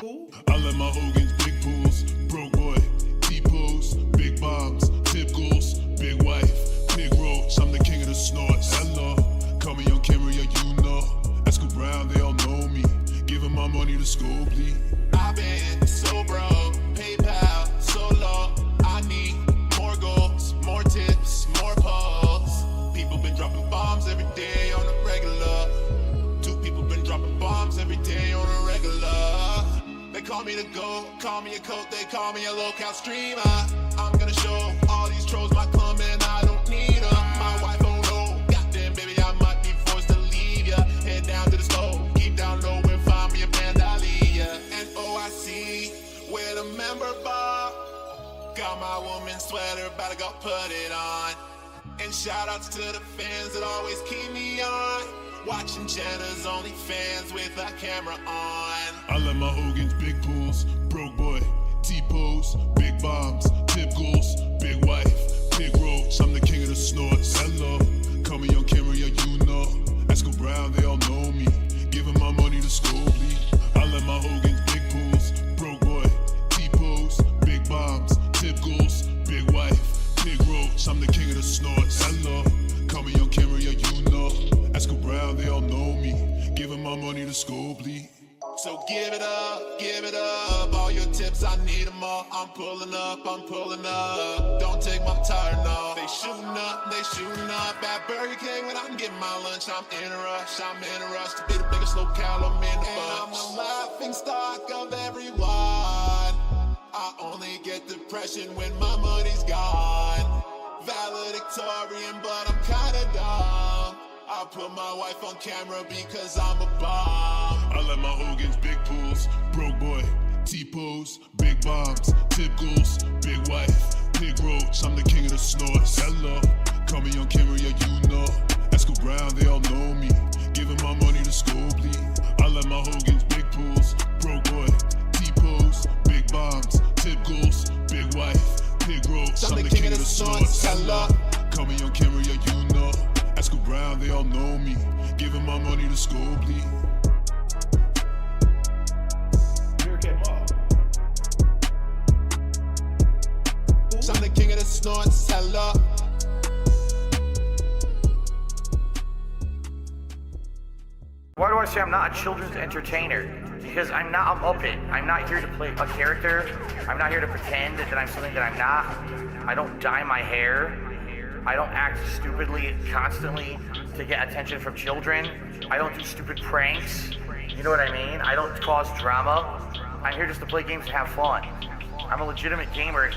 I let my Hogan's big pools, broke boy, T-pose, big bombs, tip goals, big wife, big roach. I'm the king of the snorts. Hello, call me on camera, yeah, you know. Esco Brown, they all know me. Giving my money to school, please. I've been so broke, PayPal, so low. I need more goals, more tips, more posts. People been dropping bombs every day on a regular. Two people been dropping bombs every day on a regular. They call me the GOAT, call me a coat, they call me a low-count streamer. I'm gonna show all these trolls my club and I don't need them. My wife, oh no, goddamn baby, I might be forced to leave ya. Head down to the stove, keep down low and find me a Vandalia. And OIC, with a member bar. Got my woman's sweater, about to go put it on. And shout outs to the fans that always keep me on. Watching Jenna's OnlyFans with a camera on. I let my Hogan's big pools, broke boy, T-pose, big bombs, tip goals, big wife, big roach. I'm the king of the snorts. Hello, call me on camera, yeah, you know. Esco Brown, they all know me. Giving my money to school, please. I let my Hogan's big pools, broke boy, T-pose, big bombs, tip goals, big wife, big roach. I'm the king of the snorts. Hello, call me on camera, yeah, you know. Esco Brown, they all know me. Giving my money to school, please. So give it up, all your tips, I need them all. I'm pulling up. Don't take my tire, no. They shooting up at Burger King when I'm getting my lunch. I'm in a rush to be the biggest locale, I'm in the bunch. I'm the laughing stock of everyone. I only get depression when my money's gone. Valedictorian, but I'm kinda dumb. I put my wife on camera because I'm a bomb. I let my Hogan's big pools, broke boy, T-pose, big bombs, tip goals, big wife, big roach. I'm the king of the snorts. Hello, call me on camera, yeah, you know. Esco Brown, they all know me. Giving my money to school, please. I let my Hogan's big pools, broke boy, T-pose, big bombs, tip goals, big wife, big roach. I'm the king of the snorts. Hello, call me on camera, yeah, you know. Esco Brown, they all know me. Giving my money to school, please. I'm the king of the snorts, hello. Why do I say I'm not a children's entertainer? Because I'm not a Muppet. I'm not here to play a character. I'm not here to pretend that I'm something that I'm not. I don't dye my hair. I don't act stupidly constantly to get attention from children. I don't do stupid pranks. You know what I mean? I don't cause drama. I'm here just to play games and have fun. I'm a legitimate gamer.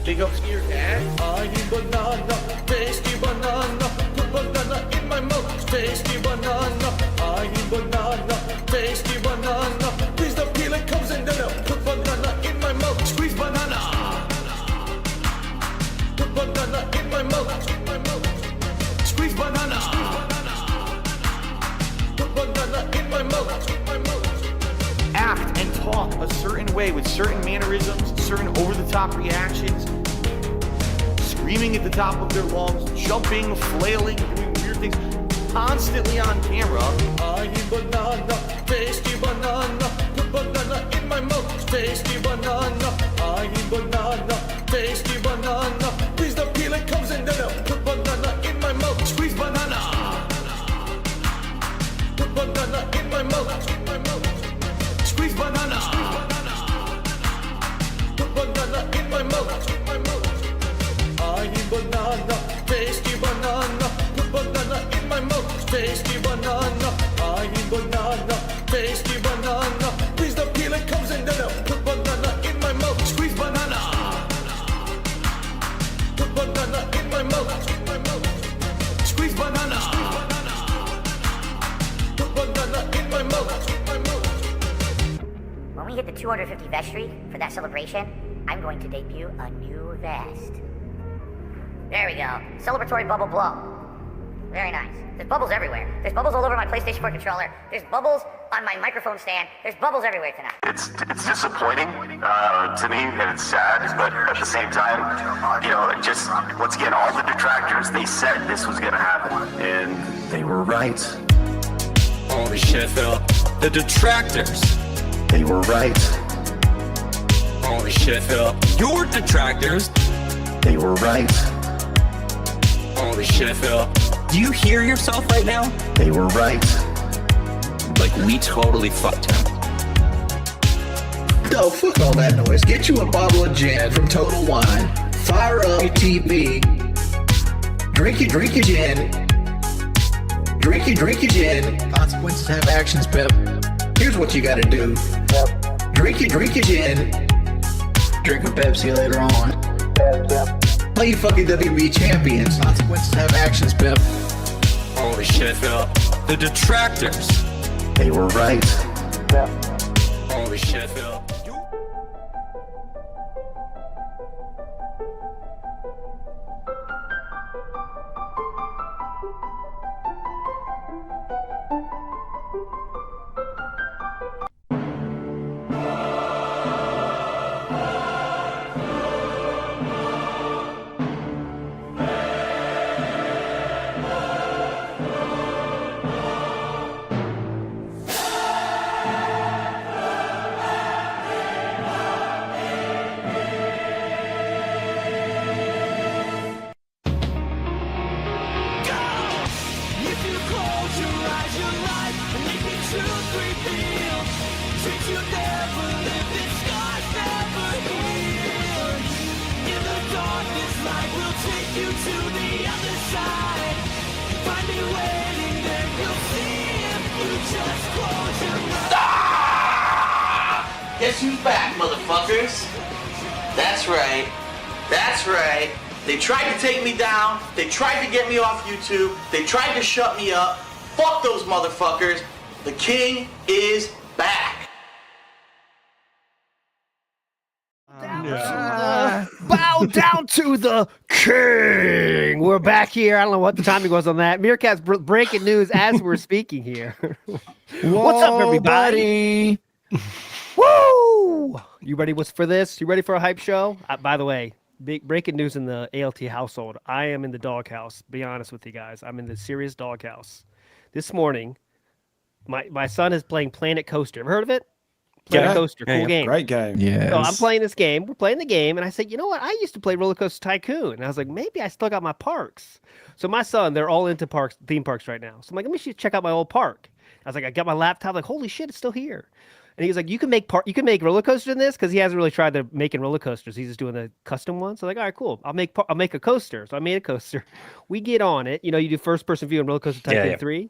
Big ups to your dad. I eat banana, tasty banana. Put banana in my mouth, tasty banana. I eat banana, tasty banana. Please the peeling comes in the put banana in my mouth, squeeze banana. Put banana in my mouth, squeeze banana. Put banana in my mouth. Act and talk a certain way with certain mannerisms, certain over-the-top reactions, screaming at the top of their lungs, jumping, flailing, doing weird things, constantly on camera. I eat banana, tasty banana. Put banana in my mouth, tasty banana. I eat banana, tasty banana. Please the peeling comes in the put banana in my mouth, squeeze banana. Put banana in my mouth. Squeeze banana. Put banana in my mouth. I eat banana, tasty banana. Put banana in my mouth, tasty banana. I eat banana, tasty banana. Please the peeling comes in the put banana in my mouth. Squeeze banana. Put banana in my mouth. Squeeze banana. Put banana in my mouth. When we hit the 250 vestry for that celebration, I'm going to debut a new vest. There we go. Celebratory bubble blow. Very nice. There's bubbles everywhere. There's bubbles all over my PlayStation 4 controller. There's bubbles on my microphone stand. There's bubbles everywhere tonight. It's disappointing to me, and it's sad, but at the same time, you know, just once again, all the detractors, they said this was gonna happen, and they were right. Holy shit, Phil. The detractors. They were right. Holy shit, Phil. Your detractors. They were right. Holy shit, Phil. Do you hear yourself right now? They were right. Like, we totally fucked him. No, fuck all that noise. Get you a bottle of gin from Total Wine. Fire up your TV. Drink your gin. Drink your gin. Consequences have actions, Pep. Here's what you gotta do. Drink your gin. Drink a Pepsi later on. Play your fucking WWE champions. Consequences have actions, Pep. Holy shit, Phil. The detractors. They were right. Holy shit, Phil. Guess who's back, motherfuckers? That's right. That's right. They tried to take me down. They tried to get me off YouTube. They tried to shut me up. Fuck those motherfuckers. The king is back. Bow down to the king. We're back here. I don't know what the timing was on that. Meerkat's breaking news as we're speaking here. What's up, everybody? Woo! You ready for this? You ready for a hype show? By the way, big breaking news in the ALT household. I am in the doghouse. Be honest with you guys. I'm in the serious doghouse. This morning, my son is playing Planet Coaster. Ever heard of it? Planet Coaster, cool game. Great game. Yeah. So I'm playing this game. We're playing the game, and I said, you know what? I used to play Roller Coaster Tycoon, and I was like, maybe I still got my parks. So my son, they're all into theme parks right now. So I'm like, let me check out my old park. I was like, I got my laptop. Like, holy shit, it's still here. And he's like, you can make roller coasters in this, because he hasn't really tried to making roller coasters. He's just doing the custom ones. So I'm like, all right, cool. I'll make a coaster. So I made a coaster. We get on it. You know, you do first person view on Roller Coaster Tycoon 3.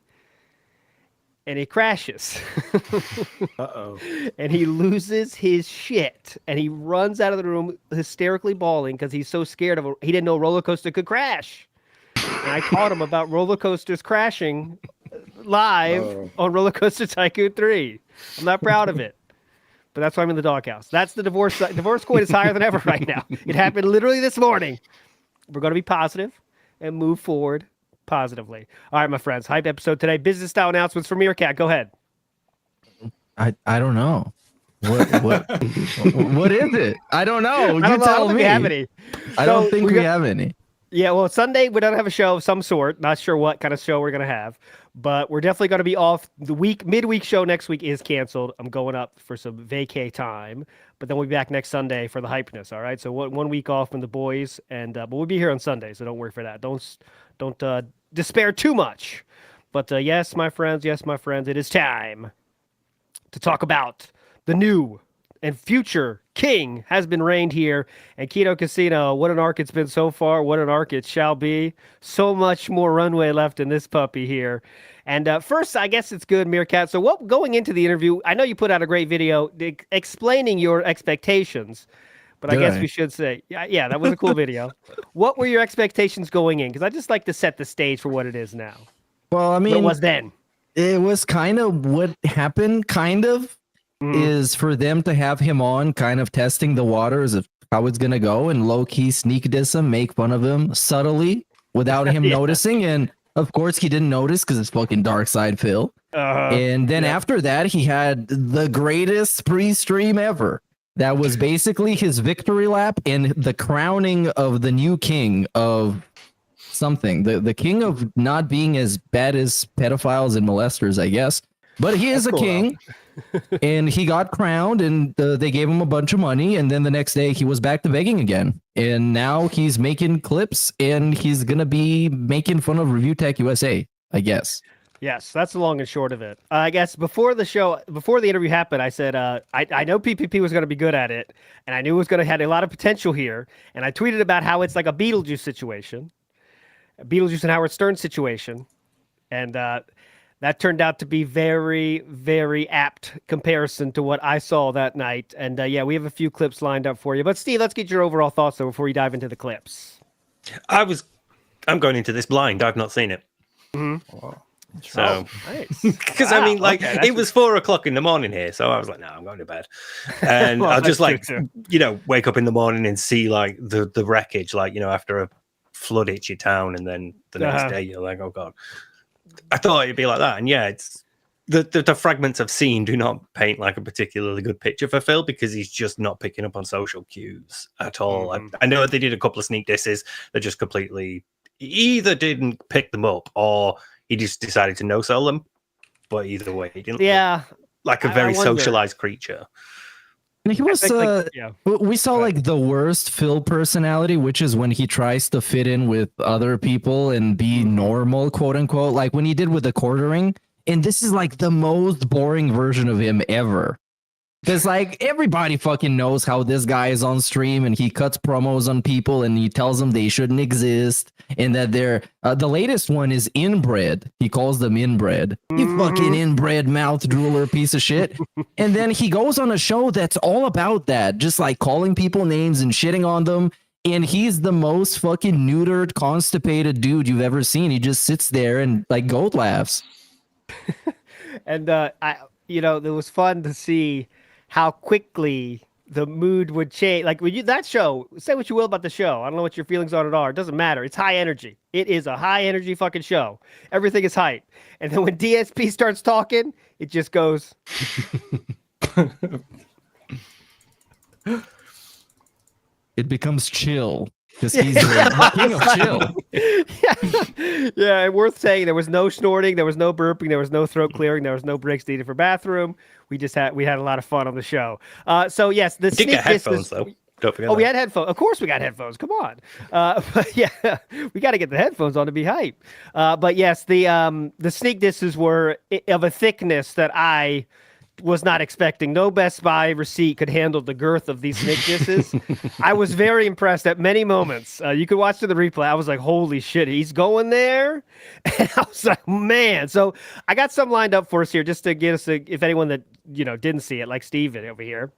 And it crashes. Uh-oh. And he loses his shit. And he runs out of the room hysterically bawling because he's so scared he didn't know a roller coaster could crash. And I taught him about roller coasters crashing live on Roller Coaster Tycoon 3. I'm not proud of it. But that's why I'm in the doghouse. That's the divorce coin is higher than ever right now. It happened literally this morning. We're going to be positive and move forward positively. All right, my friends. Hype episode today. Business style announcements from Meerkat. Go ahead. I don't know. What is it? I don't know. I don't think we have any. I don't think we have any. Yeah, well, Sunday we don't have a show of some sort. Not sure what kind of show we're gonna have, but we're definitely gonna be off. The midweek show next week is canceled. I'm going up for some vacay time, but then we'll be back next Sunday for the hypeness. All right, so 1 week off from the boys, and but we'll be here on Sunday, so don't worry for that. Don't despair too much. But yes, my friends, it is time to talk about the new and future king has been reigned here. And Keto Casino, what an arc it's been so far. What an arc it shall be. So much more runway left in this puppy here. And first, I guess it's good, Meerkat. So going into the interview, I know you put out a great video explaining your expectations. But I guess we should say, yeah, that was a cool video. What were your expectations going in? Because I just like to set the stage for what it is now. Well, I mean, what it was then. It was kind of what happened, is for them to have him on, kind of testing the waters of how it's going to go, and low-key sneak diss him, make fun of him subtly without him noticing. And of course, he didn't notice because it's fucking Dark Side Phil. And then after that, he had the greatest pre-stream ever. That was basically his victory lap and the crowning of the new king of something. The king of not being as bad as pedophiles and molesters, I guess. But he is That's a cool, king, and he got crowned, and they gave him a bunch of money, and then the next day he was back to begging again. And now he's making clips, and he's gonna be making fun of Review Tech USA, I guess. Yes, that's the long and short of it. I guess before the interview happened, I said I know PPP was going to be good at it, and I knew it was going to have a lot of potential here. And I tweeted about how it's like a Beetlejuice situation, a Beetlejuice and Howard Stern situation, and that turned out to be very, very apt comparison to what I saw that night. And yeah, we have a few clips lined up for you. But Steve, let's get your overall thoughts though before we dive into the clips. I'm going into this blind. I've not seen it. Mm-hmm. Wow. So, because I mean, like, it was 4 o'clock in the morning here, so I was like, no, I'm going to bed. And Well, I'll just that's like, true, wake up in the morning and see like the wreckage, like, after a flood hits your town, and then the next day you're like, oh god. I thought it'd be like that, and yeah, it's the fragments I've seen do not paint like a particularly good picture for Phil, because he's just not picking up on social cues at all. Mm-hmm. I know they did a couple of sneak disses that just completely either didn't pick them up or he just decided to no-sell them, but either way, he didn't look like a very socialized creature. And he was, we saw like the worst Phil personality, which is when he tries to fit in with other people and be normal, quote unquote, like when he did with the quartering. And this is like the most boring version of him ever. Because like everybody fucking knows how this guy is on stream, and he cuts promos on people and he tells them they shouldn't exist, and that they're the latest one is inbred. He calls them inbred. You fucking inbred mouth drooler piece of shit. And then he goes on a show that's all about that, just like calling people names and shitting on them. And he's the most fucking neutered, constipated dude you've ever seen. He just sits there and like goat laughs. And it was fun to see how quickly the mood would change. Like when that show, say what you will about the show. I don't know what your feelings on it are. It doesn't matter. It's high energy. It is a high energy fucking show. Everything is hype. And then when DSP starts talking, it just goes. It becomes chill. Because he's the king of chill. Yeah, and worth saying, there was no snorting, there was no burping, there was no throat clearing, there was no breaks needed for bathroom. We had a lot of fun on the show. So yes, the sneak get headphones though. Don't forget. We had headphones. Of course, we got headphones. Come on. But yeah, we got to get the headphones on to be hype. But yes, the sneak disses were of a thickness that I was not expecting. No Best Buy receipt could handle the girth of these sneak disses. I was very impressed at many moments. You could watch the replay. I was like, holy shit, he's going there. And I was like, man. So I got some lined up for us here just to get us, if anyone that, didn't see it, like Steven over here.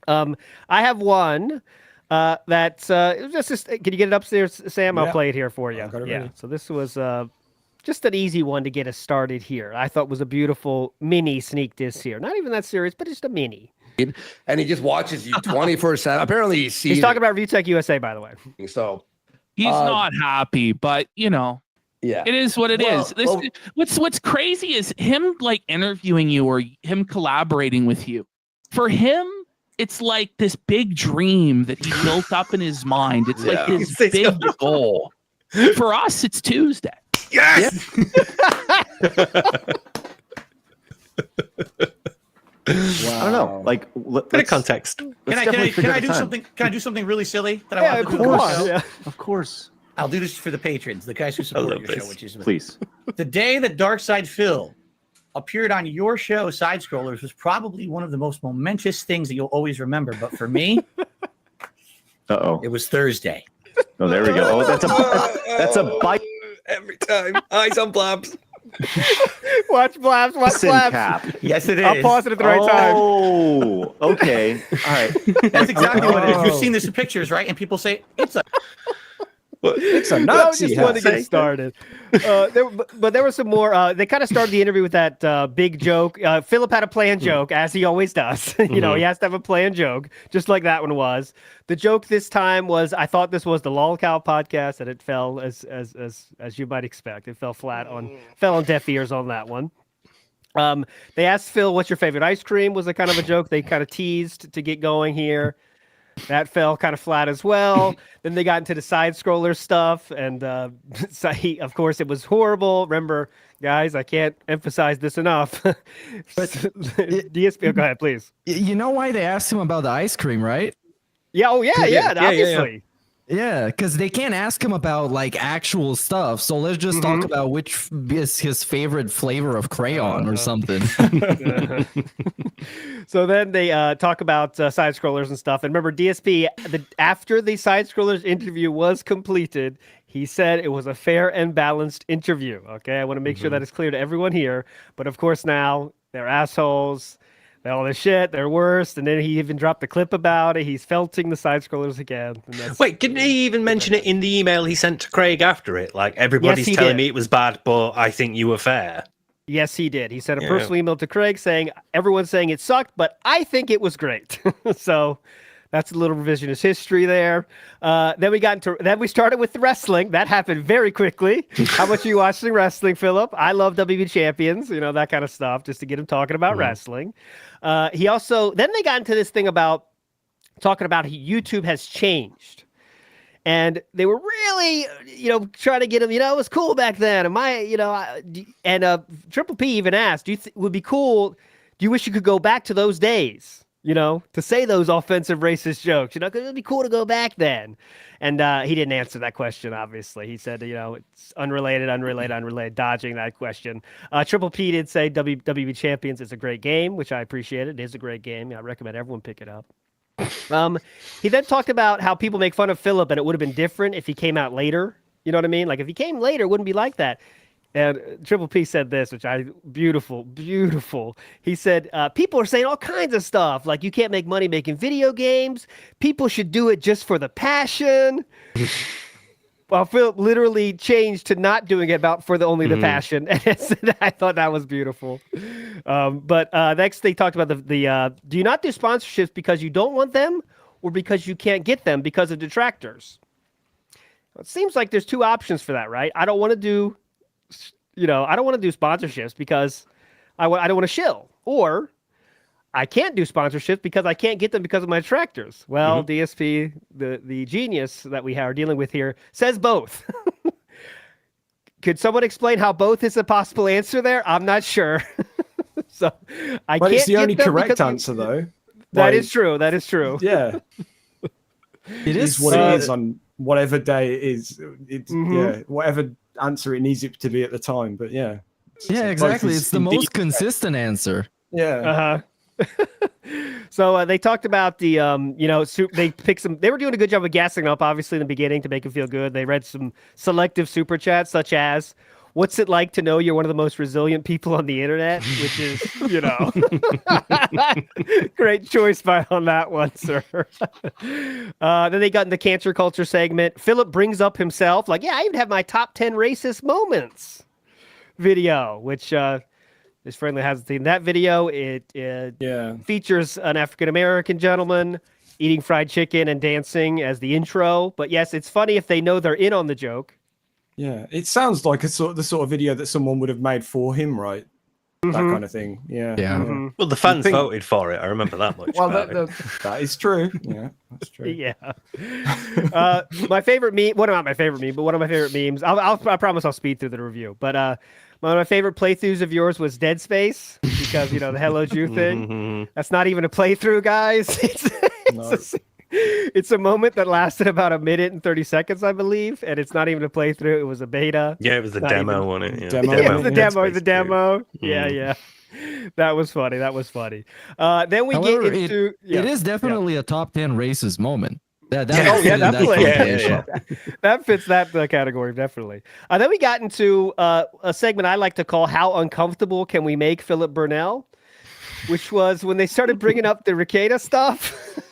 I have one that's can you get it upstairs, Sam? Yeah. I'll play it here for you. Yeah. So this was just an easy one to get us started here. I thought was a beautiful mini sneak diss here. Not even that serious, but just a mini. And he just watches you 24/7. Apparently, he's talking about VTech USA, by the way. So he's not happy, but yeah, it is what it is. What's crazy is him like interviewing you or him collaborating with you. For him, it's like this big dream that he built up in his mind. It's like his big goal. For us, it's Tuesday. Yes. I don't know. Like, bit of context. Can I do something? Can I do something really silly that I want to do? Of course. I'll do this for the patrons, the guys who support your show, which is please. The day that Darkside Phil appeared on your show, Side Scrollers, was probably one of the most momentous things that you'll always remember. But for me, it was Thursday. Oh, there we go. Oh, that's a bite. Every time. Eyes on Blabs. Watch Blabs. Watch Blabs. Cap. Yes, it is. I'll pause it at the right time. Oh, okay. All right. That's exactly what it is. You've seen this in pictures, right? And people say, it's a... It's a That was Nazi. just one to get started. But there was some more. They kind of started the interview with that big joke. Philip had a planned joke, as he always does. He has to have a planned joke, just like that one was. The joke this time was, I thought this was the Lolcow podcast, and it fell as you might expect. It fell flat on deaf ears on that one. They asked Phil, "What's your favorite ice cream?" Was a kind of a joke they kind of teased to get going here. That fell kind of flat as well. Then they got into the side scroller stuff, and of course, it was horrible. Remember, guys, I can't emphasize this enough. But DSP, go ahead, please. You know why they asked him about the ice cream, right? Yeah. Oh, yeah. Obviously. Yeah, because they can't ask him about like actual stuff. So let's just talk about which is his favorite flavor of crayon or something. So then they talk about side scrollers and stuff. And remember, DSP, after the side scrollers interview was completed, he said it was a fair and balanced interview. Okay, I want to make sure that is clear to everyone here. But of course, now they're assholes. They're all this shit. They're worst. And then he even dropped a clip about it. He's felting the side scrollers again. Wait, didn't he even mention it in the email he sent to Craig after it? Like, everybody's telling me it was bad, but I think you were fair. Yes, he did. He sent a personal email to Craig saying, everyone's saying it sucked, but I think it was great. So that's a little revisionist history there. Then we started with the wrestling. That happened very quickly. How much are you watching wrestling, Philip? I love WB Champions, that kind of stuff, just to get him talking about wrestling. Then they got into this thing about talking about how YouTube has changed. And they were really, trying to get him, it was cool back then. And Triple P even asked, would be cool, do you wish you could go back to those days? To say those offensive racist jokes, because it'd be cool to go back then. And he didn't answer that question, obviously. He said, it's unrelated, dodging that question. Triple P did say WWE Champions is a great game, which I appreciate. It is a great game. I recommend everyone pick it up. He then talked about how people make fun of Philip, and it would have been different if he came out later. You know what I mean? Like, if he came later, it wouldn't be like that. And Triple P said this, which beautiful. He said, people are saying all kinds of stuff, like you can't make money making video games. People should do it just for the passion. Well, Philip literally changed to not doing it for only the passion. And I thought that was beautiful. But next they talked about the do you not do sponsorships because you don't want them or because you can't get them because of detractors? It seems like there's two options for that, right? I don't want to do sponsorships because I don't want to shill, or I can't do sponsorships because I can't get them because of my detractors. Well, DSP, the genius that we are dealing with here, says both. Could someone explain how both is a possible answer there? I'm not sure. So I can't. It's the only correct answer, though. That is true. That is true. Yeah. It is what it is on whatever day it is. Yeah, whatever answer it needs it to be at the time. But yeah. Yeah, exactly. It's the most consistent answer. Yeah. So they talked about the they picked some. They were doing a good job of gassing up, obviously, in the beginning to make it feel good. They read some selective super chats, such as, "What's it like to know you're one of the most resilient people on the internet?" Which is, great choice on that one, sir. Then they got in the cancer culture segment. Philip brings up himself, like, I even have my top 10 racist moments video, which his friendly hasn't seen that video. It features an African-American gentleman eating fried chicken and dancing as the intro. But yes, it's funny if they know they're in on the joke. Yeah, it sounds like the sort of video that someone would have made for him, right? That kind of thing. Yeah. Well, the fans voted for it. I remember that much. Well, that is true. Yeah, that's true. Yeah. My favorite meme. Well, not my favorite meme, but one of my favorite memes. I promise I'll speed through the review. But one of my favorite playthroughs of yours was Dead Space because the Hello Jew thing. That's not even a playthrough, guys. It's a moment that lasted about 1 minute and 30 seconds, I believe, and it's not even a playthrough. It was a beta. Yeah, it was the demo on it. Yeah. It was the demo. Yeah. That was funny. Then we get into... It is definitely a top 10 racist moment. Definitely. That fits that category, definitely. Then we got into a segment I like to call How Uncomfortable Can We Make Philip Burnell? Which was when they started bringing up the Ricada stuff.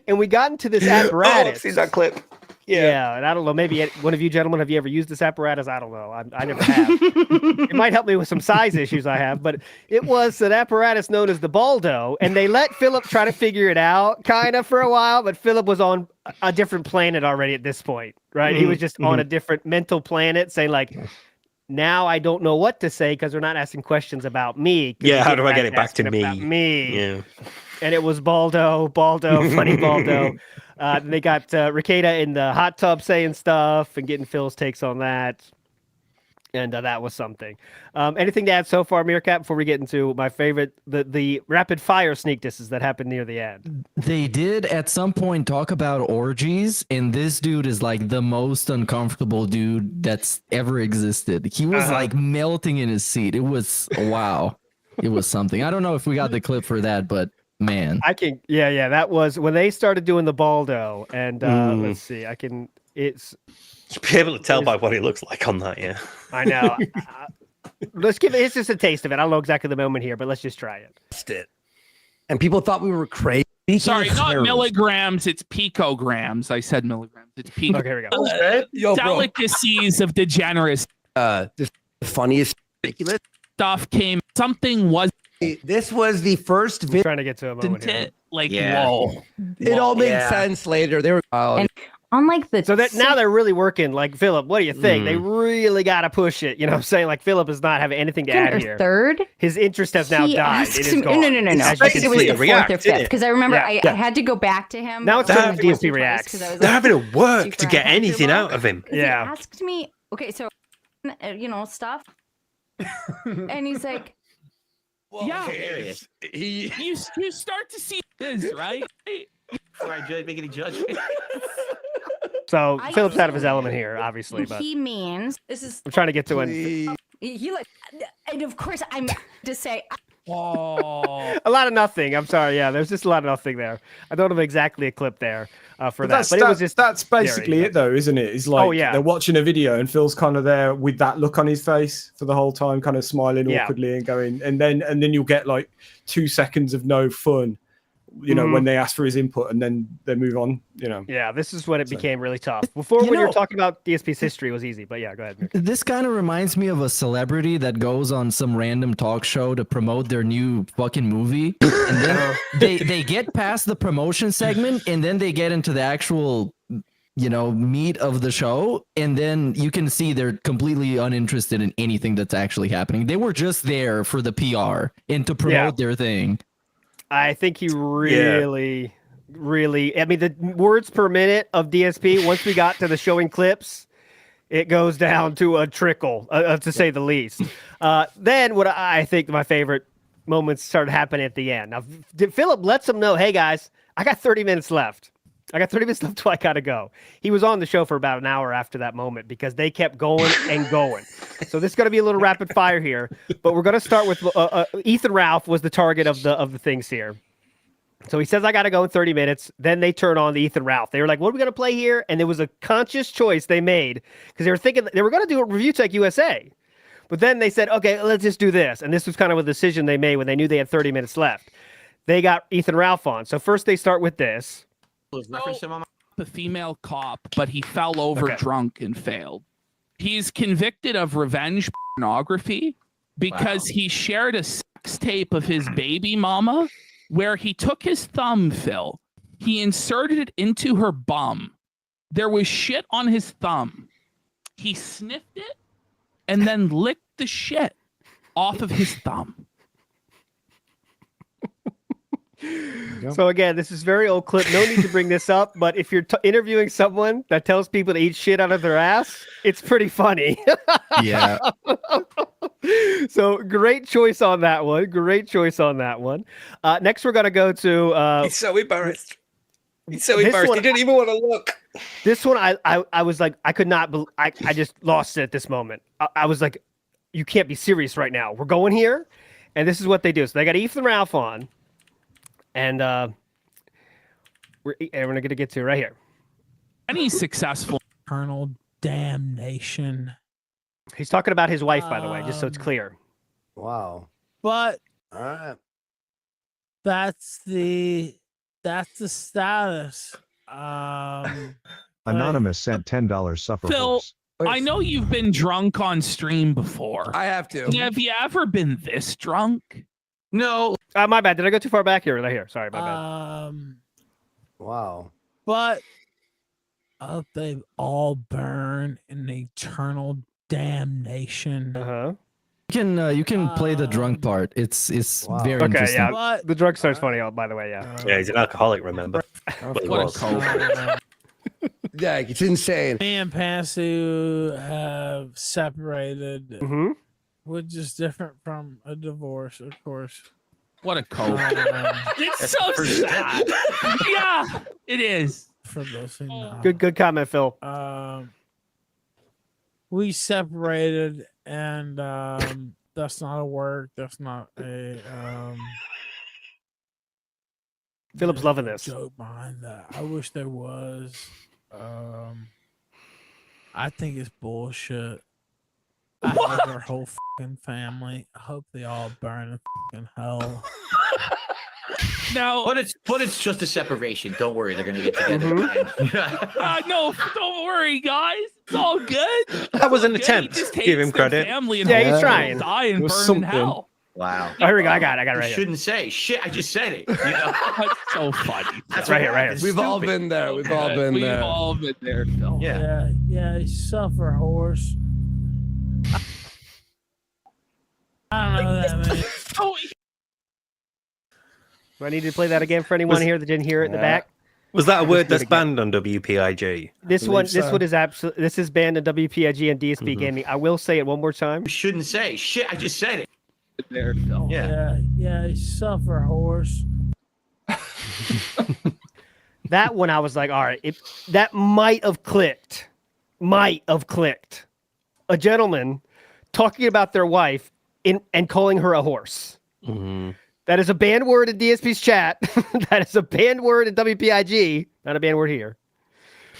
And we got into this apparatus. I've seen that clip. Yeah, and I don't know. Maybe one of you gentlemen, have you ever used this apparatus? I don't know. I never have. It might help me with some size issues I have, but it was an apparatus known as the Baldo, and they let Philip try to figure it out kind of for a while, but Philip was on a different planet already at this point, right? He was just on a different mental planet saying like, now I don't know what to say because they're not asking questions about me. Yeah, how do I get it back to me? Yeah. And it was Baldo, funny Baldo. Then they got Ricada in the hot tub saying stuff and getting Phil's takes on that. And that was something. Anything to add so far, Meerkat, before we get into my favorite, the rapid fire sneak disses that happened near the end? They did at some point talk about orgies, and this dude is like the most uncomfortable dude that's ever existed. He was like melting in his seat. It was wow. It was something. I don't know if we got the clip for that, but man. I can, yeah. That was when they started doing the Baldo, and let's see, it's. You'll be able to tell by what he looks like on that, yeah. I know. Let's give it. It's just a taste of it. I don't know exactly the moment here, but let's just try it. And people thought we were crazy. Sorry, not milligrams. It's picograms. I said milligrams. It's picograms. Okay, here we go. Delicacies of degeneracy. Just the funniest, ridiculous stuff came. Something was. This was the first video. Trying to get to a moment here. Whoa. It all made sense later. They were. Unlike the so that now they're really working. Like Philip, what do you think? They really got to push it. You know what I'm saying? Like Philip is not having anything to add here. Third, his interest has now died. It is gone. No. It was the fourth or fifth because I remember I had to go back to him. Now it's time DSP reacts. They're having to work to get anything out of him. Yeah. He asked me, okay, so stuff, and he's like, well, yeah. You start to see this, right? Sorry, make any judgment. So Philip's out of his element here, obviously. But he means this is. I'm trying to get to it. He like, and of course I'm to say. Oh. A lot of nothing. I'm sorry. Yeah, there's just a lot of nothing there. I don't have exactly a clip there for that. But it was just that's basically it, though, isn't it? It's like they're watching a video and Phil's kind of there with that look on his face for the whole time, kind of smiling awkwardly and going, and then you'll get like 2 seconds of no fun. When they ask for his input and then they move on, Yeah, this is when it became really tough. Before, when you were talking about DSP's history, it was easy. But yeah, go ahead. This kind of reminds me of a celebrity that goes on some random talk show to promote their new fucking movie. And then they get past the promotion segment and then they get into the actual, meat of the show. And then you can see they're completely uninterested in anything that's actually happening. They were just there for the PR and to promote their thing. I think he really, I mean, the words per minute of DSP, once we got to the showing clips, it goes down to a trickle, to say the least. Then what I think my favorite moments started happening at the end. Now, Philip lets him know, hey, guys, I got 30 minutes left. Till I got to go. He was on the show for about an hour after that moment because they kept going and going. So this is going to be a little rapid fire here, but we're going to start with Ethan Ralph was the target of the things here. So he says, I got to go in 30 minutes. Then they turn on the Ethan Ralph. They were like, what are we going to play here? And it was a conscious choice they made because they were thinking they were going to do a Review Tech USA. But then they said, okay, let's just do this. And this was kind of a decision they made when they knew they had 30 minutes left. They got Ethan Ralph on. So first they start with this. The female cop, but he fell over drunk and failed. He's convicted of revenge pornography because he shared a sex tape of his baby mama where he took his thumb, Phil. He inserted it into her bum. There was shit on his thumb. He sniffed it and then licked the shit off of his thumb. So again, this is very old clip. No need to bring this up, but if you're interviewing someone that tells people to eat shit out of their ass, it's pretty funny. Yeah. So great choice on that one. Next, we're gonna go to. He's so embarrassed. He didn't even want to look. This one, I was like, I could not. I just lost it at this moment. I was like, you can't be serious right now. We're going here, and this is what they do. So they got Ethan Ralph on. And we're going to get to it right here. Any successful eternal damnation. He's talking about his wife, by the way, just so it's clear. Wow. But all right, that's the status. Anonymous sent $10 suffer. Phil, I know you've been drunk on stream before. I have to. Have you ever been this drunk? No. My bad. Did I go too far back here? Right here. Sorry, my bad. Wow. But they all burn in eternal damnation. You can play the drunk part. It's very interesting. Yeah. But, the drunk start's funny, by the way. Yeah. Yeah, he's an alcoholic. Remember? What a coke. Yeah, it's insane. Me and Pantsu have separated, Mm-hmm. which is different from a divorce, of course. What a cope. It's so sad. Yeah, it is. For those who know. Good comment, Phil. We separated, and that's not a work. That's not a Philip's loving this. joke behind that. I wish there was. I think it's bullshit. I hate our whole fucking family. I hope they all burn in fucking hell. No, but it's just a separation. Don't worry, they're gonna get together. No, don't worry, guys. It's all good. That was an Good. attempt. He just Give hates him their credit. Family and Yeah, he's hopes trying. they'll die and It was burn in something. hell. Wow. Oh, here we go. I got it You right here. shouldn't say shit. I just said it. You know? That's so funny. That's right what here, right happens. We've all Stupid. been there. We've all been We've there. all been there, Phil. Yeah, you suffer, horse. I don't know what that means. Oh, Do I need to play that again for anyone here that didn't hear it in the back? Was that a word that's banned on WPIG? This one is absolutely. This is banned in WPIG and DSP Gaming. I will say it one more time. You shouldn't say shit. I just said it. There, Phil. Yeah. Yeah, you suffer, horse. That one, I was like, all right, that might have clicked. Might have clicked. A gentleman talking about their wife and calling her a horse. Mm-hmm. That is a banned word in DSP's chat. That is a banned word in WPIG. Not a banned word here.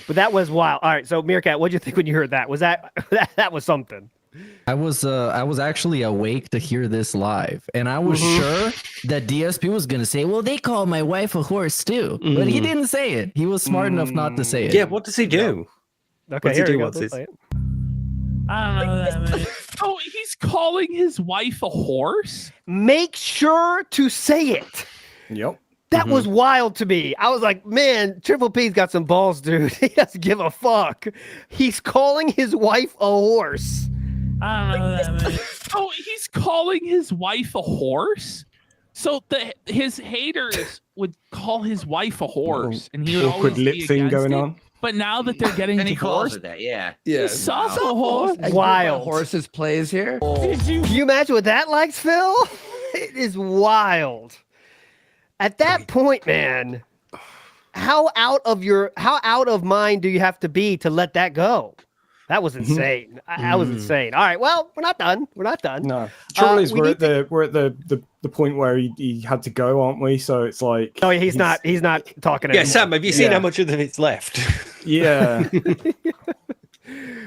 But that was wild. All right, so Meerkat, what did you think when you heard that? Was that was something? I was actually awake to hear this live, and I was sure that DSP was gonna say, "Well, they call my wife a horse too," but he didn't say it. He was smart enough not to say it. Yeah, what does he do? Okay, What's he here do? we go. What's We'll his... play it. I don't know what that means. Oh, he's calling his wife a horse? Make sure to say it. Yep. That was wild to me. I was like, man, Triple P's got some balls, dude. He doesn't give a fuck. He's calling his wife a horse. I don't know what that means. Oh, he's calling his wife a horse? So his haters would call his wife a horse, and he would Awkward always lip be thing against going it. on. But now that they're getting And he calls divorced, it that. Yeah. Yeah. he's soft a horse. Wild. Horses plays here. Can you imagine what that likes, Phil? It is wild. At that point, man, how out of mind do you have to be to let that go? That was insane. That was insane. All right, well, we're not done. We're not done. No, trouble is we're at the point where he had to go, aren't we? So it's like, oh, yeah, he's not talking anymore. Yeah, Sam, have you seen how much of it's left? Yeah.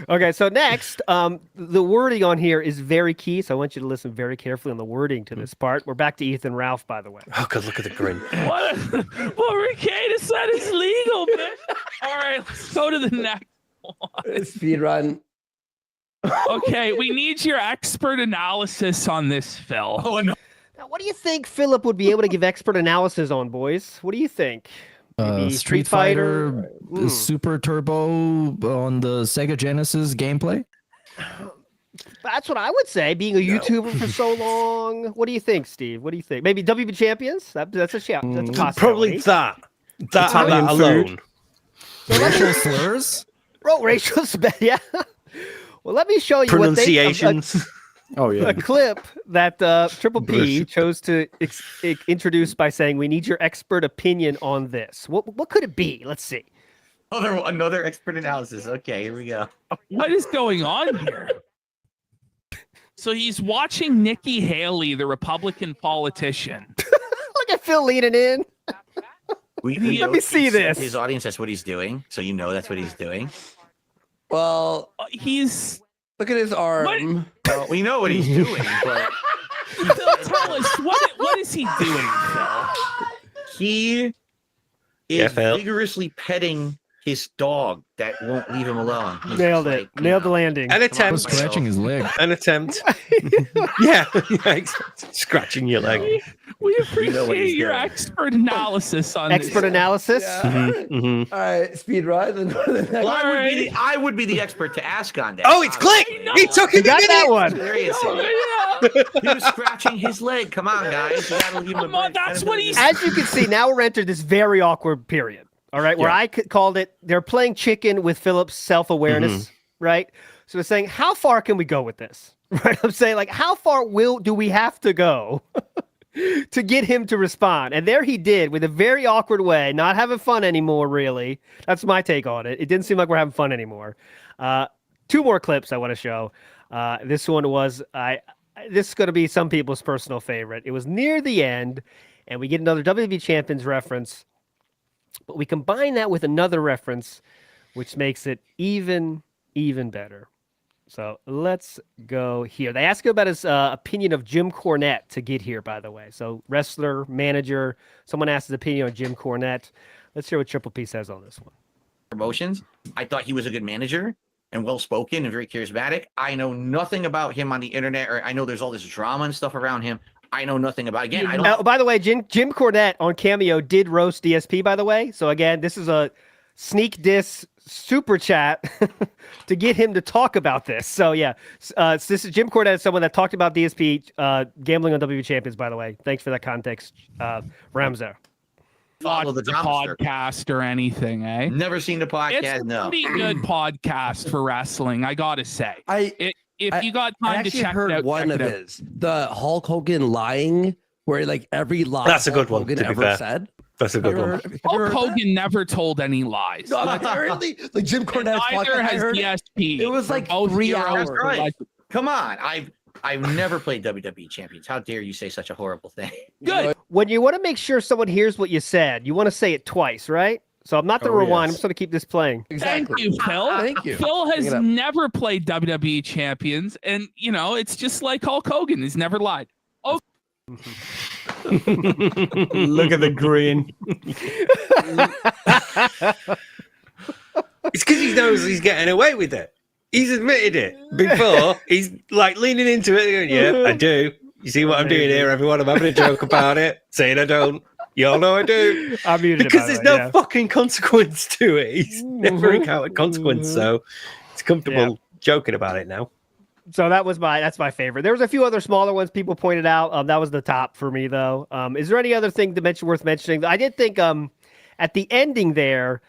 Okay, so next, the wording on here is very key, so I want you to listen very carefully on the wording to this part. We're back to Ethan Ralph, by the way. Oh, God, look at the grin. What Ricada said is legal, man. All right, let's go to the next one. Speed run. Okay, we need your expert analysis on this, Phil. Oh no. Now, what do you think Philip would be able to give expert analysis on, boys? What do you think? Maybe Street Fighter Super Turbo on the Sega Genesis gameplay. That's what I would say. Being a YouTuber for so long, what do you think, Steve? What do you think? Maybe WB Champions? That's a shout. That's a possibility. Probably that Italian alone. Racial slurs. Oh, racial yeah. Well, let me show you Pronunciations. A clip that Triple P chose to introduce by saying, "We need your expert opinion on this." What could it be? Let's see. Another expert analysis. Okay, here we go. What is going on here? So he's watching Nikki Haley, the Republican politician. Look at Phil leaning in. Let me see this. His audience, that's what he's doing. So you know that's what he's doing. Well, he's... Look at his arm. Well, we know what he's doing, but... Phil, tell us, what is he doing, Phil? He is vigorously petting his dog that won't leave him alone. He's Nailed it. Nailed the landing. An attempt. Scratching his leg. An attempt. yeah, scratching your leg. We appreciate your expert analysis on expert this. analysis. Yeah. All right, speed ride. Then go to the next. Well, I would be the expert to ask on that. Oh, it's click. He took it. Got that one. There he is. He was scratching his leg. Come on, guys. You gotta leave him That's what he's... As you can see, now we're entered this very awkward period. All right, where I called it, they're playing chicken with Philip's self-awareness, right? So it's saying, how far can we go with this? Right? I'm saying, like, how far do we have to go to get him to respond? And there he did, with a very awkward way, not having fun anymore, really. That's my take on it. It didn't seem like we're having fun anymore. 2 more clips I want to show. This one was, this is going to be some people's personal favorite. It was near the end, and we get another WWE Champions reference. But we combine that with another reference, which makes it even better. So let's go here. They ask him about his opinion of Jim Cornette to get here, by the way. So wrestler, manager, someone asked his opinion on Jim Cornette. Let's hear what Triple P says on this one. Promotions. I thought he was a good manager and well-spoken and very charismatic. I know nothing about him on the internet, or I know there's all this drama and stuff around him. I know nothing about. Again, I don't. By the way, Jim Cornette on Cameo did roast DSP. By the way, so again, this is a sneak diss super chat to get him to talk about this. So yeah, this is Jim Cornette, someone that talked about DSP gambling on WWE Champions. By the way, thanks for that context, Ramza. Follow the podcast or anything, eh? Never seen the podcast. It's a no. pretty good podcast for wrestling, I gotta say. If you got I time to actually check heard it out, one check of it out. his, the Hulk Hogan lying, where like every lie That's a good Hulk one, Hogan to be ever fair. said. That's a good one. Hulk Hogan never told any lies. No, apparently, like Jim Cornette's Neither podcast, I has heard DSP. it was like Both 3 heroes hours. are Right. like- Come on, I've never played WWE Champions. How dare you say such a horrible thing? Good. When you want to make sure someone hears what you said, you want to say it twice, right? So I'm not going to rewind. I'm just going to keep this playing. Thank you, Phil. Thank you. Phil has Bring it up. never played WWE Champions, and you know it's just like Hulk Hogan. He's never lied. Oh, Look at the grin. It's because he knows he's getting away with it. He's admitted it before. He's like leaning into it. Going, yeah, I do. You see what I'm doing here, everyone? I'm having a joke about it, saying I don't. Y'all know I do. I muted because there's no fucking consequence to it. He's never encountered consequence, so it's comfortable joking about it now. So that's my favorite. There was a few other smaller ones people pointed out. That was the top for me, though. Is there any other thing to mention worth mentioning? I did think at the ending there,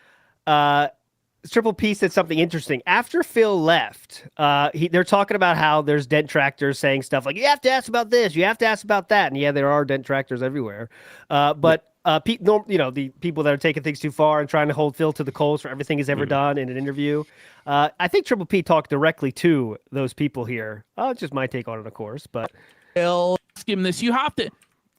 Triple P said something interesting. After Phil left, they're talking about how there's dent tractors saying stuff like, you have to ask about this, you have to ask about that. And yeah, there are dent tractors everywhere. But the people that are taking things too far and trying to hold Phil to the coals for everything he's ever done in an interview. I think Triple P talked directly to those people here. It's just my take on it, of course. But Phil, ask him this. You have to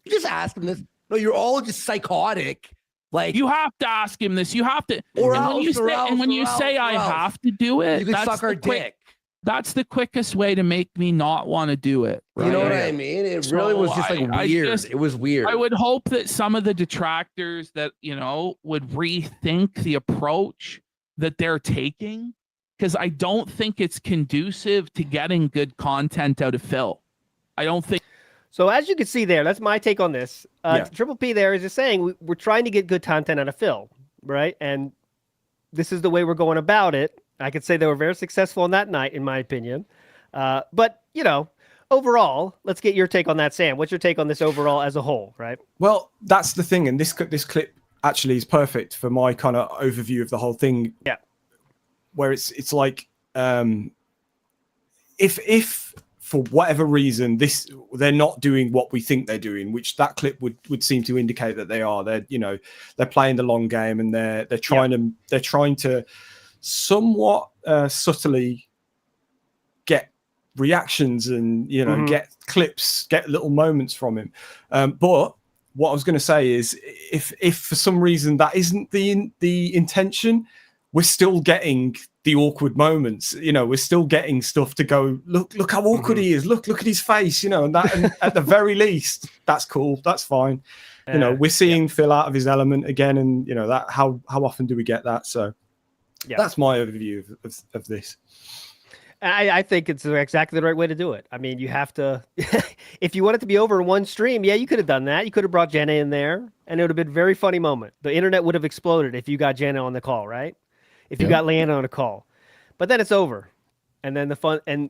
just ask him this. No, you're all just psychotic. Like you have to ask him this. You have to. Or and else, when you say I have to do it, you can suck our dick. That's the quickest way to make me not want to do it. You know what I mean? It really was just like weird. It was weird. I would hope that some of the detractors that, would rethink the approach that they're taking, because I don't think it's conducive to getting good content out of Phil. I don't think. So as you can see there, that's my take on this. Triple P there is just saying we're trying to get good content out of Phil, right? And this is the way we're going about it. I could say they were very successful on that night, in my opinion. But, overall, let's get your take on that, Sam. What's your take on this overall as a whole, right? Well, that's the thing. And this clip actually is perfect for my kind of overview of the whole thing. Yeah. Where it's like, if for whatever reason they're not doing what we think they're doing, which that clip would seem to indicate that they are. They're playing the long game, and they're trying to somewhat subtly get reactions and get clips, get little moments from him. But what I was going to say is, if for some reason that isn't the intention, we're still getting the awkward moments. We're still getting stuff to go, look how awkward he is. Look at his face. And that, and at the very least, that's cool. That's fine. We're seeing Phil out of his element again, and that how often do we get that? So that's my overview of this. I think it's exactly the right way to do it. I mean, you have to, if you want it to be over in one stream, you could have done that. You could have brought Jenna in there, and it would have been a very funny moment. The internet would have exploded if you got Jenna on the call, right? If you got Leanna on a call. But then it's over. And then the fun, and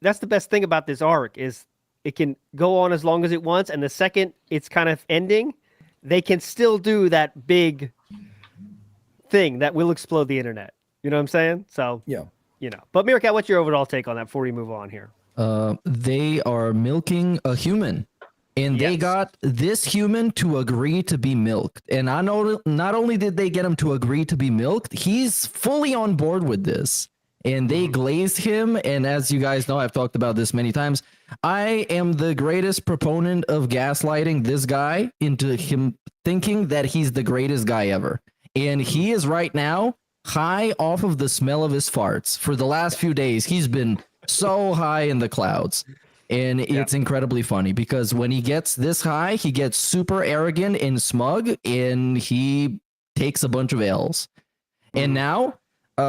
that's the best thing about this arc, is it can go on as long as it wants, and the second it's kind of ending, they can still do that big thing that will explode the internet. You know what I'm saying? So yeah, But Meerkat, what's your overall take on that before we move on here? They are milking a human, and they got this human to agree to be milked. And I know not only did they get him to agree to be milked, he's fully on board with this. And they glazed him. And as you guys know, I've talked about this many times. I am the greatest proponent of gaslighting this guy into him thinking that he's the greatest guy ever. And he is right now high off of the smell of his farts. For the last few days, he's been so high in the clouds. And it's incredibly funny because when he gets this high, he gets super arrogant and smug, and he takes a bunch of L's. And now,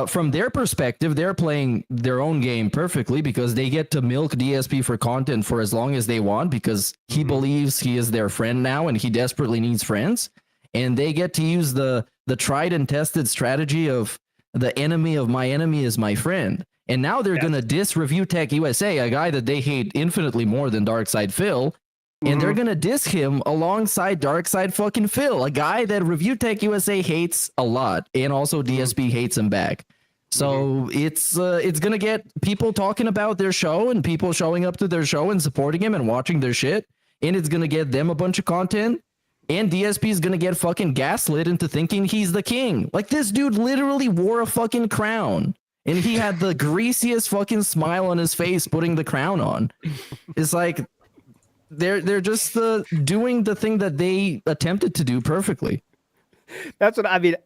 from their perspective, they're playing their own game perfectly because they get to milk DSP for content for as long as they want because he believes he is their friend now and he desperately needs friends. And they get to use the tried and tested strategy of the enemy of my enemy is my friend. And now they're going to diss Review Tech USA, a guy that they hate infinitely more than Darkside Phil. And they're going to diss him alongside Darkside fucking Phil, a guy that Review Tech USA hates a lot. And also DSP hates him back. So it's going to get people talking about their show and people showing up to their show and supporting him and watching their shit. And it's going to get them a bunch of content. And DSP is going to get fucking gaslit into thinking he's the king. Like, this dude literally wore a fucking crown. And he had the greasiest fucking smile on his face putting the crown on. It's like they're just doing the thing that they attempted to do perfectly. That's what I mean.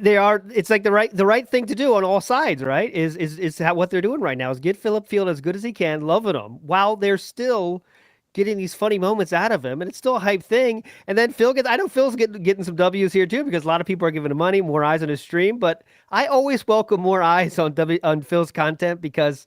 They are. It's like the right thing to do on all sides, right? Is how what they're doing right now is get Philip feeling as good as he can, loving him, while they're still getting these funny moments out of him, and it's still a hype thing. And then Phil gets, I know Phil's getting some W's here too, because a lot of people are giving him money, more eyes on his stream, but I always welcome more eyes on Phil's content because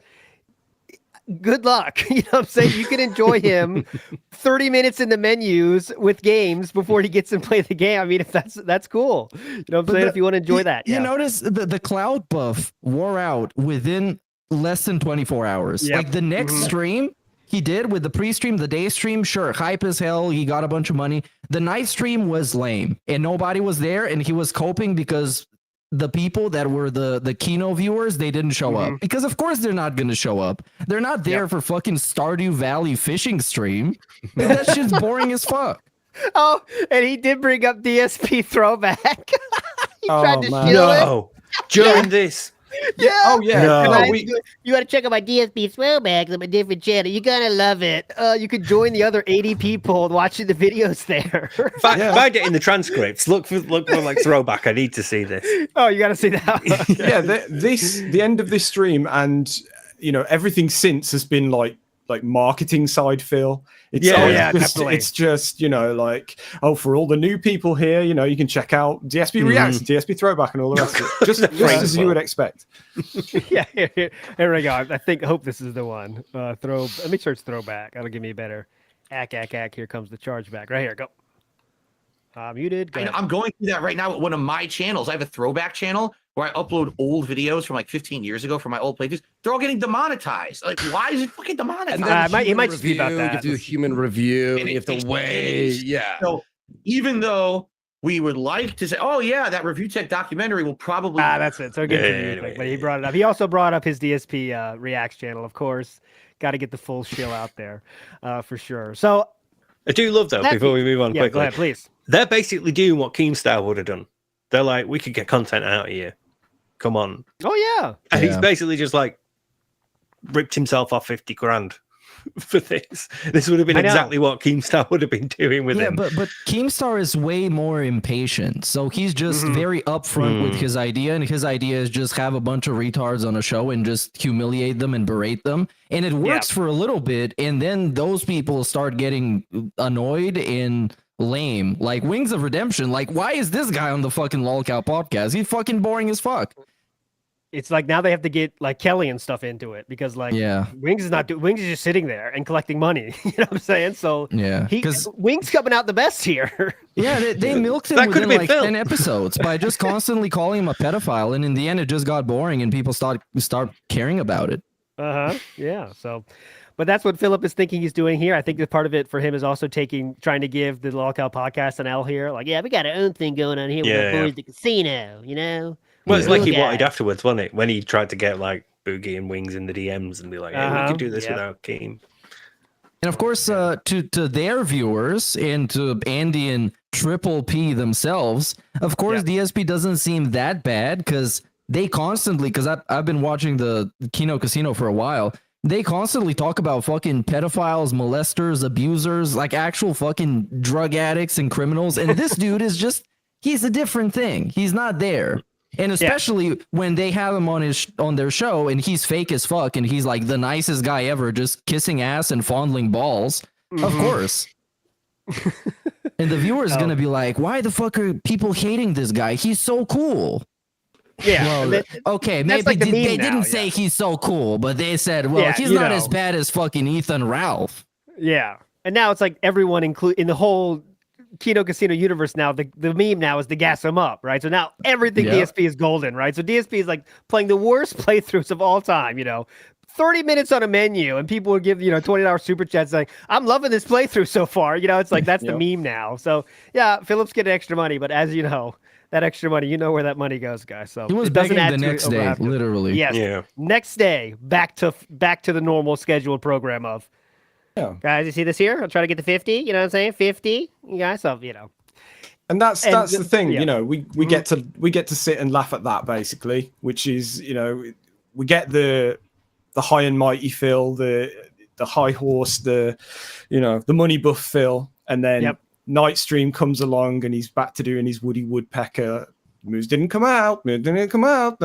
good luck. You know what I'm saying? You can enjoy him 30 minutes in the menus with games before he gets to play the game. I mean, if that's cool. You know what I'm saying? If you want to enjoy that. You notice the cloud buff wore out within less than 24 hours. Yep. Like the next stream he did with the pre-stream, the day stream, sure, hype as hell. He got a bunch of money. The night stream was lame and nobody was there, and he was coping because the people that were the Kino viewers, they didn't show up. Because of course they're not going to show up. They're not there for fucking Stardew Valley fishing stream. That shit's boring as fuck. Oh, and he did bring up DSP throwback. He tried to steal it. During this. Yeah. Oh yeah. No. You got to check out my DSP throwback on a different channel. You're gonna love it. You could join the other 80 people watching the videos there. If I get in the transcripts, look for like throwback. I need to see this. Oh, you got to see that. Okay. Yeah, the end of this stream and everything since has been like marketing side Phil. It's definitely. It's just like, oh, for all the new people here, you can check out DSP Reacts and DSP Throwback and all the rest of it. Just as you would expect. Yeah, here we go. I hope this is the one. Let me search throwback. That'll give me a better ack. Here comes the chargeback. Right here, go. Muted. I'm going through that right now with one of my channels. I have a throwback channel where I upload old videos from like 15 years ago from my old playthroughs. They're all getting demonetized. Like, why is it fucking demonetized? And then it might just be about that. You have to do a human review. And you have to weigh. Yeah. So even though we would like to say, oh yeah, that Review Tech documentary will probably. That's it. So good. But he brought it up. He also brought up his DSP Reacts channel, of course. Got to get the full shill out there, for sure. So I do love though. Before we move on quickly, go ahead, please. They're basically doing what Keemstar would have done. They're like, we could get content out of you. Come on. Oh yeah. And he's basically just like ripped himself off 50 grand for this. This would have been exactly what Keemstar would have been doing with him. But Keemstar is way more impatient. So he's just very upfront with his idea. And his idea is just have a bunch of retards on a show and just humiliate them and berate them. And it works for a little bit. And then those people start getting annoyed and lame. Like Wings of Redemption. Like, why is this guy on the fucking Lolcow podcast? He's fucking boring as fuck. It's like now they have to get like Kelly and stuff into it because Wings is Wings is just sitting there and collecting money. You know what I'm saying? So because Wings coming out the best here. Yeah, they milked him within like 10 episodes by just constantly calling him a pedophile, and in the end it just got boring and people start caring about it. Yeah. So, But that's what Philip is thinking he's doing here. I think that part of it for him is also trying to give the Lolcow podcast an L here. Like, yeah, we got our own thing going on here with our boys at the casino, you know? Well, it's like he wanted afterwards, wasn't it? When he tried to get like Boogie and Wings in the DMs and be like, hey, we could do this without Keem. And of course, to their viewers and to Andy and Triple P themselves, of course, DSP doesn't seem that bad because they constantly, because I've been watching the Kino Casino for a while, they constantly talk about fucking pedophiles, molesters, abusers, like actual fucking drug addicts and criminals. And this dude is just, he's a different thing. He's not there. And especially when they have him on their show and he's fake as fuck and he's like the nicest guy ever, just kissing ass and fondling balls. Of course. And the viewer is going to be like, why the fuck are people hating this guy? He's so cool. Yeah. Well, okay, maybe like the they meme didn't now, say he's so cool, but they said, well, he's not as bad as fucking Ethan Ralph. Yeah. And now it's like everyone in the whole Kino Casino universe now, the meme now is to gas him up, right? So now everything DSP is golden, right? So DSP is like playing the worst playthroughs of all time, 30 minutes on a menu, and people would give, $20 super chats like, I'm loving this playthrough so far. It's like that's the meme now. So yeah, Philip's getting extra money, but as you know, that extra money, where that money goes, guys. So he was begging the next day, literally. Yes. Yeah. Next day, back to the normal scheduled program of, guys, you see this here? I'll try to get to 50. You know what I'm saying? 50. You guys, so And that's the thing, we get to sit and laugh at that basically, which is, we get the high and mighty Phil, the high horse, the money buff Phil, and then Nightstream comes along and he's back to doing his Woody Woodpecker. Moves didn't come out. Moves didn't come out.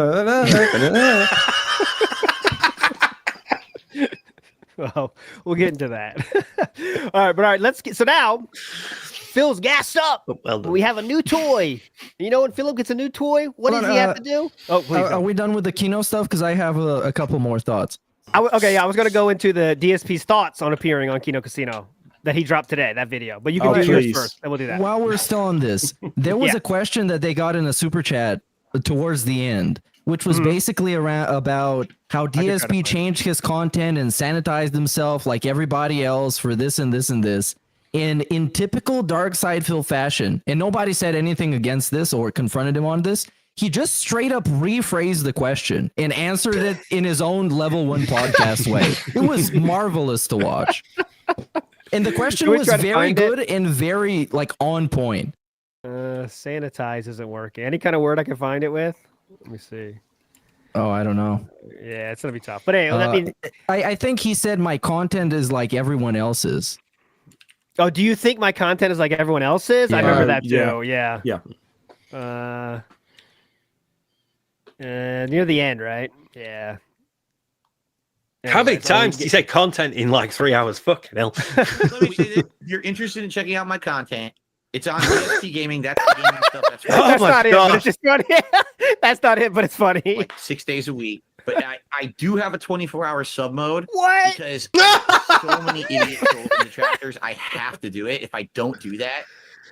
Well, we'll get into that. All right, let's get. So now, Phil's gassed up. We have a new toy. When Philip gets a new toy, what does he have to do? Oh, please. Are we done with the Kino stuff? Because I have a couple more thoughts. I was going to go into the DSP's thoughts on appearing on Kino Casino that he dropped today, that video. But you can do yours first, and we'll do that. While we're still on this, there was a question that they got in a super chat towards the end, which was basically about how DSP changed his content and sanitized himself like everybody else for this and this and this. And in typical Dark Side Phil fashion, and nobody said anything against this or confronted him on this, he just straight up rephrased the question and answered it in his own level 1 podcast way. It was marvelous to watch. And the question was very good and very on point. Sanitize isn't working. Any kind of word I can find it with? Let me see. Oh, I don't know. Yeah, it's gonna be tough. But anyway, I think he said my content is like everyone else's. Oh, do you think my content is like everyone else's? Yeah. I remember that too. Yeah. Near the end, right? Yeah. How many times do you say content in like 3 hours? Fucking hell. Let me say this. If you're interested in checking out my content, it's on DSP Gaming. That's the gaming stuff. That's right. That's not it, but it's just funny. That's not it, but it's funny. Like 6 days a week. But I do have a 24-hour sub mode. What? Because so many idiots in the detractors, I have to do it. If I don't do that,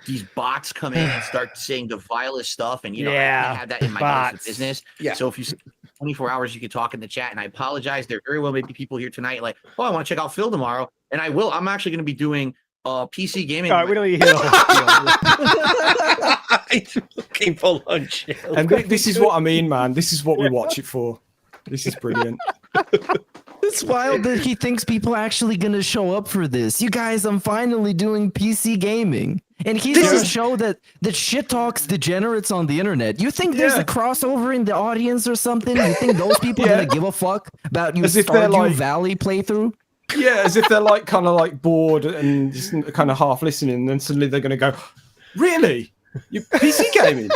these bots come in and start saying the vilest stuff, and I can't have that in my place of business. Yeah. So if you 24 hours, you can talk in the chat, and I apologize. There very well may be people here tonight like, oh, I want to check out Phil tomorrow, and I will. I'm actually going to be doing PC gaming. All right, we don't need to hear the whole It's looking for lunch. And this is what I mean, man. This is what we watch it for. This is brilliant. It's wild that he thinks people are actually going to show up for this. You guys, I'm finally doing PC gaming. And he's on a show that shit talks degenerates on the internet. You think there's a crossover in the audience or something? You think those people are going to give a fuck about you Stardew Valley playthrough? Yeah, as if they're kind of bored and just kind of half listening, and then suddenly they're going to go, really? You PC gaming?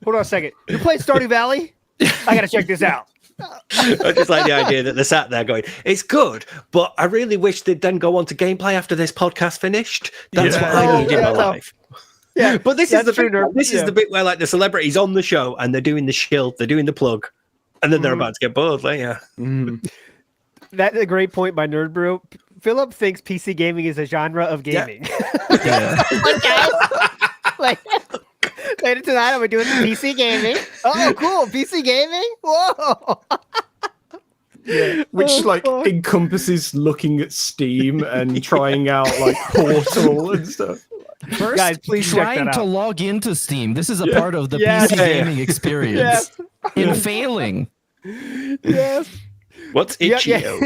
Hold on a second. You played Stardew Valley? I got to check this out. I just like the idea that they're sat there going, it's good, but I really wish they'd then go on to gameplay after this podcast finished. That's what I need in my life. Yeah, but this is the bit, is the bit where the celebrity's on the show and they're doing the shield, they're doing the plug, and then they're about to get bored later. That's a great point by Nerd Brew. Philip thinks PC gaming is a genre of gaming. Later tonight, I'll be doing some PC gaming. Oh, cool. PC gaming? Whoa. which encompasses looking at Steam and trying out like Portal and stuff. First, Guys, please check trying that to out. log into Steam. This is a part of the PC gaming experience. In failing. Yes. What's itch.io?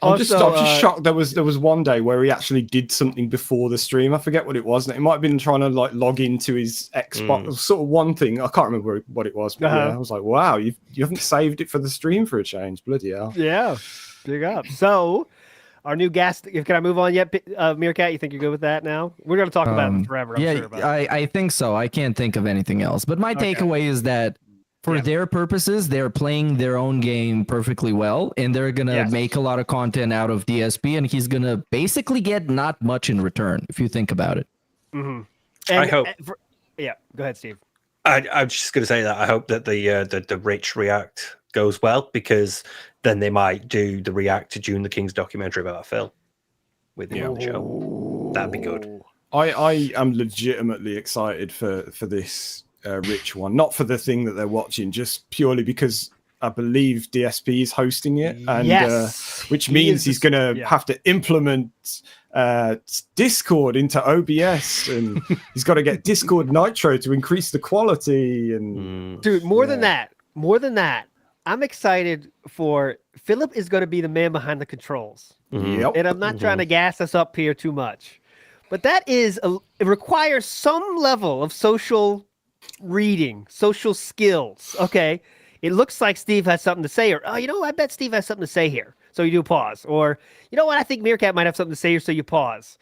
I'm just shocked. There was one day where he actually did something before the stream. I forget what it was. It might have been trying to like log into his Xbox. Sort of one thing. I can't remember what it was. But yeah, I was like, wow, you haven't saved it for the stream for a change. Bloody hell. Yeah, big up. So, our new guest. Can I move on yet, Meerkat? You think you're good with that now? We're going to talk about it forever. I'm sure about it. I think so. I can't think of anything else. But my takeaway is that for their purposes, they're playing their own game perfectly well, and they're going to make a lot of content out of DSP, and he's going to basically get not much in return, if you think about it. Mm-hmm. I hope. Yeah, go ahead, Steve. I'm just going to say that I hope that the Rich React goes well, because then they might do the React to June the King's documentary about Phil with him on the show. That'd be good. I am legitimately excited for this Rich one, not for the thing that they're watching, just purely because I believe DSP is hosting it, and which means he's going to have to implement Discord into OBS, and he's got to get Discord Nitro to increase the quality. And dude, more than that, I'm excited for Philip is going to be the man behind the controls. Yep. And I'm not trying to gas us up here too much, but that is it requires some level of social reading, social skills. Okay, it looks like Steve has something to say, or I bet Steve has something to say here, so you do pause, or you know what, I think Meerkat might have something to say here, so you pause.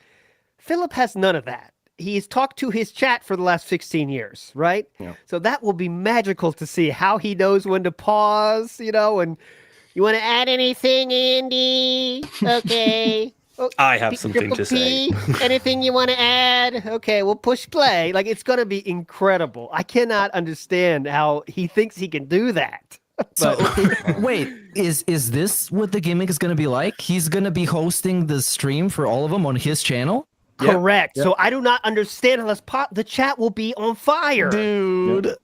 Philip has none of that. He's talked to his chat for the last 16 years, right? Yeah. So that will be magical to see how he knows when to pause, and you want to add anything, Andy? Okay. I have something to say. Anything you want to add? Okay, we'll push play. Like, it's going to be incredible. I cannot understand how he thinks he can do that. So wait, is this what the gimmick is going to be like? He's going to be hosting the stream for all of them on his channel? Correct. Yep. So I do not understand unless the chat will be on fire, dude. Yep.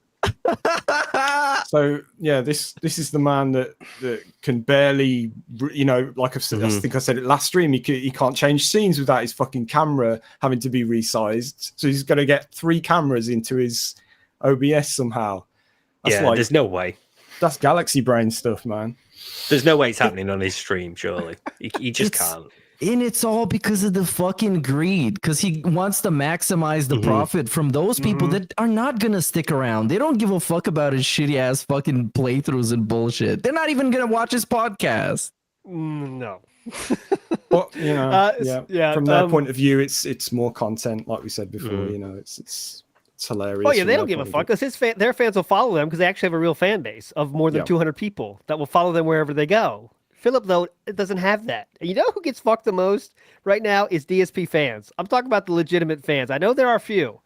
So yeah, this is the man that can barely, like I think I said it last stream, he can't change scenes without his fucking camera having to be resized. So he's got to get 3 cameras into his OBS somehow. That's there's no way. That's galaxy brain stuff, man. There's no way it's happening on his stream. Surely he just can't. And it's all because of the fucking greed, because he wants to maximize the profit from those people that are not going to stick around. They don't give a fuck about his shitty ass fucking playthroughs and bullshit. They're not even going to watch his podcast. No. Well, from their point of view, it's more content, like we said before. It's hilarious. Oh yeah, they don't give a fuck, because their fans will follow them, because they actually have a real fan base of more than 200 people that will follow them wherever they go. Philip, though, it doesn't have that. And you know who gets fucked the most right now is DSP fans. I'm talking about the legitimate fans. I know there are a few.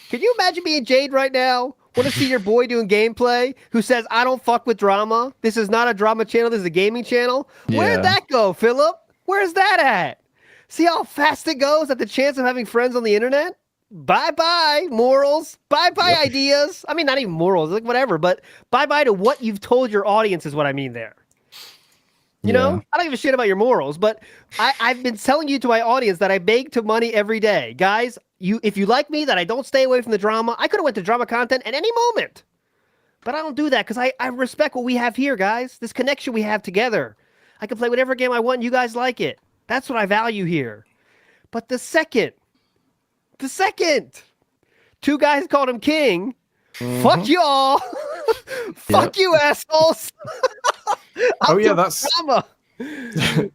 Can you imagine being Jade right now? Want to see your boy doing gameplay who says, I don't fuck with drama. This is not a drama channel. This is a gaming channel. Yeah. Where'd that go, Philip? Where's that at? See how fast it goes at the chance of having friends on the internet? Bye-bye, morals. Bye-bye, ideas. I mean, not even morals, like whatever, but bye-bye to what you've told your audience is what I mean there. You know, I don't give a shit about your morals, but I've been telling you to my audience that I beg to money every day. Guys, if you like me, that I don't stay away from the drama. I could have went to drama content at any moment, but I don't do that because I respect what we have here, guys. This connection we have together. I can play whatever game I want and you guys like it. That's what I value here. But the second, 2 guys called him king. Fuck y'all. Fuck you, assholes. That's drama.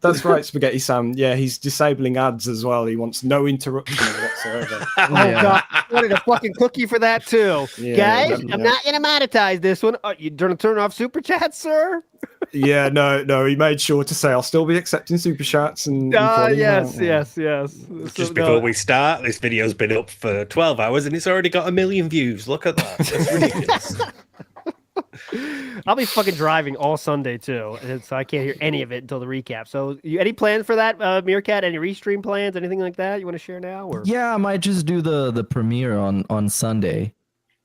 That's right, Spaghetti Sam. Yeah, he's disabling ads as well. He wants no interruption whatsoever. God, I wanted a fucking cookie for that too. Guys, I'm not gonna monetize this one. You gonna turn off super chats, sir? Yeah, no. He made sure to say I'll still be accepting super chats and. Yes. Just before we start, this video's been up for 12 hours and it's already got 1 million views. Look at that. That's ridiculous. I'll be fucking driving all Sunday too, and so I can't hear any of it until the recap. So, any plans for that, Meerkat? Any restream plans? Anything like that you want to share now? Or yeah, I might just do the premiere on Sunday.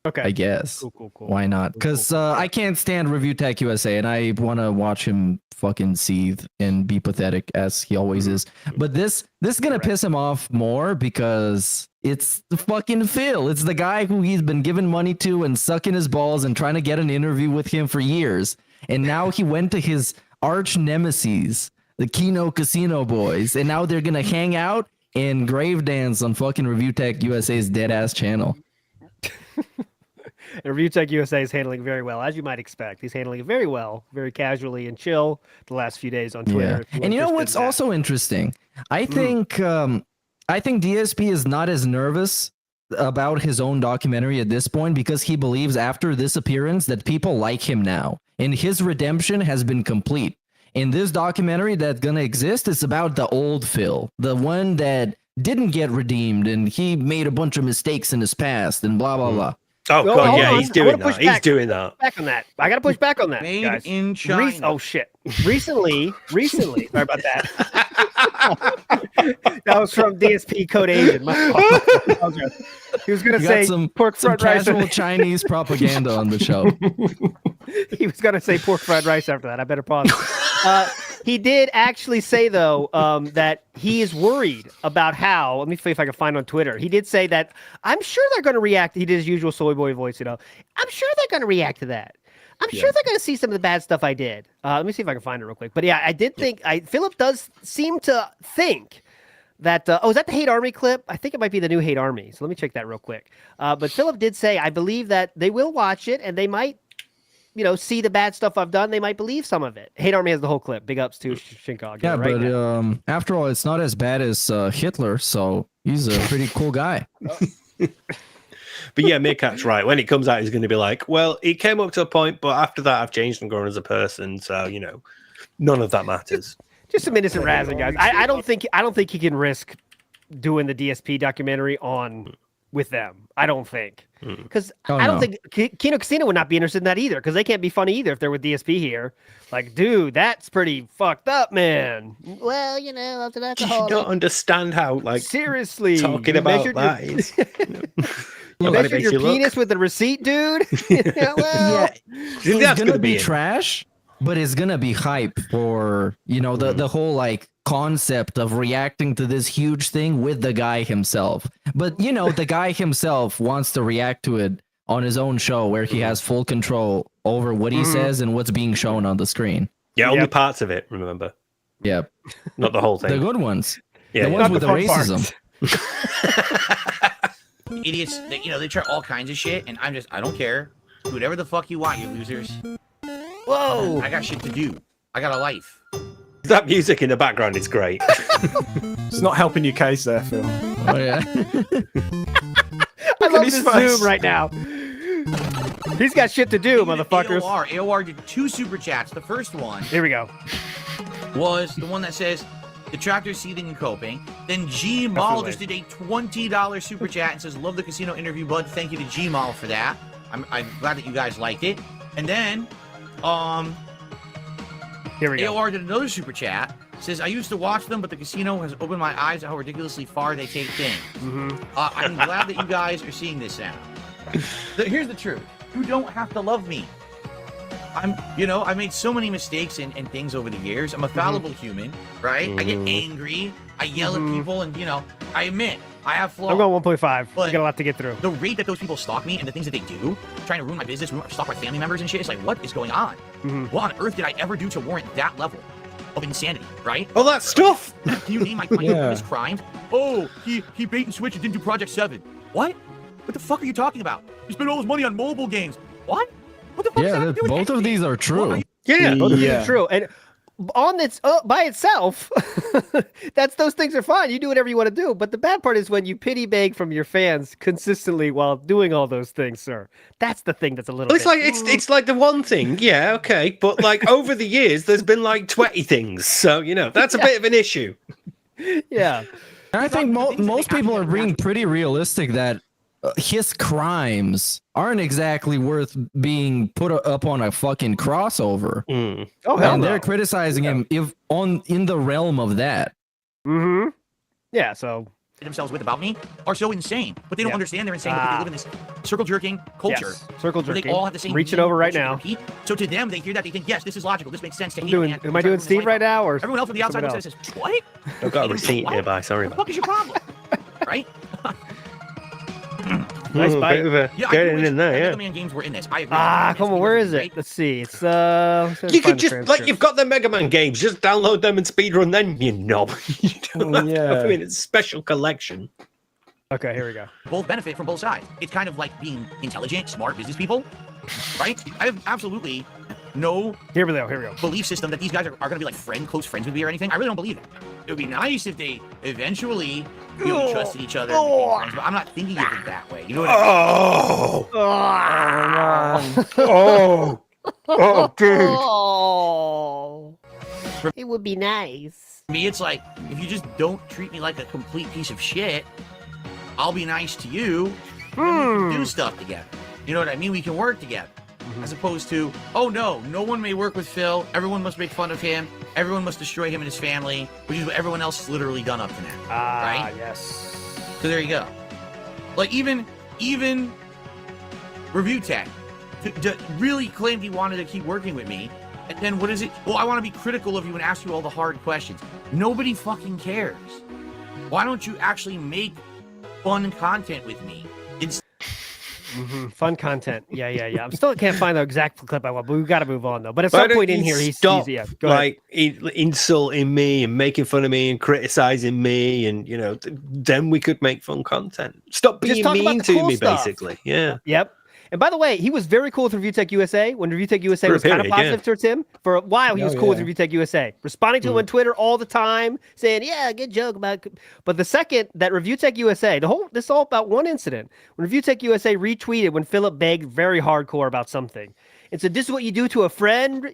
Okay. I guess. Cool. Why not? Because I can't stand Review Tech USA, and I want to watch him fucking seethe and be pathetic as he always is. But this is gonna piss him off more because it's the fucking Phil. It's the guy who he's been giving money to and sucking his balls and trying to get an interview with him for years. And now he went to his arch nemesis, the Kino Casino boys, and now they're gonna hang out and grave dance on fucking Review Tech USA's dead ass channel. And Review Tech USA is handling very well, as you might expect. He's handling it very well, very casually and chill the last few days on Twitter. Yeah. And you know what's also interesting? I think DSP is not as nervous about his own documentary at this point because he believes after this appearance that people like him now, and his redemption has been complete. And this documentary that's gonna exist is about the old Phil, the one that didn't get redeemed, and he made a bunch of mistakes in his past, and blah blah blah. Oh god, yeah, he's doing that. He's doing that. Back on that. I gotta push back on that. Made guys. in China. Oh shit. Recently. Sorry about that. That was from DSP Code Asian. He was gonna say some pork fried rice. Casual Chinese propaganda on the show. He was gonna say pork fried rice after that. I better pause. He did actually say though that he is worried about how. Let me see if I can find on Twitter. He did say that I'm sure they're going to react. He did his usual soy boy voice. I'm sure they're going to react to that. I'm sure they're going to see some of the bad stuff I did. Let me see if I can find it real quick. But yeah, I did think Philip does seem to think that. Is that the Hate Army clip? I think it might be the new Hate Army. So let me check that real quick. But Philip did say, I believe that they will watch it and they might, see the bad stuff I've done. They might believe some of it. Hate Army has the whole clip. Big ups to Shinkog. Yeah, but after all, it's not as bad as Hitler, so he's a pretty cool guy. But yeah, Meerkat's right. When it comes out, he's going to be like, well, it came up to a point, but after that, I've changed and grown as a person. So, none of that matters. Just some innocent razzing, guys. I don't think he can risk doing the DSP documentary with them. I don't think. Because I don't think Kino Casino would not be interested in that either, because they can't be funny either if they're with DSP here. Like, dude, that's pretty fucked up, man. Well, after that, you don't understand how, seriously, talking about that is. You measured your penis with a receipt, dude? It's gonna be trash, but it's gonna be hype for the whole concept of reacting to this huge thing with the guy himself. But the guy himself wants to react to it on his own show where he has full control over what he says and what's being shown on the screen. Yeah, only parts of it, remember. Yep. Not the whole thing. The good ones. Yeah, the ones with the racism. Idiots, they try all kinds of shit, and I don't care. Do whatever the fuck you want, you losers. Whoa! I got shit to do. I got a life. That music in the background is great. It's not helping your case there, Phil. Oh, yeah. I love this Zoom right now. He's got shit to do, motherfuckers. AOR did 2 super chats. The first one. Here we go. Was the one that says, Detractors seething and coping. Then G Mall just did a $20 super chat and says, love the casino interview, bud. Thank you to G Mall for that. I'm glad that you guys liked it. And then, here we go. AOR did another super chat. Says, I used to watch them, but the casino has opened my eyes to how ridiculously far they take things. I'm glad that you guys are seeing this now. Here's the truth. You don't have to love me. I made so many mistakes and things over the years. I'm a fallible human, right? I get angry. I yell at people, and I admit I have flaws. I'm going 1.5. We got a lot to get through. The rate that those people stalk me and the things that they do, trying to ruin my business, stalk my family members and shit, it's like, what is going on? What on earth did I ever do to warrant that level of insanity, right? Oh, that stuff! Can you name my infamous crimes? Oh, he bait and switched and didn't do Project 7. What? What the fuck are you talking about? You spent all this money on mobile games. What? What the fuck does that have to do with both of these are true. Yeah, both of these are true. And on its by itself, those things are fine. You do whatever you want to do. But the bad part is when you pity beg from your fans consistently while doing all those things, sir. That's the thing that's a little. Well, it's like the one thing, yeah, okay, but over the years, there's been 20 things, so that's a bit of an issue. Yeah, I think most people are being pretty realistic that his crimes aren't exactly worth being put up on a fucking crossover. Oh, hell and no. they're criticizing him in the realm of that. Yeah, so themselves with about me are so insane, but they don't understand they're insane because they live in this circle jerking culture. Yes, circle where jerking. They all have the same. Reach it over right now. Repeat. So to them, they hear that they think, yes, this is logical. This makes sense to hate Am I doing Steve right now, or everyone else from the outside looks at it and says, what? I've got a receipt nearby. Sorry What the fuck is your problem? Right? Nice bite. Getting in there, yeah. Mega Man games were in this. I agree. Come on, where is it? Let's see. It's You could just like you've got the Mega Man games, just download them and speedrun them, you knob. You don't have to, I mean, it's a special collection. Okay, here we go. Both benefit from both sides. It's kind of like being intelligent, smart business people, right? I have absolutely no here we go. Belief system that these guys are going to be like close friends with me or anything. I really don't believe it. It would be nice if they eventually trusted each other and became friends, but I'm not thinking of it that way. You know what I mean? Dude. It would be nice. For me, it's like, if you just don't treat me like a complete piece of shit, I'll be nice to you, and we can do stuff together. You know what I mean? We can work together. As opposed to, oh no one may work with Phil, everyone must make fun of him, everyone must destroy him and his family, which is what everyone else has literally done up to now. Right? Yes. So there you go. Like even Review Tech really claimed he wanted to keep working with me. And then what is it? Well, I want to be critical of you and ask you all the hard questions. Nobody fucking cares. Why don't you actually make fun content with me? Fun content. Yeah. I'm still can't find the exact clip I want, but we've got to move on though. But at some point in here, he's go ahead. Insulting me and making fun of me and criticizing me, and then we could make fun content. Stop being mean to me, basically. Yeah. Yep. And by the way, he was very cool with Review Tech USA when Review Tech USA was kind of positive towards him. For a while, he was cool with Review Tech USA, responding to him on Twitter all the time, saying, "Yeah, good joke about." But the second that Review Tech USA, this is all about one incident. When Review Tech USA retweeted when Philip begged very hardcore about something, and said, "This is what you do to a friend,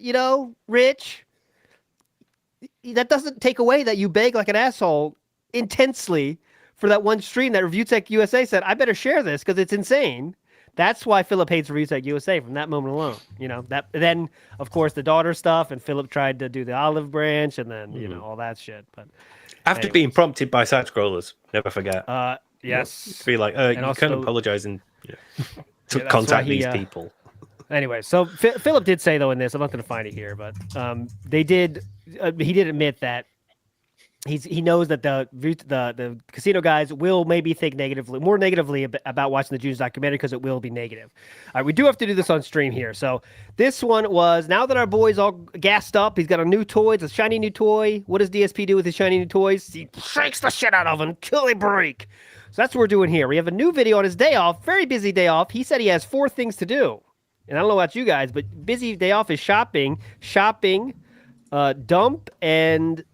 Rich." That doesn't take away that you beg like an asshole intensely for that one stream that Review Tech USA said, "I better share this because it's insane." That's why Philip hates Review Tech USA from that moment alone. That then, of course, the daughter stuff, and Philip tried to do the olive branch, and then all that shit. But after being prompted by side scrollers, never forget. Yes, be like, you can apologize and to contact these people. Anyway, so Philip did say though in this, I'm not going to find it here, but he did admit that he knows that the casino guys will maybe think more negatively about watching the June's documentary because it will be negative. All right, we do have to do this on stream here. So this one was, now that our boy's all gassed up, he's got a new toy, it's a shiny new toy. What does DSP do with his shiny new toys? He shakes the shit out of them, kill a break. So that's what we're doing here. We have a new video on his day off, very busy day off. He said he has 4 things to do. And I don't know about you guys, but busy day off is shopping, dump, and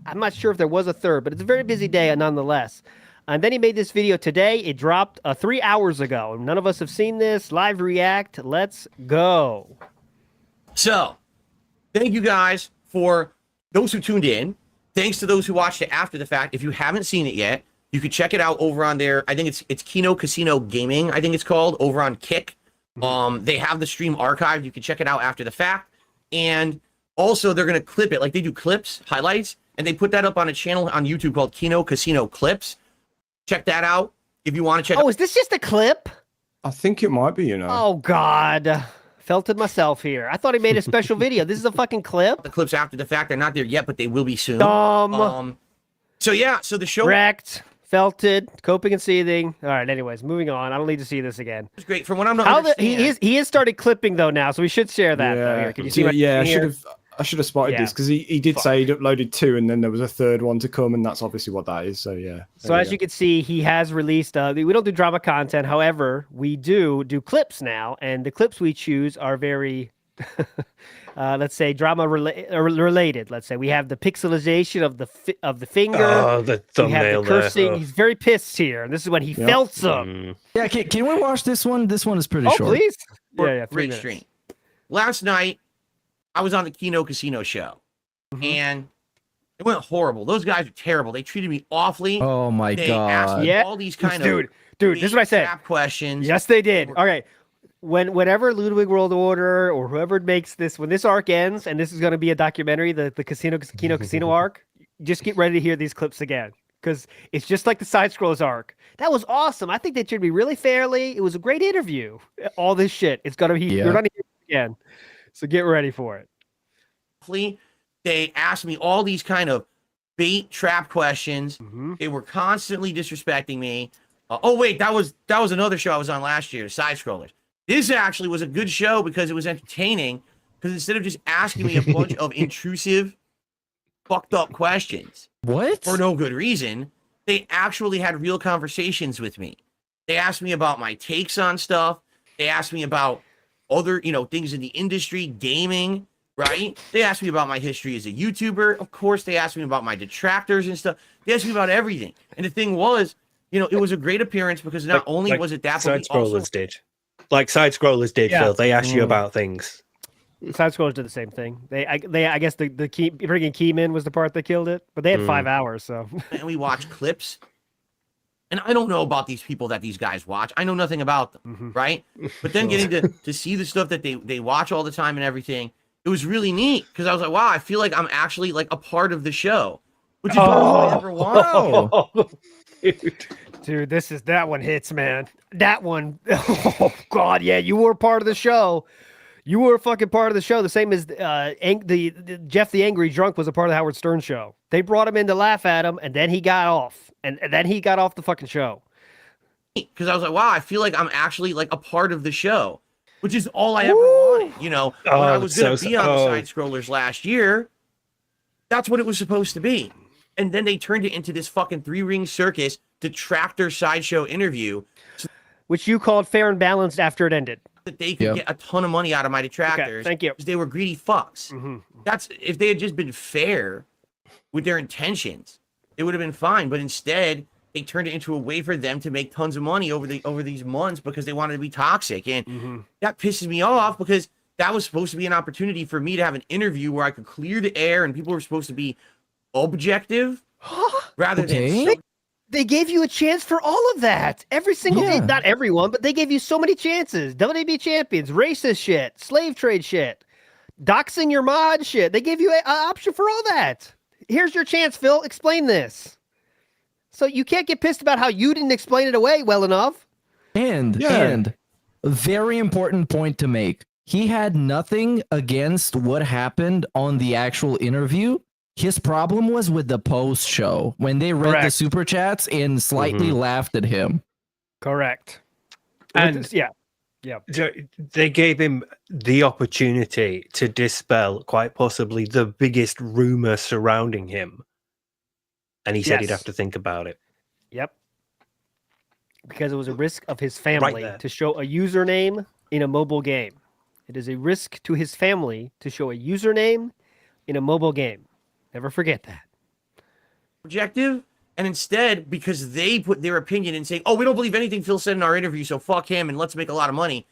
I'm not sure if there was a third, but it's a very busy day nonetheless. And then he made this video today. It dropped 3 hours ago. None of us have seen this. Live react. Let's go. So, thank you guys for those who tuned in. Thanks to those who watched it after the fact. If you haven't seen it yet, you can check it out over on their, I think it's Kino Casino Gaming, I think it's called, over on Kick. They have the stream archived. You can check it out after the fact. And also, they're going to clip it, like they do clips, highlights, and they put that up on a channel on YouTube called Kino Casino Clips. Check that out if you want to check. Oh, is this just a clip? I think it might be, Oh, God. Felt it myself here. I thought he made a special video. This is a fucking clip? The clips after the fact. They're not there yet, but they will be soon. So, yeah, so the show... Wrecked. Felted, coping and seething. All right, anyways, moving on. I don't need to see this again. It's great. From what I'm not he has started clipping, though, now, so we should share that. Though. Here. Can you see I should have spotted this because he did say he'd uploaded 2 and then there was a third one to come, and that's obviously what that is. So yeah. So as you can see, he has released. We don't do drama content, however, we do clips now, and the clips we choose are very, let's say, drama related. Let's say we have the pixelization of the finger. Oh, the thumbnail. We have the cursing. He's very pissed here, and this is when he felt some. Yeah, can we watch this one? This one is pretty short. Oh, please. Yeah, 3 great minutes. stream. Last night, I was on the Kino Casino show, and it went horrible. Those guys are terrible. They treated me awfully. Oh my They God! asked me all these kind dude, this is what I said. Questions. Yes, they did. All right. Whenever Ludwig World Order or whoever makes this, when this arc ends, and this is going to be a documentary, the Kino Casino arc, just get ready to hear these clips again. because it's just like the Side Scrollers arc. That was awesome. I think they treated me really fairly. It was a great interview. All this shit. It's gonna be. You're not here again. So get ready for it. They asked me all these kind of bait trap questions. Mm-hmm. They were constantly disrespecting me. Oh wait, that was another show I was on last year, Side Scrollers. This actually was a good show because it was entertaining. Because instead of just asking me a bunch of intrusive, fucked up questions, for no good reason, they actually had real conversations with me. They asked me about my takes on stuff. They asked me about other, things in the industry, gaming, right? They asked me about my history as a YouTuber. Of course, they asked me about my detractors and stuff. They asked me about everything. And the thing was, it was a great appearance because not only was it that, Side Scrollers did. Like Side Scrollers did, Phil. They asked you about things. Side Scrollers did the same thing. I guess the freaking Keyman was the part that killed it, but they had 5 hours. So and we watched clips, and I don't know about these people that these guys watch. I know nothing about them, right? But then getting to see the stuff that they watch all the time and everything, it was really neat because I was like, wow, I feel like I'm actually like a part of the show, which is all I ever wanted. Dude, that one hits, man. That one, oh god, yeah, you were part of the show. You were a fucking part of the show, the same as the Jeff the Angry Drunk was a part of the Howard Stern show. They brought him in to laugh at him, and then he got off. And then he got off the fucking show. Because I was like, wow, I feel like I'm actually like a part of the show, which is all I ever wanted. When I was going to be on the Side Scrollers last year, that's what it was supposed to be. And then they turned it into this fucking 3-ring circus detractor sideshow interview. Which you called fair and balanced after it ended. That they could get a ton of money out of my detractors. Okay, thank you. Because they were greedy fucks. That's if they had just been fair with their intentions, it would have been fine. But instead, they turned it into a way for them to make tons of money over these months because they wanted to be toxic. And that pisses me off because that was supposed to be an opportunity for me to have an interview where I could clear the air and people were supposed to be objective rather than. They gave you a chance for all of that. Every single day, not everyone, but they gave you so many chances. WB champions, racist shit, slave trade shit, doxing your mod shit. They gave you an option for all that. Here's your chance, Phil. Explain this. So you can't get pissed about how you didn't explain it away well enough. And a very important point to make. He had nothing against what happened on the actual interview. His problem was with the post show when they read the super chats and slightly laughed at him. Correct. And yeah. They gave him the opportunity to dispel quite possibly the biggest rumor surrounding him. And he said he'd have to think about it. Yep. Because it was a risk of his family to show a username in a mobile game. It is a risk to his family to show a username in a mobile game. Never forget that. Objective, and instead, because they put their opinion in saying, oh, we don't believe anything Phil said in our interview, so fuck him and let's make a lot of money.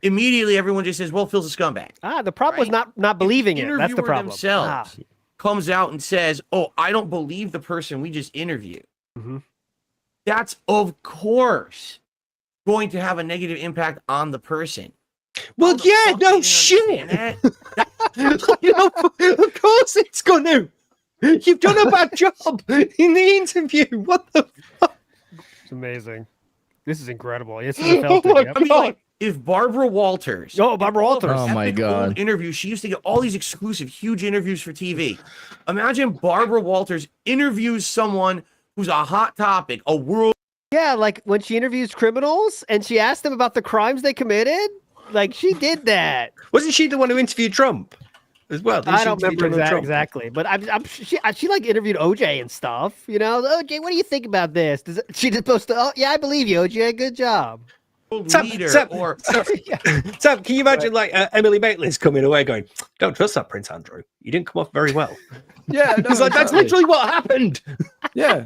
Immediately, everyone just says, well, Phil's a scumbag. The problem was not believing it. That's the problem. Themselves comes out and says, oh, I don't believe the person we just interviewed. That's, of course, going to have a negative impact on the person. Well, no shit. Of course it's going to. You've done a bad job in the interview. What the fuck? It's amazing. This is incredible. This is a felt I mean, like, if Barbara Walters. Barbara Walters. Oh my god. Interview. She used to get all these exclusive, huge interviews for TV. Imagine Barbara Walters interviews someone who's a hot topic, a world. Yeah, like when she interviews criminals and she asked them about the crimes they committed. Like she did that. Wasn't she the one who interviewed Trump as well? I don't remember exactly, but she like interviewed OJ and stuff. OJ, what do you think about this? She supposed to? Oh, yeah, I believe you, OJ. Good job. Sam, can you imagine like Emily Maitlis coming away going, "Don't trust that Prince Andrew. You didn't come off very well." Yeah, no, like that's literally what happened. Yeah.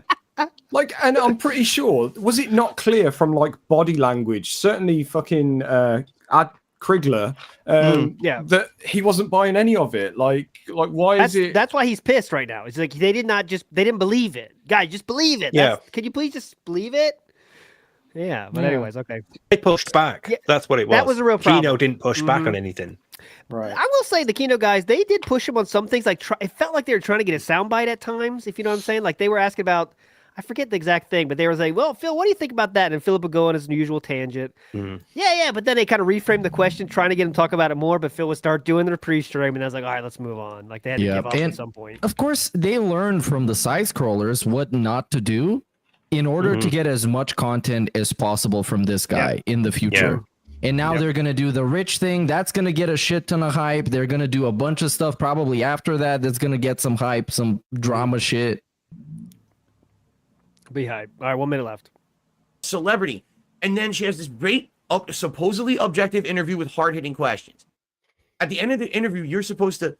Like, and I'm pretty sure, was it not clear from like body language? Certainly, fucking Ad Krigler, that he wasn't buying any of it. Like why is it? That's why he's pissed right now. It's like they didn't believe it. Guys, just believe it. Can you please just believe it? Yeah, but anyways, okay. They pushed back. Yeah, that's what it was. That was a real problem. Kino didn't push back on anything. Right. I will say the Kino guys, they did push him on some things. Like it felt like they were trying to get a soundbite at times, if you know what I'm saying. Like they were asking about, I forget the exact thing, but they were like, well, Phil, what do you think about that? And Philip would go on his usual tangent. Yeah, but then they kind of reframed the question, trying to get him to talk about it more, but Phil would start doing the pre-stream, and I was like, all right, let's move on. Like they had to give up and at some point. Of course, they learned from the side-scrollers what not to do in order to get as much content as possible from this guy in the future. And now they're going to do the rich thing. That's going to get a shit ton of hype. They're going to do a bunch of stuff probably after that that's going to get some hype, some drama shit. Be hype. All right, 1 minute left. Celebrity. And then she has this great, supposedly objective interview with hard-hitting questions. At the end of the interview, you're supposed to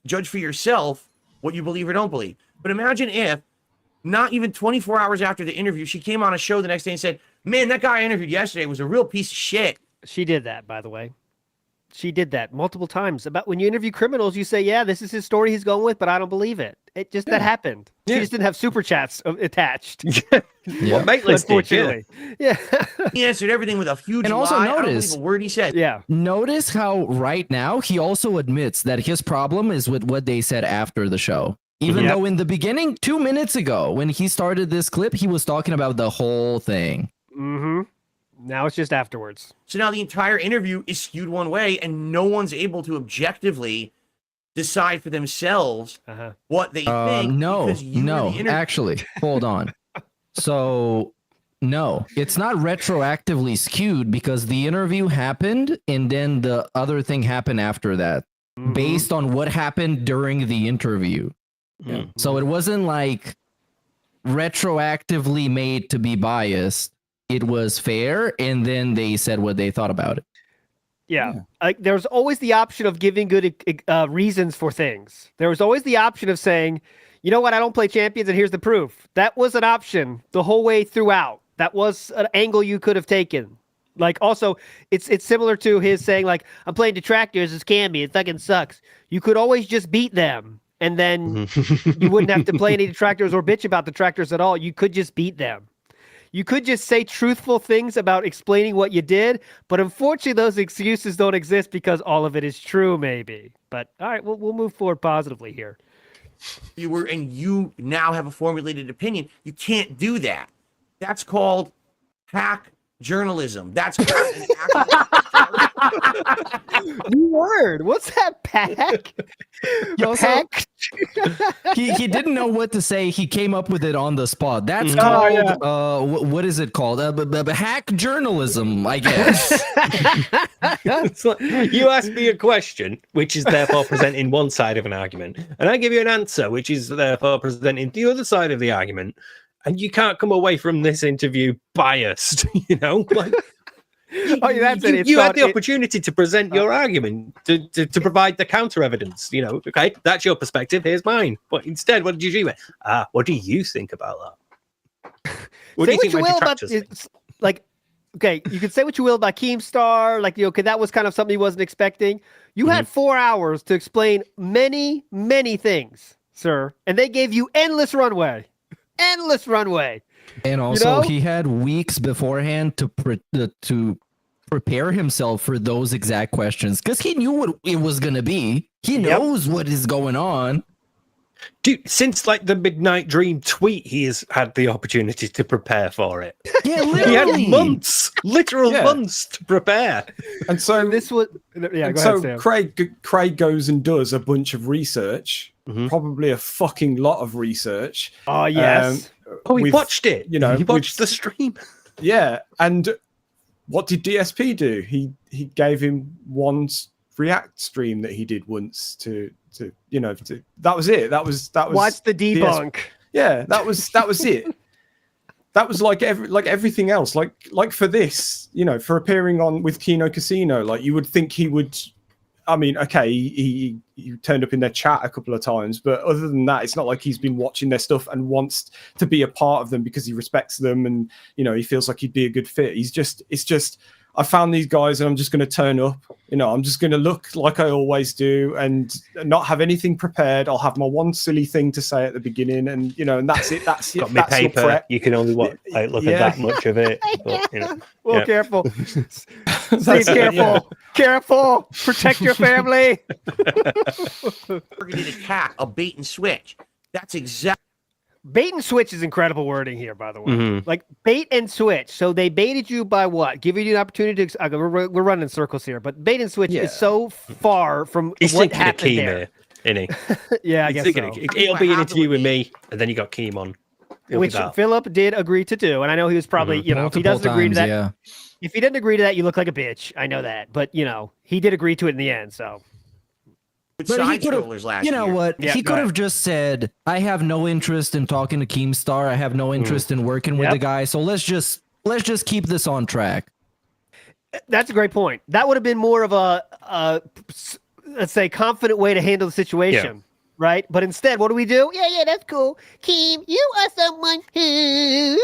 judge for yourself what you believe or don't believe. But imagine if, not even 24 hours after the interview, she came on a show the next day and said, man, that guy I interviewed yesterday was a real piece of shit. She did that, by the way. She did that multiple times. About when you interview criminals, you say, yeah, this is his story he's going with, but I don't believe it. It just, that happened. She just didn't have super chats attached. Well, Mateless did, yeah. He answered everything with a huge And also lie. I don't notice, believe a word he said. Yeah. Notice how right now he also admits that his problem is with what they said after the show. Even though in the beginning, 2 minutes ago, when he started this clip, he was talking about the whole thing. Mm-hmm. Now it's just afterwards. So now the entire interview is skewed one way, and no one's able to objectively decide for themselves what they think. No, actually, hold on. So, no, it's not retroactively skewed because the interview happened and then the other thing happened after that, based on what happened during the interview. So it wasn't like retroactively made to be biased. It was fair, and then they said what they thought about it. Yeah. Like there's always the option of giving good reasons for things. There was always the option of saying, you know what, I don't play champions, and here's the proof. That was an option the whole way throughout. That was an angle you could have taken. Like also, it's similar to his saying, like, I'm playing detractors as Camby, it fucking sucks. You could always just beat them, and then you wouldn't have to play any detractors or bitch about detractors at all. You could just beat them. You could just say truthful things about explaining what you did, but unfortunately those excuses don't exist because all of it is true, maybe. But all right, we'll move forward positively here. You now have a formulated opinion. You can't do that. That's called hack journalism. That's called an New word. What's that, pack? Pack? he didn't know what to say. He came up with it on the spot. That's called what is it called? Hack journalism, I guess. You ask me a question, which is therefore presenting one side of an argument, and I give you an answer, which is therefore presenting the other side of the argument, and you can't come away from this interview biased. You know, like. You had the opportunity to present your argument, to provide the counter evidence. You know, okay, that's your perspective. Here's mine. But instead, what did you do? What do you think about that? What do you think about like? Okay, you can say what you will about Keemstar, like, okay, that was kind of something he wasn't expecting. You had 4 hours to explain many, many things, sir, and they gave you endless runway. Endless runway. And also, he had weeks beforehand to prepare himself for those exact questions because he knew what it was going to be. He knows what is going on. Dude, since like the Midnight Dream tweet, he has had the opportunity to prepare for it. Yeah, literally. He had months, literal months to prepare. And so this was, go ahead, Sam. Craig goes and does a bunch of research, probably a fucking lot of research. Oh yes. He watched it. You know, he watched the stream. Yeah, and what did DSP do? He gave him one React stream that he did once to that was it. That was watch the debunk. Yeah, that was it. That was like everything else. Like for this, you know, for appearing on with Kino Casino, like you would think he would. I mean, okay, he turned up in their chat a couple of times, but other than that, it's not like he's been watching their stuff and wants to be a part of them because he respects them and, you know, he feels like he'd be a good fit. It's just, I found these guys and I'm just going to turn up, you know, I'm just going to look like I always do and not have anything prepared. I'll have my one silly thing to say at the beginning and, you know, and that's it. That's got me paper. You can only look at that much of it. But, you know, well, careful. Steve, careful. Careful. Protect your family. Targeted attack, a bait and switch. That's exactly. Bait and switch is incredible wording here, by the way. Mhm. Like bait and switch. So they baited you by what? Giving you an opportunity to. We're running in circles here, but bait and switch is so far from He's what thinking of happened Keem there. here, isn't he? Yeah, I He's guess thinking so. it'll be an interview with me, and then you got Keem on. It'll be Which that. Philip did agree to do, and I know he was probably, you know, if he doesn't agree to that, yeah. if he didn't agree to that, you look like a bitch. I know that, but you know, he did agree to it in the end. So, But he could have, you know what? Yeah, he go could ahead. have just said, "I have no interest in talking to Keemstar. I have no interest in working with Yep. the guy. So let's just keep this on track." that's a great point. That would have been more of a let's say, confident way to handle the situation. Right, but instead, what do we do? Yeah, that's cool. Keem, you are someone who,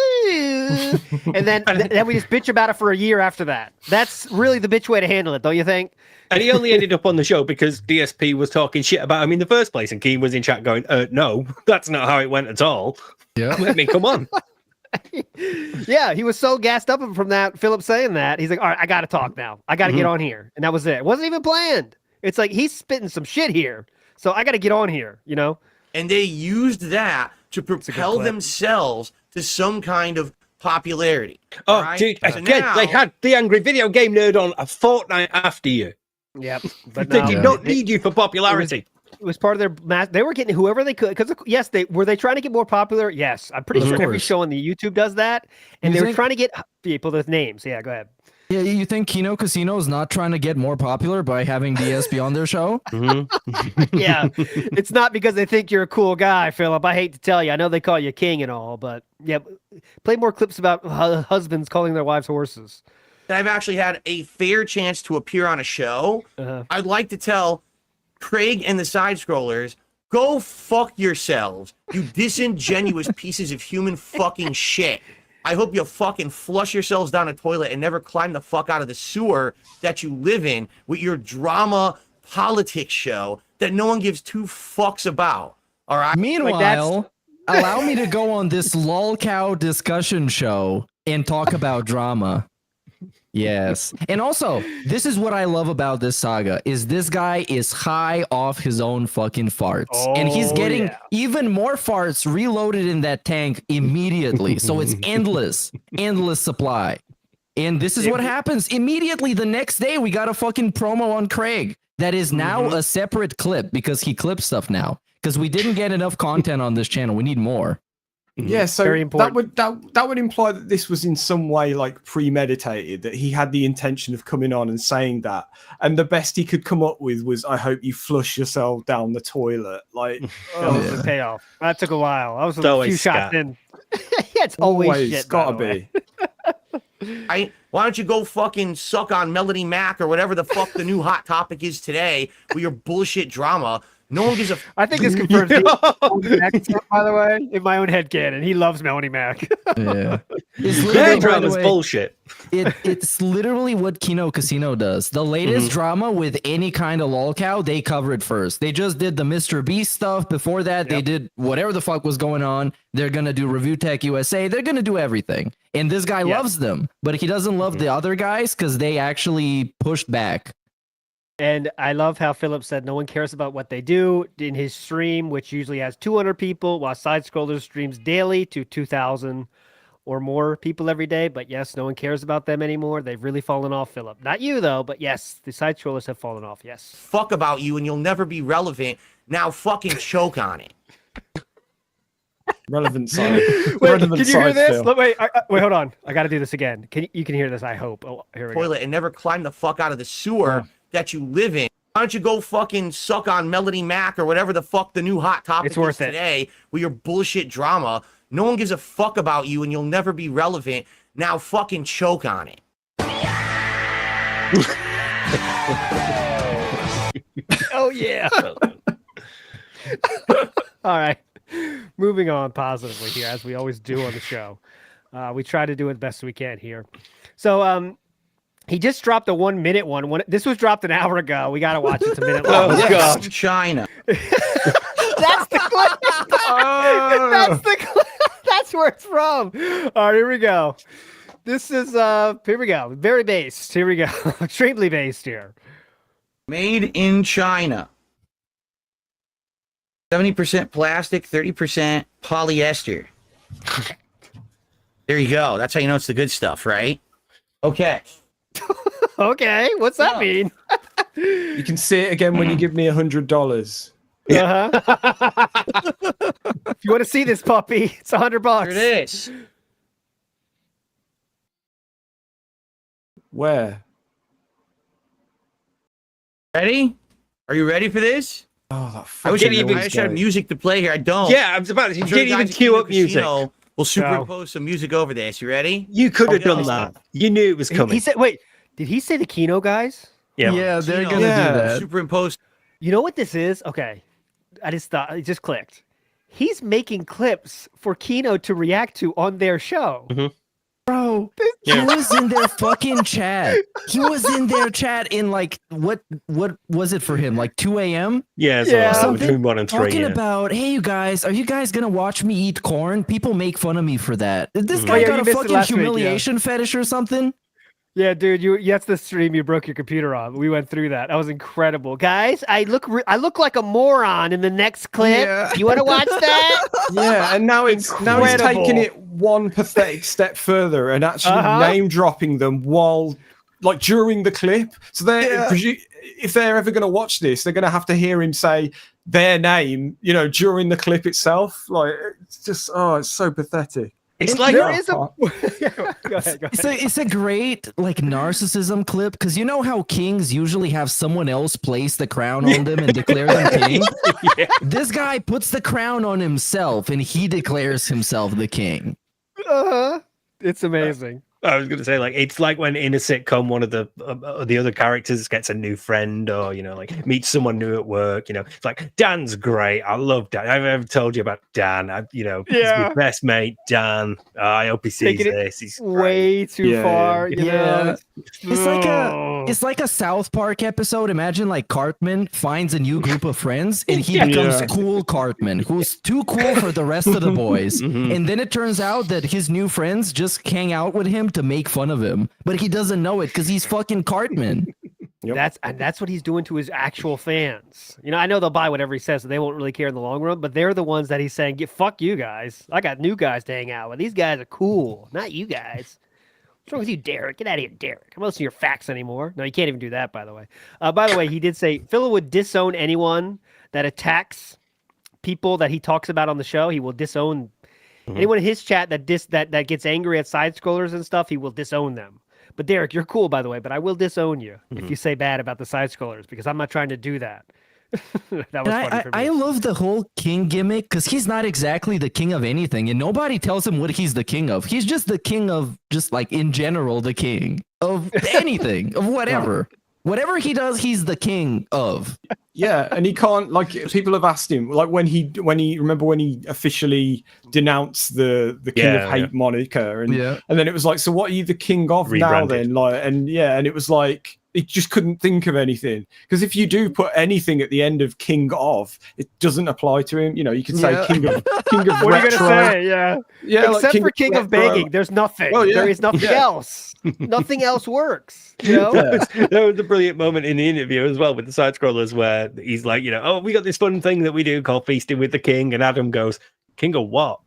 and then we just bitch about it for a year after that. That's really the bitch way to handle it, don't you think? And he only ended up on the show because DSP was talking shit about him in the first place, and Keem was in chat going, "No, that's not how it went at all." Yeah, let me come on. Yeah, he was so gassed up from that. Philip saying that, he's like, "All right, I got to talk now. I got to get on here," and that was it. It wasn't even planned. It's like he's spitting some shit here. So I got to get on here, you know? And they used that to propel themselves to some kind of popularity. Oh, right? dude, So again, now- they had the Angry Video Game Nerd on a fortnight after you. Yep. But They did not need you for popularity. It was part of their they were getting whoever they could, because yes, they trying to get more popular. Yes, I'm pretty Of sure every course. show on the YouTube does that, and You they were think- trying to get people with names. Yeah, go ahead. Yeah, you think Kino Casino is not trying to get more popular by having DSP on their show? Yeah, it's not because they think you're a cool guy, Philip. I hate to tell you. I know they call you king and all, but yeah, play more clips about husbands calling their wives horses. that I've actually had a fair chance to appear on a show, I'd like to tell Craig and the side scrollers, go fuck yourselves, you disingenuous pieces of human fucking shit. I hope you fucking flush yourselves down a toilet and never climb the fuck out of the sewer that you live in with your drama politics show that no one gives two fucks about. All right. Meanwhile, allow me to go on this lolcow discussion show and talk about drama. Yes. And also, this is what I love about this saga is this guy is high off his own fucking farts. And he's getting even more farts reloaded in that tank immediately. So it's endless supply. And this is what happens immediately the next day. We got a fucking promo on Craig that is now a separate clip because he clips stuff now. Because we didn't get enough content on this channel. We need more. Yeah, so that would imply that this was in some way like premeditated, that he had the intention of coming on and saying that, and the best he could come up with was, "I hope you flush yourself down the toilet." Like, That was the payoff. That took a while. I was It's a always few shots scat. in. Yeah, it's always shit. by gotta the way. be. Why don't you go fucking suck on Melody Mac or whatever the fuck the new hot topic is today with your bullshit drama? No one gives a. I think this confirms Melanie Mac stuff, by the way, in my own head canon. He loves Melanie Mac. Yeah. It's Their literally, by the drama's way, bullshit. It's literally what Kino Casino does. The latest drama with any kind of lolcow, they cover it first. They just did the Mr. Beast stuff. Before that, they did whatever the fuck was going on. They're going to do Review Tech USA. They're going to do everything. And this guy loves them, but he doesn't love the other guys because they actually pushed back. And I love how Philip said no one cares about what they do in his stream, which usually has 200 people, while Side Scrollers streams daily to 2,000 or more people every day. But yes, no one cares about them anymore. They've really fallen off, Philip. Not you, though, but yes, the Side Scrollers have fallen off, yes. Fuck about you and you'll never be relevant. Now fucking choke on it. Relevant side. Wait, Relevant can you hear side, this? Phil. Wait, hold on. I got to do this again. You can hear this, I hope. Oh, here we go. Toilet and never climb the fuck out of the sewer that you live in. Why don't you go fucking suck on Melody Mac or whatever the fuck the new hot topic It's worth is it. today with your bullshit drama? No one gives a fuck about you and you'll never be relevant. Now fucking choke on it. Oh, yeah. All right. Moving on positively here, as we always do on the show. We try to do it the best we can here. So, he just dropped a 1 minute one. This was dropped an hour ago. We got to watch it. It's a minute long. Oh, God. China. That's the clip. That's the clip. That's where it's from. All right, here we go. This is here we go. Very based. Here we go. Extremely based here. Made in China. 70% plastic, 30% polyester. There you go. That's how you know it's the good stuff, right? Okay. Okay. What's that mean? You can see it again when you give me $100. If you want to see this puppy, it's $100. Here it is. Where? Ready? Are you ready for this? Oh, I wish I had music to play here. I don't. Yeah, I was about to. You didn't even cue up music. We'll superimpose some music over this. You ready? You could have done that. You knew it was coming. He said, "Wait, did he say the Kino guys?" Yeah, they're gonna do that. Superimpose. You know what this is? Okay, I just thought it just clicked. He's making clips for Kino to react to on their show. Bro, he was in their fucking chat. He was in their chat in like what was it for him? Like 2 a.m. So between 1 and 3. Talking about, hey, you guys, are you guys gonna watch me eat corn? People make fun of me for that. This guy got a fucking humiliation fetish or something. Yeah, dude, that's the stream you broke your computer on. We went through that. That was incredible, guys. I look like a moron in the next clip. Yeah. You want to watch that? Yeah, and now he's taking it one pathetic step further and actually name dropping them while, like, during the clip. So if they're ever going to watch this, they're going to have to hear him say their name, during the clip itself. Like, it's just, it's so pathetic. It's like there is a. Go ahead. It's a great like narcissism clip because you know how kings usually have someone else place the crown on them and declare them king. This guy puts the crown on himself and he declares himself the king. It's amazing. I was going to say, like, it's like when in a sitcom, one of the other characters gets a new friend or, like meets someone new at work. It's like, Dan's great. I love Dan. I've ever told you about Dan. He's my best mate, Dan. I hope he sees this. He's way too far. You know? It's like a South Park episode. Imagine like Cartman finds a new group of friends and he becomes cool Cartman, who's too cool for the rest of the boys. And then it turns out that his new friends just hang out with him to make fun of him, but he doesn't know it because he's fucking Cartman. That's what he's doing to his actual fans. I know they'll buy whatever he says, so they won't really care in the long run. But they're the ones that he's saying, "Fuck you guys! I got new guys to hang out with. These guys are cool, not you guys." What's wrong with you, Derek? Get out of here, Derek. I'm not listening to your facts anymore. No, you can't even do that, by the way. By the way, he did say Phil would disown anyone that attacks people that he talks about on the show. He will disown anyone in his chat that gets angry at side scrollers and stuff. He will disown them. But Derek, you're cool, by the way. But I will disown you if you say bad about the side scrollers because I'm not trying to do that. That was funny for me. I love the whole king gimmick because he's not exactly the king of anything, and nobody tells him what he's the king of. He's just the king of, just like in general, the king of anything, of whatever. Whatever he does, he's the king of. Yeah, and he can't, like, people have asked him, like, when he officially denounced the King of Hate moniker, and then it was like, so what are you the king of now then? Like, and it was like, he just couldn't think of anything. Because if you do put anything at the end of king of, it doesn't apply to him. You can say king of what retro. are you gonna say? Yeah. Except for king of begging, there's nothing. Oh, There is nothing else. Nothing else works. That was a brilliant moment in the interview as well with the side scrollers where he's like, oh, we got this fun thing that we do called Feasting with the King, and Adam goes, "King of what?"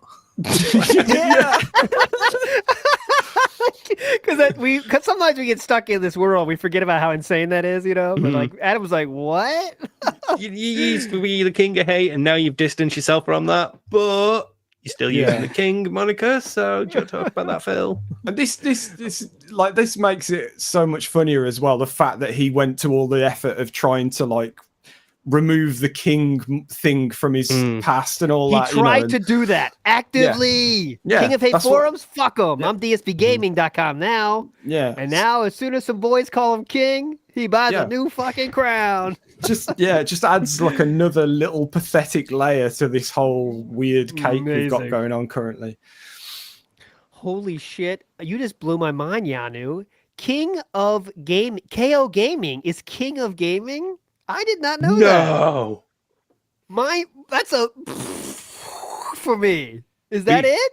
Because sometimes we get stuck in this world, we forget about how insane that is, But like Adam was like, "What? you used to be the king of hate, and now you've distanced yourself from that, but you're still using the king moniker." So do you want to talk about that, Phil? And this makes it so much funnier as well. The fact that he went to all the effort of trying to like remove the king thing from his past and all that. He tried to do that actively. Yeah. King of Hate forums, fuck them. I'm DSPGaming.com now. Yeah. And now, as soon as some boys call him king, he buys a new fucking crown. Just adds like another little pathetic layer to this whole weird cake we've got going on currently. Holy shit. You just blew my mind, Yanu. King of Game KO Gaming is king of gaming? I did not know that. No. That's a for me. Is that it?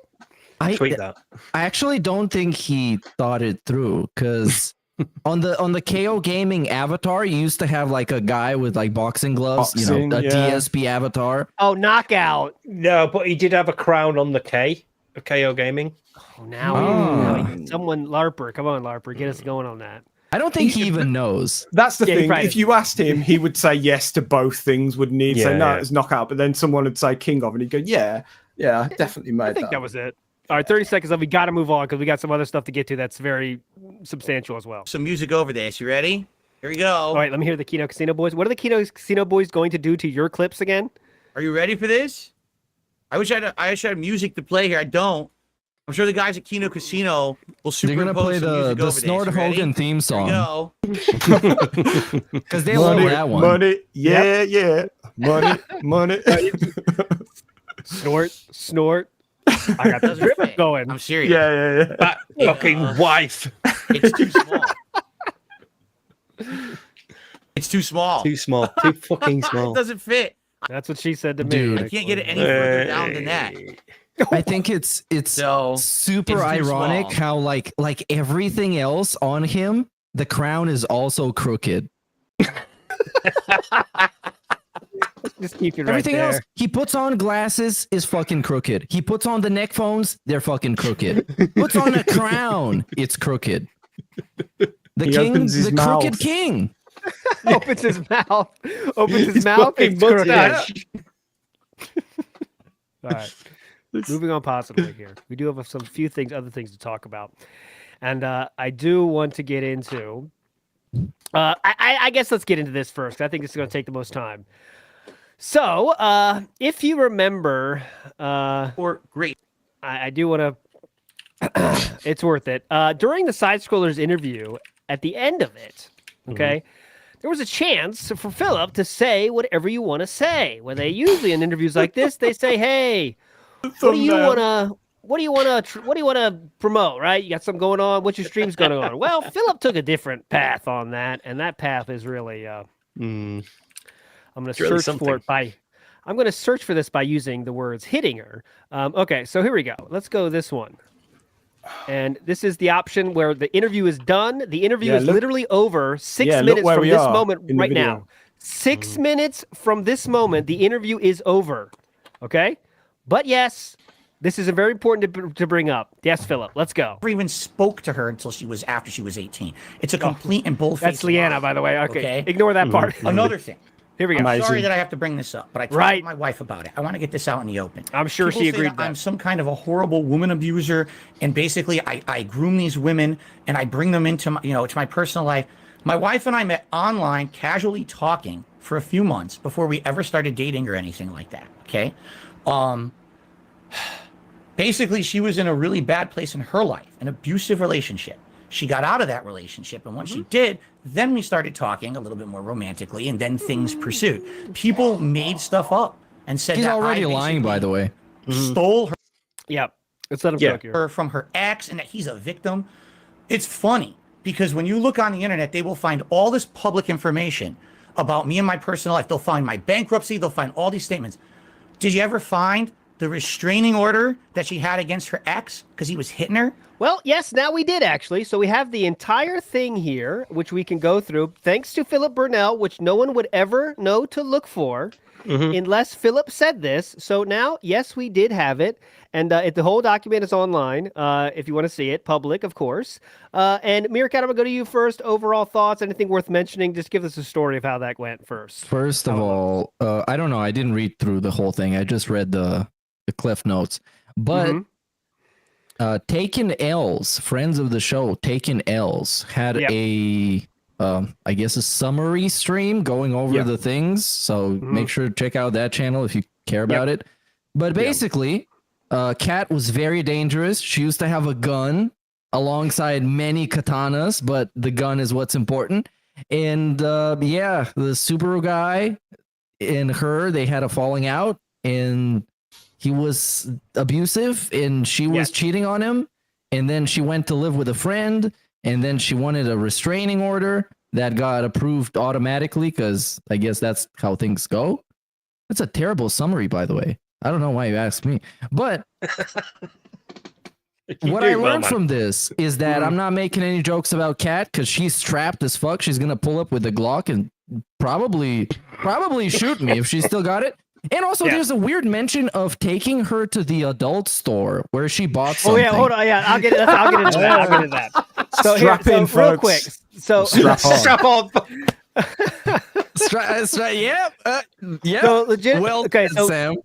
Tweet that. I actually don't think he thought it through because on the KO Gaming avatar, you used to have like a guy with like boxing gloves, a DSP avatar. Oh, knockout. No, but he did have a crown on the K of KO Gaming. Oh, now someone LARPer. Come on, LARPer, get us going on that. I don't think he even knows. That's the Yeah, thing. If you asked him, he would say yes to both things, wouldn't he? He'd say, no, it's knockout. But then someone would say King of, and he'd go, yeah, I definitely made that. I think that was it. All right, 30 seconds left. We got to move on because we got some other stuff to get to that's very substantial as well. Some music over this. You ready? Here we go. All right, let me hear the Kino Casino Boys. What are the Kino Casino Boys going to do to your clips again? Are you ready for this? I wish I had music to play here. I don't. I'm sure the guys at Kino Casino will superimpose They're gonna play the Snort Hogan theme song. Because they love that one. Money, yeah. Money. Snort. I got the drip going. I'm serious. Yeah. That fucking wife. It's too small. It's too small. Too small. Too fucking small. It doesn't fit. That's what she said to me. Dude. I can't get it any further down than that. I think it's super ironic how like everything else on him, the crown is also crooked. Just keep it right Everything there. else, he puts on glasses is fucking crooked. He puts on the neck phones, they're fucking crooked. Puts on a crown, it's crooked. The crooked king. Opens his mouth. Opens his He's mouth. fucking It's crooked. mustache. All right. Moving on positively here. We do have other things to talk about. And I do want to get into I guess let's get into this first. I think it's going to take the most time. So, if you remember, great. I do want to. It's worth it. During the Side Scrollers interview, at the end of it, okay, there was a chance for Philip to say whatever you want to say. When they usually in interviews like this, they say, "Hey, what do you want to promote? Right? You got something going on. What's your streams going on?" Well, Philip took a different path on that, and that path is really. I'm going to search for it by. I'm going to search for this by using the words "hitting her." Okay, so here we go. Let's go this one. And this is the option where the interview is done. The interview is literally over. 6 minutes from this moment right now. 6 minutes from this moment, the interview is over. Okay? But yes, this is very important to bring up. Yes, Philip, let's go. Never even spoke to her until after she was 18. It's a complete and bullshit. That's Leanna, by the way. Okay. Ignore that part. Another thing. Here we go. I'm sorry that I have to bring this up, but I talked to my wife about it. I want to get this out in the open. I'm sure People she say agreed that with that. I'm some kind of a horrible woman abuser, and basically I groom these women and I bring them into my, to my personal life. My wife and I met online, casually talking for a few months before we ever started dating or anything like that. Okay. Basically, she was in a really bad place in her life, an abusive relationship. She got out of that relationship, and once she did, then we started talking a little bit more romantically, and then things pursued. People made stuff up and said He's that already I lying, by the way. stole her. Yep. Let's let him cook here. Her from her ex, and that he's a victim. It's funny because when you look on the internet, they will find all this public information about me and my personal life. They'll find my bankruptcy. They'll find all these statements. Did you ever find the restraining order that she had against her ex because he was hitting her? Well, yes, now we did actually. So we have the entire thing here, which we can go through, thanks to Philip Burnell, which no one would ever know to look for unless Philip said this. So now, yes, we did have it. And the whole document is online if you want to see it, public, of course. And Meerkat, I'm going to go to you first. Overall thoughts, anything worth mentioning? Just give us a story of how that went first. First of all, I don't know. I didn't read through the whole thing. I just read the cliff notes. But Taken L's, friends of the show, Taken L's, had a I guess a summary stream going over the things. So make sure to check out that channel if you care about it. But basically, Kat was very dangerous. She used to have a gun alongside many katanas, but the gun is what's important. And the Subaru guy and her, they had a falling out, and he was abusive and she was cheating on him. And then she went to live with a friend, and then she wanted a restraining order that got approved automatically because I guess that's how things go. That's a terrible summary, by the way. I don't know why you asked me, but What I learned from this is that I'm not making any jokes about Kat because she's strapped as fuck. She's gonna pull up with the Glock and probably shoot me if she's still got it. And also, there's a weird mention of taking her to the adult store where she bought something. Oh yeah, hold on. Yeah, I'll get into that. So Strap in, real folks. quick. So Strap on. Yeah. So legit. Well, okay, so Sam.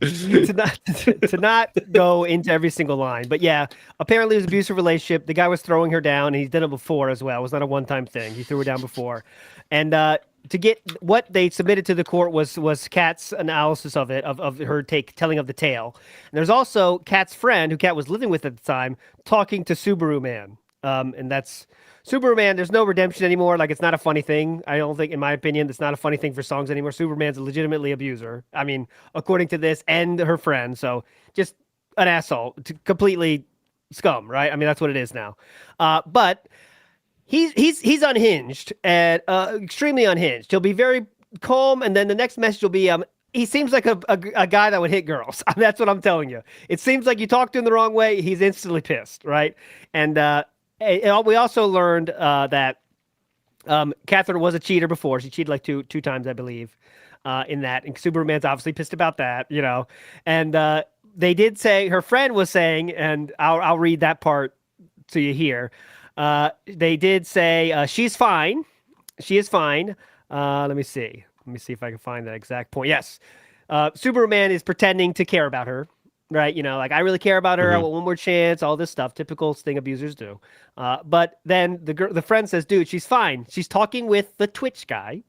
to not go into every single line, but yeah, apparently it was an abusive relationship. The guy was throwing her down, and he's done it before as well. It was not a one-time thing. He threw her down before, and to get what they submitted to the court was Kat's analysis of it, of her telling of the tale. And there's also Kat's friend, who Kat was living with at the time, talking to Subaru Man, and that's. Superman, there's no redemption anymore. Like, it's not a funny thing. I don't think, in my opinion, it's not a funny thing for songs anymore. Superman's a legitimately abuser. I mean, according to this and her friend. So just an asshole, completely scum, right? I mean, that's what it is now. But he's unhinged and extremely unhinged. He'll be very calm. And then the next message will be, he seems like a guy that would hit girls. That's what I'm telling you. It seems like you talk to him the wrong way. He's instantly pissed, right? And we also learned that Catherine was a cheater before. She cheated like two times, I believe, in that. And Superman's obviously pissed about that, you know. And they did say, her friend was saying, and I'll read that part to you here. They did say she's fine. She is fine. Let me see. Let me see if I can find that exact point. Yes. Superman is pretending to care about her. Right, you know, like, I really care about her. I want one more chance. All this stuff, typical thing abusers do. But then the friend says, "Dude, she's fine. She's talking with the Twitch guy."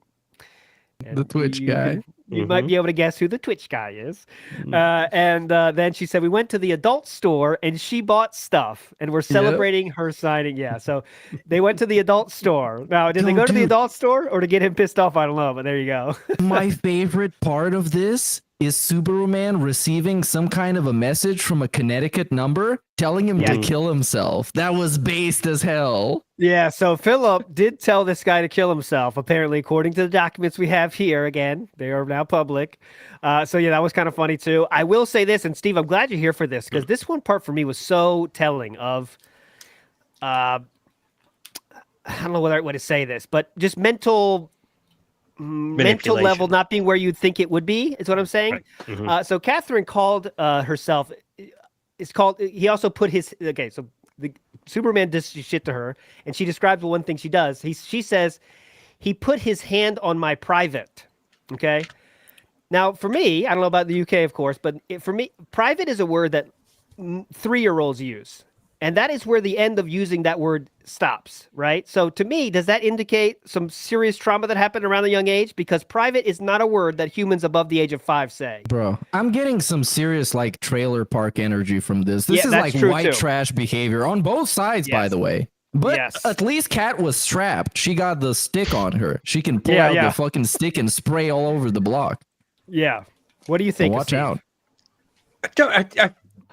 And the Twitch guy. You might be able to guess who the Twitch guy is. And then she said, "We went to the adult store and she bought stuff, and we're celebrating her signing." Yeah, so they went to the adult store. Now, did they go to the adult store or to get him pissed off? I don't know, but there you go. My favorite part of this is Superman receiving some kind of a message from a Connecticut number telling him to kill himself. That was based as hell. Yeah, so Philip did tell this guy to kill himself, apparently, according to the documents we have here. Again, they are now public. So yeah, that was kind of funny too. I will say this, and Steve, I'm glad you're here for this, because this one part for me was so telling of, I don't know what way to say this, but just mental level not being where you'd think it would be, is what I'm saying. Right. So Catherine called herself. It's called. He also put his. Okay, so the Superman does shit to her, and she describes the one thing she does. She says he put his hand on my private. Okay. Now, for me, I don't know about the UK, of course, but for me, private is a word that 3-year-olds use. And that is where the end of using that word stops, right? So to me, does that indicate some serious trauma that happened around a young age? Because private is not a word that humans above the age of 5 say. Bro, I'm getting some serious like trailer park energy from this. This is like white trash behavior on both sides, by the way. But at least Kat was strapped. She got the stick on her. She can pull out the fucking stick and spray all over the block. Yeah. What do you think? Watch out.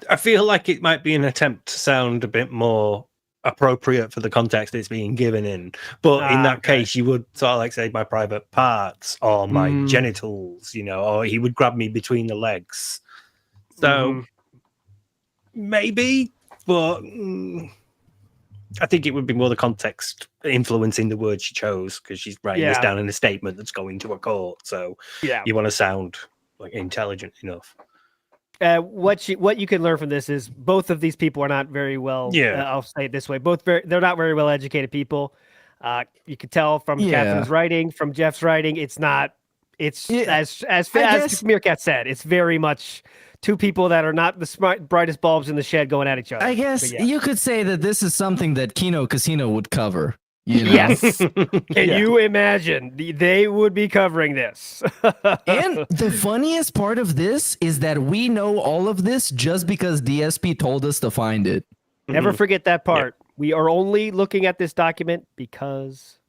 I feel like it might be an attempt to sound a bit more appropriate for the context it's being given in. But in that case, you would sort of like say my private parts or my genitals, you know, or he would grab me between the legs. So maybe, but I think it would be more the context influencing the word she chose, because she's writing this down in a statement that's going to a court. So you want to sound like intelligent enough. What you can learn from this is both of these people are not very well. I'll say it this way: they're not very well educated people. You could tell from Catherine's writing, from Jeff's writing. It's not. It's as Meerkat said. It's very much two people that are not the brightest bulbs in the shed going at each other. I guess you could say that this is something that Kino Casino would cover. You know? Yes. Can you imagine? They would be covering this. And the funniest part of this is that we know all of this just because DSP told us to find it. Never forget that part. We are only looking at this document because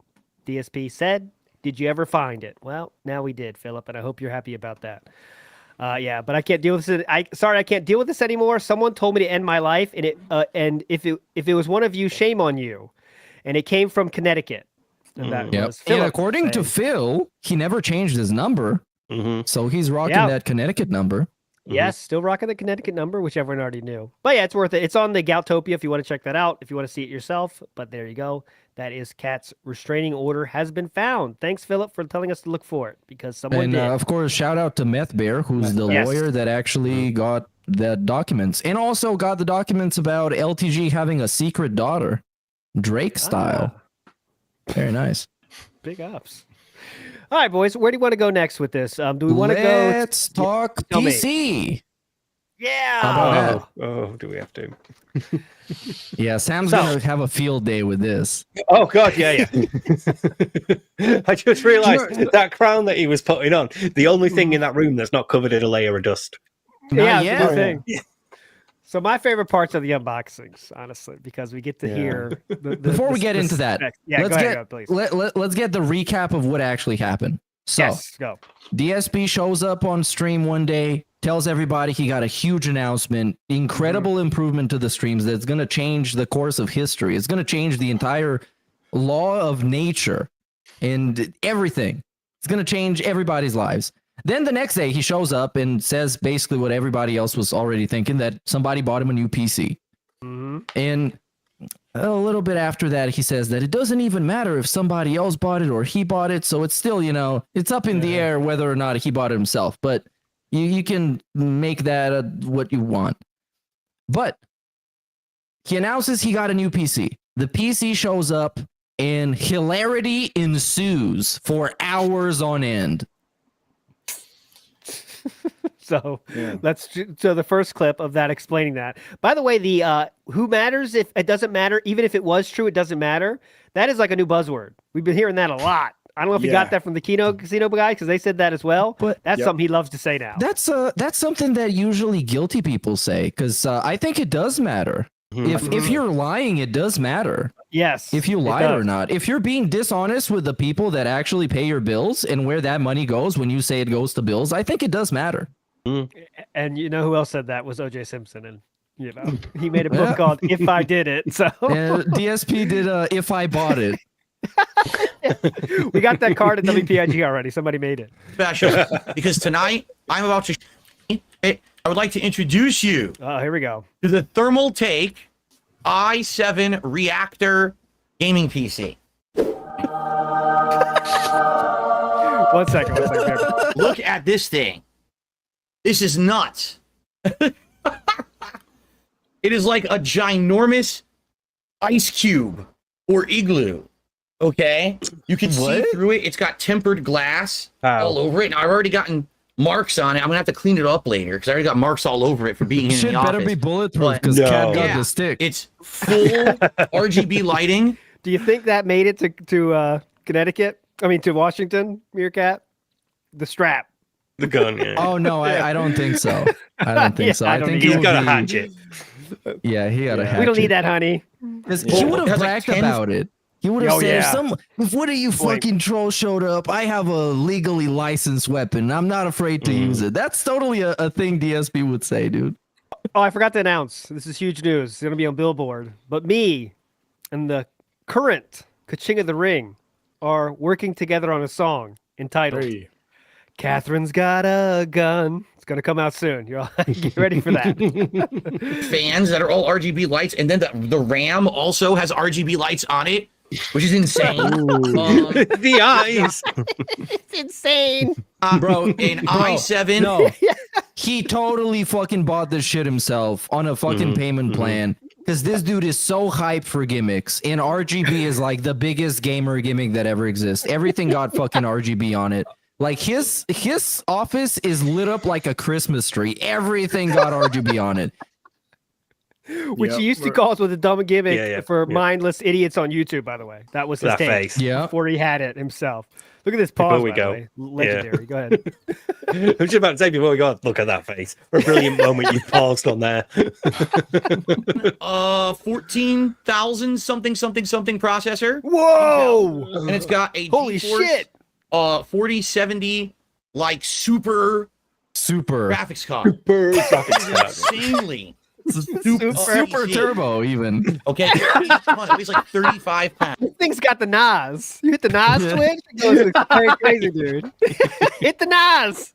DSP said, "Did you ever find it?" Well, now we did, Philip, and I hope you're happy about that. But I can't deal with this. I can't deal with this anymore. Someone told me to end my life, and if it was one of you, shame on you. And it came from Connecticut. And that was Philip, and according to Phil, he never changed his number. So he's rocking that Connecticut number. Yes, still rocking the Connecticut number, which everyone already knew. But yeah, it's worth it. It's on the Galtopia if you want to check that out, if you want to see it yourself. But there you go. That is Cat's restraining order has been found. Thanks, Philip, for telling us to look for it because someone did. Of course, shout out to Meth Bear, who's the lawyer that actually got the documents and also got the documents about LTG having a secret daughter, Drake style. Very nice. Big ups. All right, boys. Where do you want to go next with this? Do we want to go? Let's talk PC. Yeah. Do we have to? Yeah, Sam's gonna have a field day with this. Oh God, yeah. I just realised that crown that he was putting on. The only thing in that room that's not covered in a layer of dust. Yeah, it's a good thing. So my favorite parts are the unboxings, honestly, because we get to hear. Before we get into that, go, please. Let's get the recap of what actually happened. So, go. DSP shows up on stream one day, tells everybody he got a huge announcement, incredible improvement to the streams that's going to change the course of history. It's going to change the entire law of nature and everything. It's going to change everybody's lives. Then the next day he shows up and says basically what everybody else was already thinking, that somebody bought him a new PC. And a little bit after that, he says that it doesn't even matter if somebody else bought it or he bought it. So it's still, it's up in the air whether or not he bought it himself. But you can make that what you want. But he announces he got a new PC. The PC shows up and hilarity ensues for hours on end. So so the first clip of that explaining that. By the way, the who matters if it doesn't matter, even if it was true, it doesn't matter. That is like a new buzzword. We've been hearing that a lot. I don't know if you got that from the Casino guy because they said that as well. But that's something he loves to say now. That's something that usually guilty people say because I think it does matter. If you're lying, it does matter. Yes. If you lied or not. If you're being dishonest with the people that actually pay your bills and where that money goes when you say it goes to bills, I think it does matter. And you know who else said that was O.J. Simpson, and he made a book called "If I Did It." So DSP did "If I Bought It." We got that card at WPIG already. Somebody made it special because tonight I'm about to. I would like to introduce you. Oh, here we go to the Thermal Take i7 Reactor gaming PC. 1 second. Look at this thing. This is nuts. It is like a ginormous ice cube or igloo. Okay? You can see through it. It's got tempered glass all over it. And I've already gotten marks on it. I'm going to have to clean it up later because I already got marks all over it for being in the office. Better be bulletproof because Cat got the stick. It's full RGB lighting. Do you think that made it to Connecticut? I mean, to Washington, Meerkat? The strap. The gun, yeah. Oh, no, I don't think so. I don't think so. I think he's got a hatchet. Yeah, he got a hatchet. We don't need that, honey. He would have bragged about it. He would have said, if one of you fucking trolls showed up, I have a legally licensed weapon. I'm not afraid to use it. That's totally a thing DSP would say, dude. Oh, I forgot to announce. This is huge news. It's going to be on Billboard. But me and the current Ka-Ching of the Ring are working together on a song entitled Catherine's Got a Gun. It's going to come out soon. You're all get ready for that. Fans that are all RGB lights, and then the RAM also has RGB lights on it, which is insane. The eyes. It's insane. Bro, in i7. No, he totally fucking bought this shit himself on a fucking payment plan. Because this dude is so hyped for gimmicks, and RGB is like the biggest gamer gimmick that ever exists. Everything got fucking RGB on it. Like his office is lit up like a Christmas tree. Everything got RGB on it. Which he used to call us with a dumb gimmick for mindless idiots on YouTube, by the way. That was his face. Before he had it himself. Look at this pause, Before we go. Legendary. Go ahead. I was just about to say before we go, look at that face. A brilliant moment you paused on there. 14,000 something processor. Whoa! And it's got a holy shit 4070 like super graphics card. Super graphics card. Insanely. Super turbo, even. Okay, it weighs like 35 pounds. This thing's got the NOS. You hit the NOS switch, it goes very crazy, dude. Hit the NOS.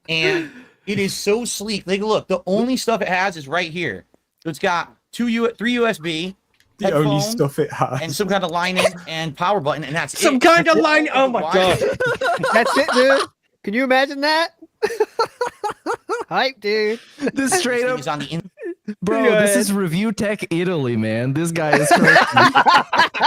And It is so sleek. Like, look, the only stuff it has is right here. So it's got three USB, the only headphones, stuff it has, and some kind of lining and power button, and that's Some it. kind of line. Oh my god. That's it, dude. Can you imagine that? Hype, dude. This straight up is on the Bro, Go this ahead. is Review Tech Italy, man. This guy is crazy.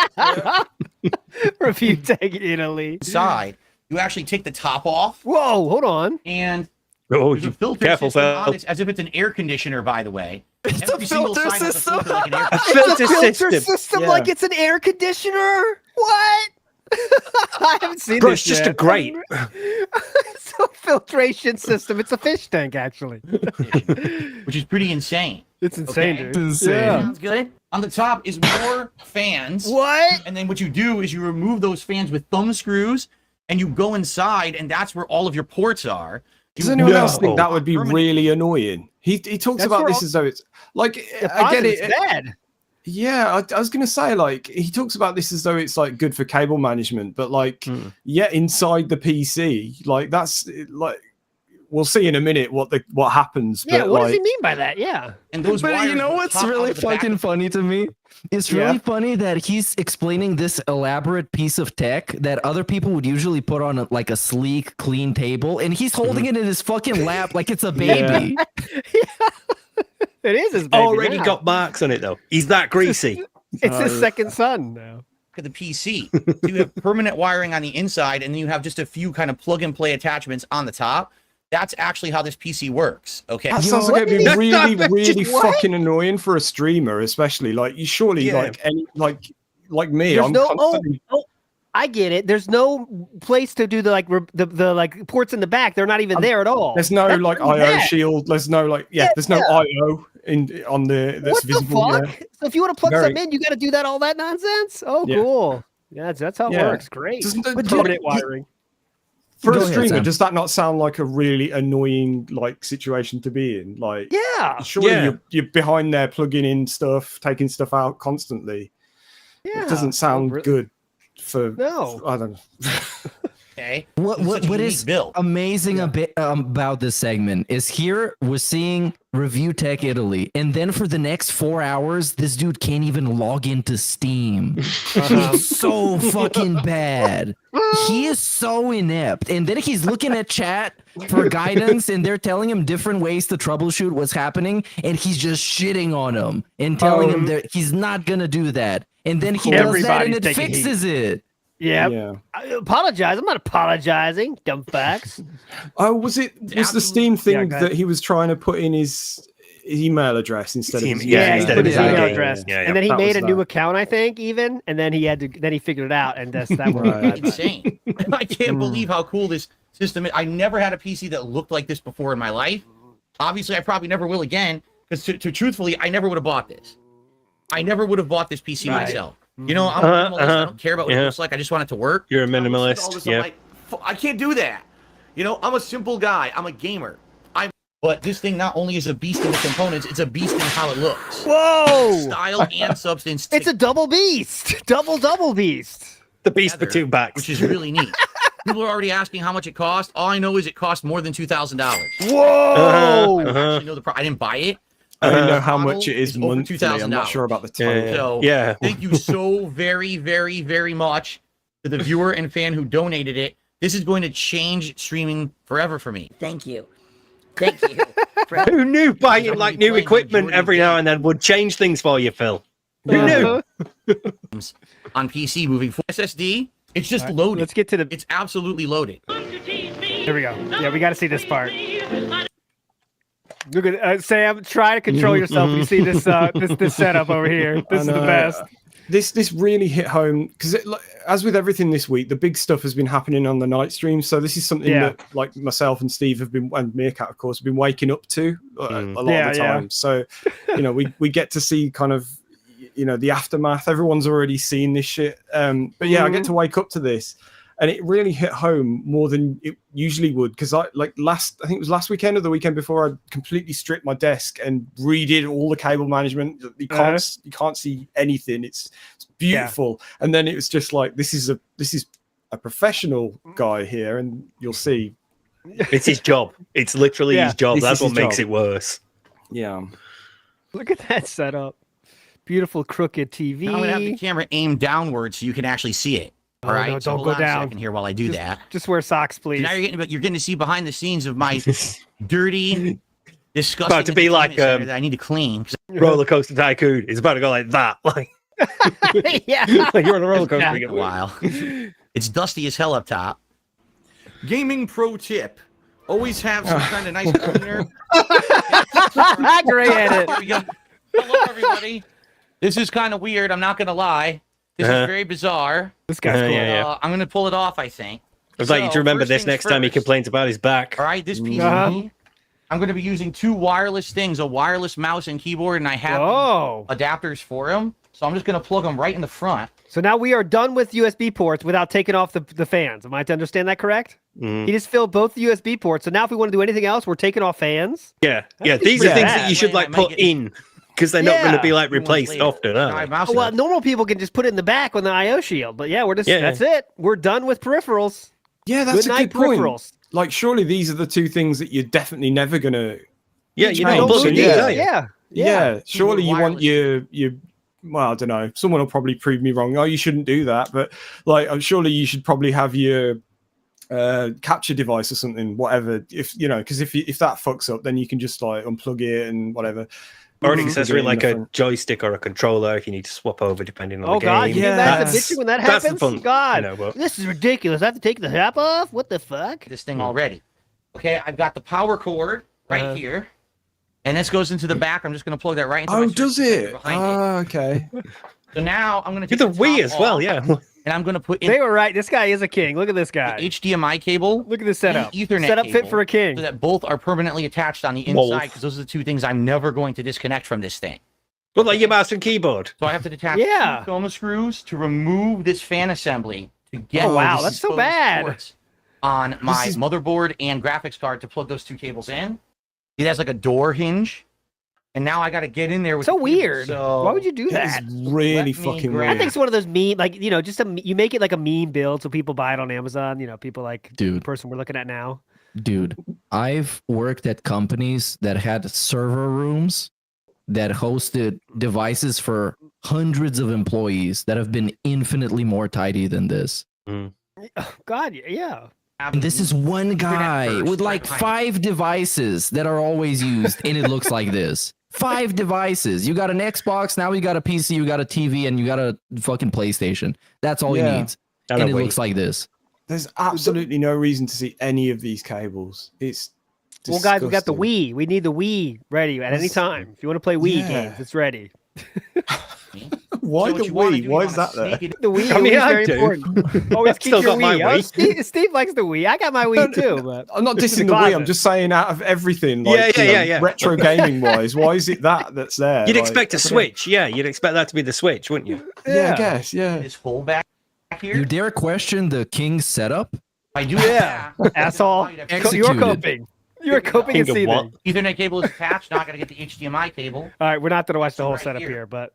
Review Tech Italy. Side, you actually take the top off. Whoa, hold on. And Oh, there's a filter careful, system Phil. on it, as if it's an air conditioner, by the way. It's a filter side has a system. filter like an air It's a filter system. system Yeah. like it's an air conditioner. What? I haven't seen Bro, this it's just yet. a grate. It's a filtration system. It's a fish tank, actually. which is pretty insane. It's insane, Okay. dude. Insane. Yeah. Sounds good. On the top is more fans. What? And then what you do is you remove those fans with thumb screws, and you go inside, and that's where all of your ports are. Does anyone else think that would be really annoying? He talks That's about where this all- as though it's like The I get positive's it. bad. Yeah, I was gonna say like he talks about this as though it's like good for cable management, but like yeah, inside the PC, like that's like we'll see in a minute what happens. Yeah, but what like, does he mean by that? Yeah. And those But wires you know will what's pop out really of the back fucking of- funny to me? It's Yeah. really funny that he's explaining this elaborate piece of tech that other people would usually put on like a sleek, clean table, and he's holding it in his fucking lap like it's a baby. It is his baby Already now. got marks on it though. He's that greasy. It's his second son now. Look at the PC. So you have permanent wiring on the inside, and then you have just a few kind of plug and play attachments on the top. That's actually how this PC works. Okay. that sounds like it'd be really fucking annoying for a streamer, especially like you surely Yeah. like any like me. There's I'm no constantly I get it. There's no place to do the like the like ports in the back. They're not even there at all. there's no That's like pretty IO bad. shield. There's no like there's no IO on the that's What the visible. fuck? Yeah. So if you want to plug Very- something in, you got to do that all that nonsense. Oh, Yeah. cool. Yeah, that's how it Yeah. works. Great. Doesn't the- Permanent wiring. For Go a ahead, streamer, Sam. does that not sound like a really annoying like situation to be in? Like, Yeah. surely Yeah. you're behind there plugging in stuff, taking stuff out constantly. Yeah. It doesn't sound good for. No. I don't know. Okay. What It's such a what unique is build. amazing about this segment is here we're seeing Review Tech Italy, and then for the next 4 hours, this dude can't even log into Steam. It's so fucking bad. He is so inept, and then he's looking at chat for guidance, and they're telling him different ways to troubleshoot what's happening, and he's just shitting on him and telling him that he's not gonna do that, and then he does that and Everybody's it taking heat. fixes it. Yeah. Yeah. I apologize. I'm not apologizing. Dumb facts. Oh, was the Steam thing go ahead. that he was trying to put in his email address instead of his Yeah, he instead put of his his email ID. address, Yeah, yeah. and then he That made was a new that. account, I think, even, and then he figured it out, and that Right. worked. Insane. I can't believe how cool this system is. I never had a PC that looked like this before in my life. Obviously, I probably never will again, because to truthfully, I never would have bought this. I never would have bought this PC Right. myself. You know, I'm a minimalist. I don't care about what it Yeah. looks like. I just want it to work. You're a All minimalist. this, I'm Yeah. like, I can't do that. You know, I'm a simple guy. I'm a gamer. But this thing not only is a beast in the components, it's a beast in how it looks. Whoa! Style and substance. It's a double beast. Double beast. The beast with together, two backs. which is really neat. People are already asking how much it cost. All I know is it cost more than $2,000. Whoa! I actually know the price. I didn't buy it. I don't know The how model much it is over monthly. I'm not $2,000. sure about the Yeah, time. So Yeah. thank you so very, very, very much to the viewer and fan who donated it. This is going to change streaming forever for me. Thank you. Thank you. Who knew buying like new equipment every now and then would change things for you, Phil? Who knew? On PC moving forward. SSD, it's just loaded. Let's get to the. It's absolutely loaded. Here we go. Yeah, we got to see this part. Look at Sam. Try to control yourself when you see this this setup over here. This is the best. This really hit home because as with everything this week, the big stuff has been happening on the night stream. So this is something that like myself and Steve have been, and Meerkat of course, have been waking up to a lot of the time. So you know, we get to see kind of the aftermath. Everyone's already seen this shit, but yeah, I get to wake up to this. And it really hit home more than it usually would, because I think it was last weekend or the weekend before, I completely stripped my desk and redid all the cable management. You can't see anything. It's beautiful. Yeah. And then it was just like, this is a professional guy here, and you'll see It's his job. It's literally his job. That's what makes it worse. Yeah. Look at that setup. Beautiful crooked TV. Now I'm gonna have the camera aimed downward so you can actually see it. All right, no, so don't hold go on down a second here while I do that. Just wear socks, please. So now you're getting to see behind the scenes of my dirty, disgusting. About to be like that I need to clean. Roller Coaster Tycoon. It's about to go like that. Like yeah, like you're on a roller coaster. For a while. It's dusty as hell up top. Gaming pro tip: always have some kind of nice cleaner. Great at it. Here we go. Hello, everybody. This is kind of weird. I'm not gonna lie. This is very bizarre. This guy's cool. Yeah. I'm gonna pull it off, I think. I'd like you to remember this next time he complains about his back. All right, this PC. I'm going to be using two wireless things, a wireless mouse and keyboard, and I have adapters for them. So I'm just going to plug them right in the front. So now we are done with USB ports without taking off the fans. Am I to understand that correct? He just filled both the USB ports. So now if we want to do anything else, we're taking off fans. Yeah. These are things that you should like put in because they're not going to be like replaced often. Well, normal people can just put it in the back with the IO shield. But yeah, that's it. We're done with peripherals. Yeah, that's good a night, good point. peripherals. Like, surely these are the two things that you're definitely never gonna. Yeah, you don't plug in, yeah. Surely you want your. Well, I don't know. Someone will probably prove me wrong. Oh, you shouldn't do that. But like, surely you should probably have your capture device or something. Whatever. If you know, because if that fucks up, then you can just like unplug it and whatever. Or an accessory like a joystick or a controller if you need to swap over depending on the game. Oh God, you imagine the bitching when that happens? That's the fun. God, this is ridiculous. I have to take the cap off? What the fuck? This thing already. Okay, I've got the power cord right here. And this goes into the back. I'm just going to plug that right into my does it? Okay. So now I'm going to take the Wii as well, and I'm going to put in. They were right. This guy is a king. Look at this guy. HDMI cable. Look at this setup. Ethernet setup cable, fit for a king. So that both are permanently attached on the inside because those are the two things I'm never going to disconnect from this thing. Well, like your mouse and keyboard. So I have to detach two film screws to remove this fan assembly to get. Oh wow, that's so bad. On my motherboard and graphics card to plug those two cables in. It has like a door hinge. And now I got to get in there with. So weird. So why would you do that? It's really fucking weird. I think it's one of those meme, like just you make it like a meme build so people buy it on Amazon. People like the person we're looking at now. Dude, I've worked at companies that had server rooms that hosted devices for hundreds of employees that have been infinitely more tidy than this. God, yeah. And this is one guy with like 5 devices that are always used, and it looks like this. 5 devices. You got an Xbox, now you got a PC, you got a TV, and you got a fucking PlayStation. That's all he needs. And it looks like this. There's absolutely no reason to see any of these cables. It's disgusting. Well, guys, we got the Wii. We need the Wii ready at any time. If you want to play Wii games, it's ready. Why the Wii? Why is that there? The Wii is very important. Always keep your Wii. Steve likes the Wii. I got my Wii too. But I'm not dissing the Wii. I'm just saying out of everything, like retro gaming wise, why is it that's there? You'd expect a Switch. Yeah, you'd expect that to be the Switch, wouldn't you? Yeah, I guess. Yeah. This whole back here. You dare question the King's setup? I do. Yeah, asshole. You're coping. You're coping and seething. Ethernet cable is attached. Now I got to get the HDMI cable. All right, we're not going to watch the whole setup here, but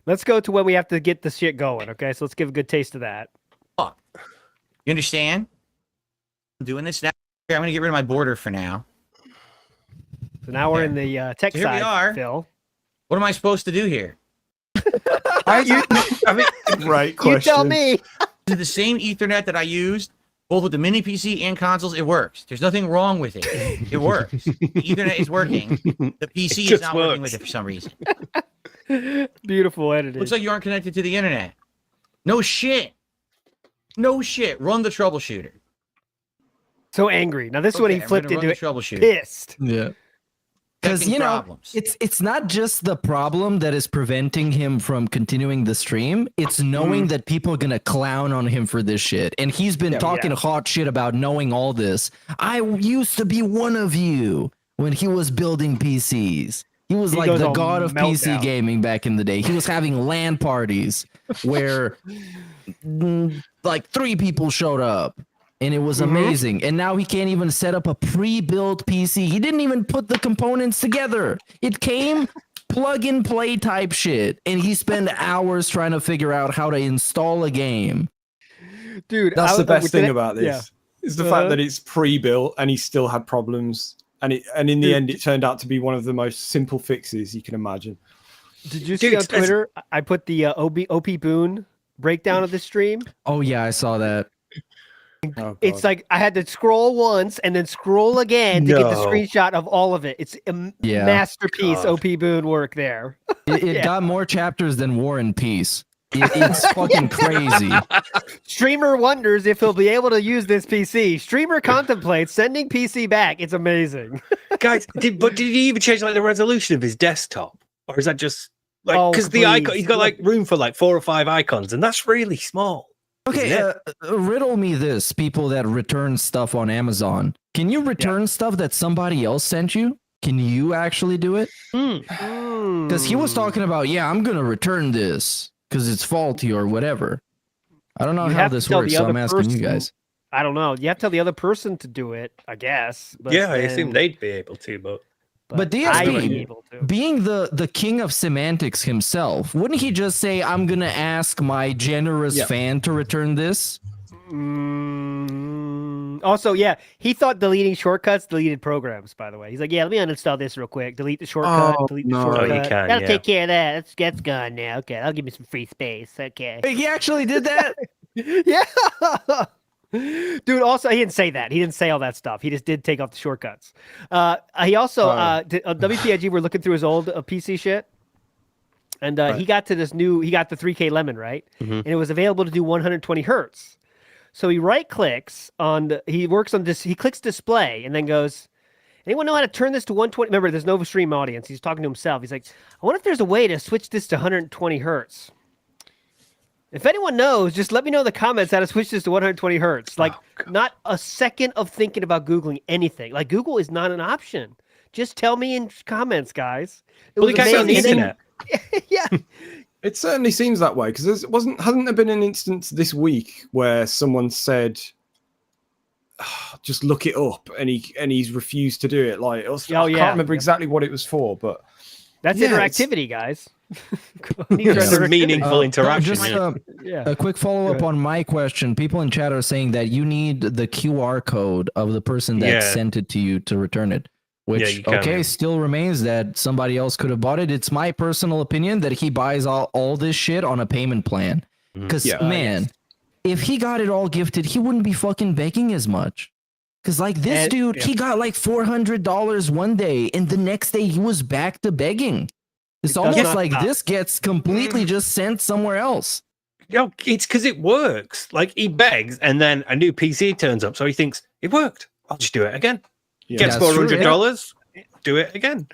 let's go to when we have to get the shit going. Okay, so let's give a good taste of that. You understand? I'm doing this now. Here, I'm going to get rid of my border for now. So now we're in the tech here side. We are. Phil. What am I supposed to do here? Right question. You tell me. This is the same Ethernet that I used both with the mini PC and consoles. It works. There's nothing wrong with it. It works. The Ethernet is working. The PC is not working with it for some reason. Beautiful editing. Looks like you aren't connected to the internet. No shit. No shit. Run the troubleshooter. So angry. Now this is when he flipped into it. Pissed. Yeah. Because it's not just the problem that is preventing him from continuing the stream. It's knowing that people are gonna clown on him for this shit, and he's been talking hot shit about knowing all this. I used to be one of you when he was building PCs. He was like the god of PC gaming back in the day. He was having LAN parties where like 3 people showed up. And it was amazing. And now he can't even set up a pre-built PC. He didn't even put the components together. It came plug and play type shit. And he spent hours trying to figure out how to install a game. Dude, that's the best thing about this. Yeah. is the fact that it's pre-built and he still had problems, and in the end, it turned out to be one of the most simple fixes you can imagine. Did you see on Twitter? I put the OP Boone breakdown of the stream. Oh yeah, I saw that. It's like I had to scroll once and then scroll again to get the screenshot of all of it. It's a masterpiece OP Boone work there. It got more chapters than War and Peace. It's fucking crazy. Streamer wonders if he'll be able to use this PC. Streamer contemplates sending PC back. It's amazing. Guys, did he even change like the resolution of his desktop? Or is that just like, because the icon, he's got like room for like 4 or 5 icons, and that's really small. Okay, riddle me this, people that return stuff on Amazon. Can you return stuff that somebody else sent you? Can you actually do it? Because he was talking about, I'm going to return this because it's faulty or whatever. I don't know how this works, so I'm asking you guys. I don't know. You have to tell the other person to do it, I guess. But I assume they'd be able to, But DSP, being the king of semantics himself, wouldn't he just say, I'm going to ask my generous fan to return this? Also, he thought deleting shortcuts deleted programs, by the way. He's like, let me uninstall this real quick. Delete the shortcut. Delete the shortcut. You can, that'll take care of that. That's gone now. Okay, that'll give me some free space. Okay. He actually did that? Yeah. Dude, also, he didn't say that. He didn't say all that stuff. He just did take off the shortcuts. He also, WPIG, we're looking through his old PC shit. And he got to this he got the 3K Lemon, right? And it was available to do 120 hertz. So he right-clicks he clicks display and then goes, anyone know how to turn this to 120? Remember, there's no stream audience. He's talking to himself. He's like, I wonder if there's a way to switch this to 120 hertz. If anyone knows, just let me know in the comments how to switch this to 120 hertz. Like, not a second of thinking about Googling anything. Like, Google is not an option. Just tell me in comments, guys. It was on the internet. Yeah. It certainly seems that way, because hasn't there been an instance this week where someone said, just look it up, and he's refused to do it? Like, I can't remember exactly what it was for, but that's interactivity, guys. Some meaningful interaction. Just a quick follow-up on my question. People in chat are saying that you need the QR code of the person that sent it to you to return it. Which, still remains that somebody else could have bought it. It's my personal opinion that he buys all this shit on a payment plan. Because, man, if he got it all gifted, he wouldn't be fucking begging as much. Because, like, this dude, he got like $400 one day, and the next day he was back to begging. It's almost like this gets completely just sent somewhere else. It's because it works. Like, he begs, and then a new PC turns up, so he thinks, it worked. I'll just do it again. Gets $400, do it again.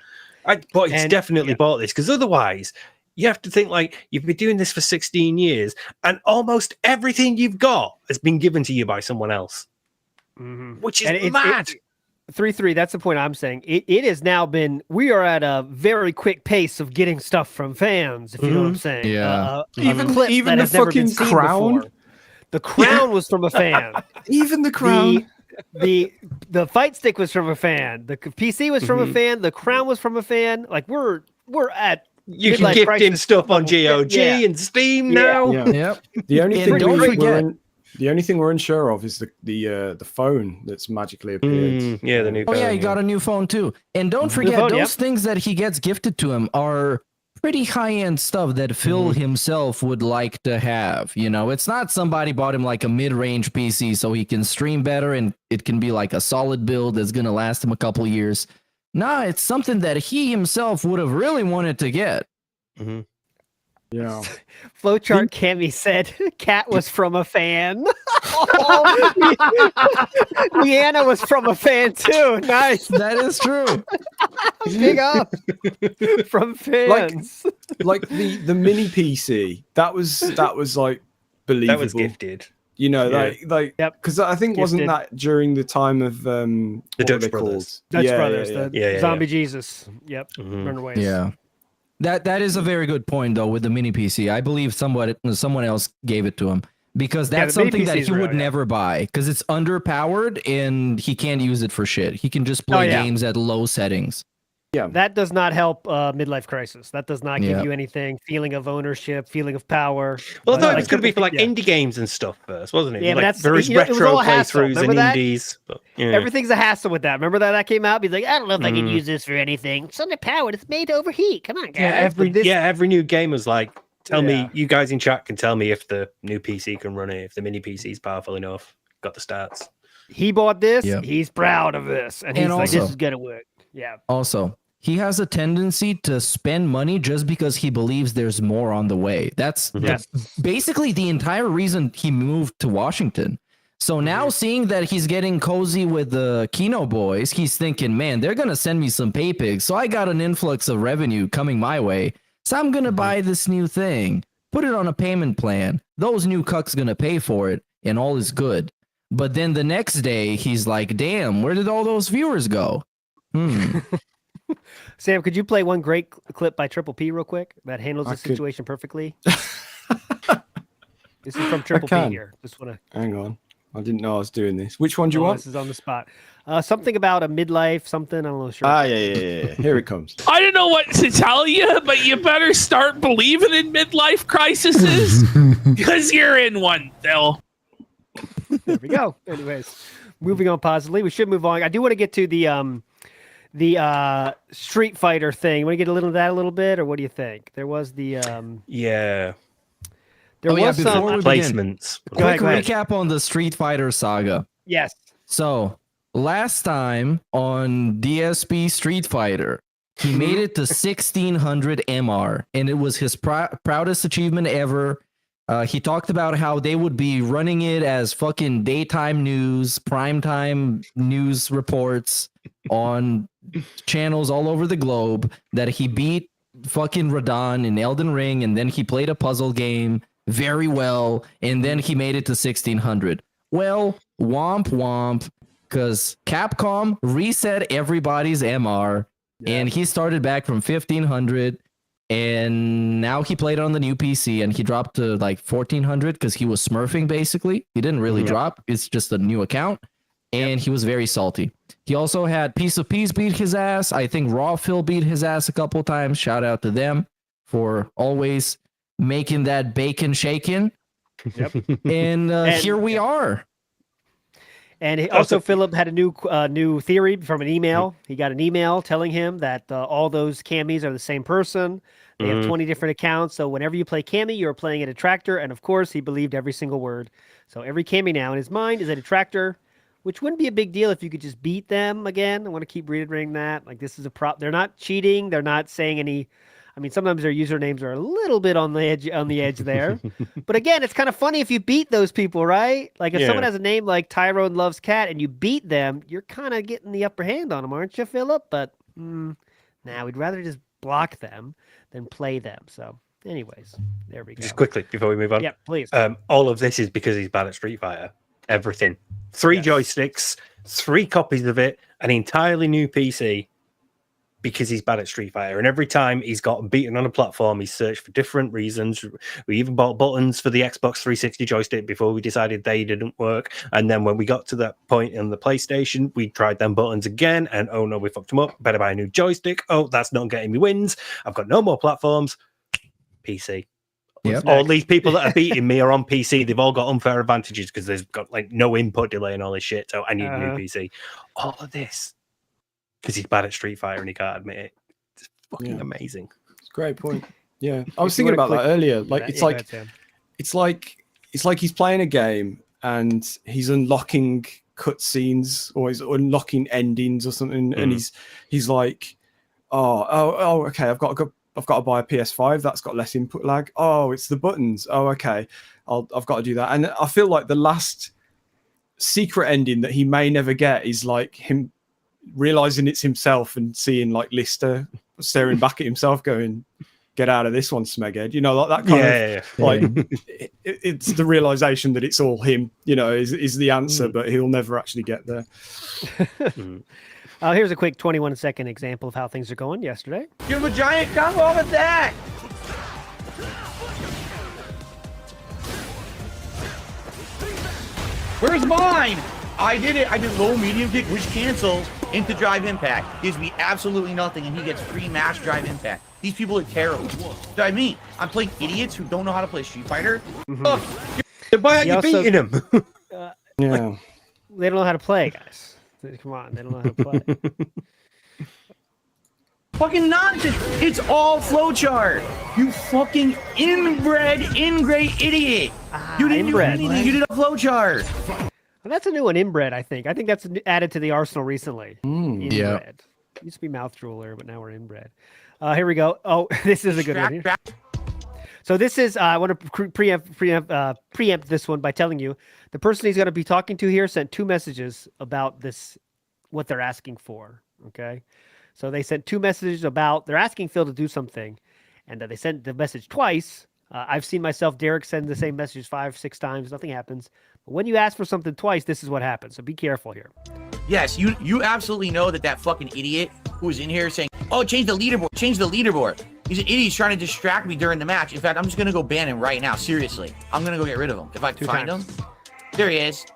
But he's definitely bought this, because otherwise you have to think like you've been doing this for 16 years and almost everything you've got has been given to you by someone else, which is mad. 3-3, that's the point I'm saying. It has now been, we are at a very quick pace of getting stuff from fans, if you know what I'm saying. Yeah. Even the fucking crown. Before. The crown was from a fan. Even the crown. The fight stick was from a fan. The PC was from a fan. The crown was from a fan. Like we're at you can gift in stuff on GOG and Steam now. Yeah. The only thing we're unsure of is the phone that's magically appeared. The new phone. He got a new phone too. And don't forget those things that he gets gifted to him are pretty high-end stuff that Phil himself would like to have. You know, it's not somebody bought him like a mid-range PC so he can stream better and it can be like a solid build that's going to last him a couple years. Nah, it's something that he himself would have really wanted to get. Yeah. Flowchart Cammy said Cat was from a fan. Leanna was from a fan too. Nice. That is true. Big up from fans. Like the mini PC. That was like believable. That was gifted. You know, because I think wasn't that during the time of the Dutch Brothers? Dutch Brothers, Zombie Jesus. Yep. Runaways. Yeah. That is a very good point, though, with the mini PC. I believe someone else gave it to him because that's something that he would never buy because it's underpowered and he can't use it for shit. He can just play games at low settings. that does not help midlife crisis. That does not give you anything. Feeling of ownership, feeling of power. Well, I thought it was going to be for like indie games and stuff first, wasn't it? Yeah, but like, that's various it was retro all a hassle. playthroughs Remember and that? indies. But, yeah. Everything's a hassle with that. Remember that came out? He's like, I don't know if I can use this for anything. It's underpowered. It's made to overheat. Come on, guys. Every new game was like, tell me, you guys in chat can tell me if the new PC can run it, if the mini PC is powerful enough, got the stats. He bought this. Yep. He's proud of this, and he's like, "This is gonna work." Yeah. Also, he has a tendency to spend money just because he believes there's more on the way. That's basically the entire reason he moved to Washington. So now, seeing that he's getting cozy with the Kino boys, he's thinking, "Man, they're gonna send me some pay pigs, so I got an influx of revenue coming my way. So I'm gonna buy this new thing, put it on a payment plan. Those new cucks gonna pay for it, and all is good." But then the next day, he's like, damn, where did all those viewers go? Sam, could you play one great clip by Triple P real quick that handles the situation perfectly? This is from Triple P here. Just want to hang on. I didn't know I was doing this. Which one do you want? This is on the spot. Something about a midlife, something. I don't know. Sure. Yeah. Here it comes. I don't know what to tell you, but you better start believing in midlife crises because you're in one, Phil. There we go. Anyways, moving on positively. We should move on. I do want to get to the Street Fighter thing. You want to get a little of that a little bit, or what do you think? There was the yeah. There was some placements. Quick recap on the Street Fighter saga. Yes. So last time on DSP Street Fighter, he made it to 1600 MR, and it was his proudest achievement ever. He talked about how they would be running it as fucking daytime news, primetime news reports on channels all over the globe, that he beat fucking Radon in Elden Ring, and then he played a puzzle game very well, and then he made it to 1600. Well, womp womp, because Capcom reset everybody's MR, and he started back from 1500. And now he played on the new PC, and he dropped to like 1400 because he was smurfing, basically. He didn't really drop. It's just a new account. And he was very salty. He also had Piece of Peace beat his ass. I think Raw Phil beat his ass a couple times. Shout out to them for always making that bacon shaking. Yep. And here we are. And also, Philip had a new theory from an email. He got an email telling him that all those Cammies are the same person. They have 20 different accounts. So whenever you play Cammy, you're playing a detractor. And of course, he believed every single word. So every Cammy now in his mind is a detractor, which wouldn't be a big deal if you could just beat them again. I want to keep reiterating that. Like, this is a prop. They're not cheating. They're not saying any. I mean, sometimes their usernames are a little bit on the edge there. But again, it's kind of funny if you beat those people, right? Like if someone has a name like Tyrone Loves Cat and you beat them, you're kind of getting the upper hand on them, aren't you, Philip? But we'd rather just block them than play them. So anyways, there we go. Just quickly before we move on. Yeah, please. All of this is because he's bad at Street Fighter. Everything. 3 joysticks, 3 copies of it, an entirely new PC. Because he's bad at Street Fighter, and every time he's gotten beaten on a platform, he's searched for different reasons. We even bought buttons for the Xbox 360 joystick before we decided they didn't work, and then when we got to that point in the PlayStation, we tried them buttons again, and oh no, we fucked them up. Better buy a new joystick. Oh, that's not getting me wins. I've got no more platforms. PC. Yep. All these people that are beating me are on PC. They've all got unfair advantages because they've got like no input delay and all this shit. So I need a new PC. All of this. Because he's bad at Street Fighter and he can't admit it. It's fucking amazing. It's a great point. Yeah, I was thinking about that earlier. Like it's like he's playing a game and he's unlocking cutscenes or he's unlocking endings or something, and he's like, oh, okay, I've got to buy a PS5 that's got less input lag. Oh, it's the buttons. Oh, okay, I've got to do that. And I feel like the last secret ending that he may never get is like him realizing it's himself and seeing like Lister staring back at himself going, get out of this one, Smeghead. You know, like that kind of like it's the realization that it's all him, you know, is the answer, but he'll never actually get there. Here's a quick 21-second example of how things are going yesterday. Give him a giant combo attack! Where's mine? I did it. I did low, medium kick, which cancels. into Drive Impact, gives me absolutely nothing, and he gets free match Drive Impact. These people are terrible. So I mean, I'm playing idiots who don't know how to play Street Fighter. Why aren't you beating him? Yeah. They don't know how to play, guys. Come on, they don't know how to play. Fucking nonsense. It's all flowchart. You fucking inbred idiot. You didn't do anything. You did a flowchart. Well, that's a new one, inbred, I think. I think that's added to the arsenal recently. Inbred. Yeah. Used to be mouth drooler, but now we're inbred. Here we go. Oh, this is a good one. Here. So this is, I want to preempt this one by telling you, the person he's going to be talking to here sent 2 messages about this, what they're asking for, okay? So they sent 2 messages about, they're asking Phil to do something, and they sent the message twice. I've seen myself, Derek, send the same message 5, 6 times, nothing happens. But when you ask for something twice, this is what happens, so be careful here. Yes, you absolutely know that fucking idiot who was in here saying, oh, change the leaderboard. He's an idiot. He's trying to distract me during the match. In fact, I'm just going to go ban him right now. Seriously. I'm going to go get rid of him. If I can find him. There he is.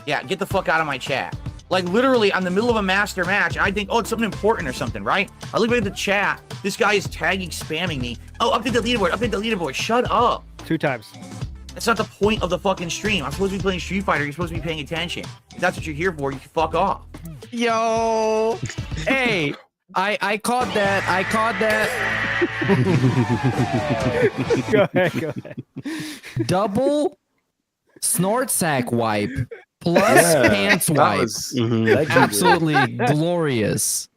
Yeah, get the fuck out of my chat. Like, literally, I'm in the middle of a master match. I think, oh, it's something important or something, right? I look at the chat. This guy is tagging, spamming me. Oh, update the leaderboard. Shut up. 2 times. That's not the point of the fucking stream. I'm supposed to be playing Street Fighter. You're supposed to be paying attention. If that's what you're here for, you can fuck off. Yo. Hey. I caught that. Go ahead. Double snort sack wipe plus pants wipe. Absolutely glorious.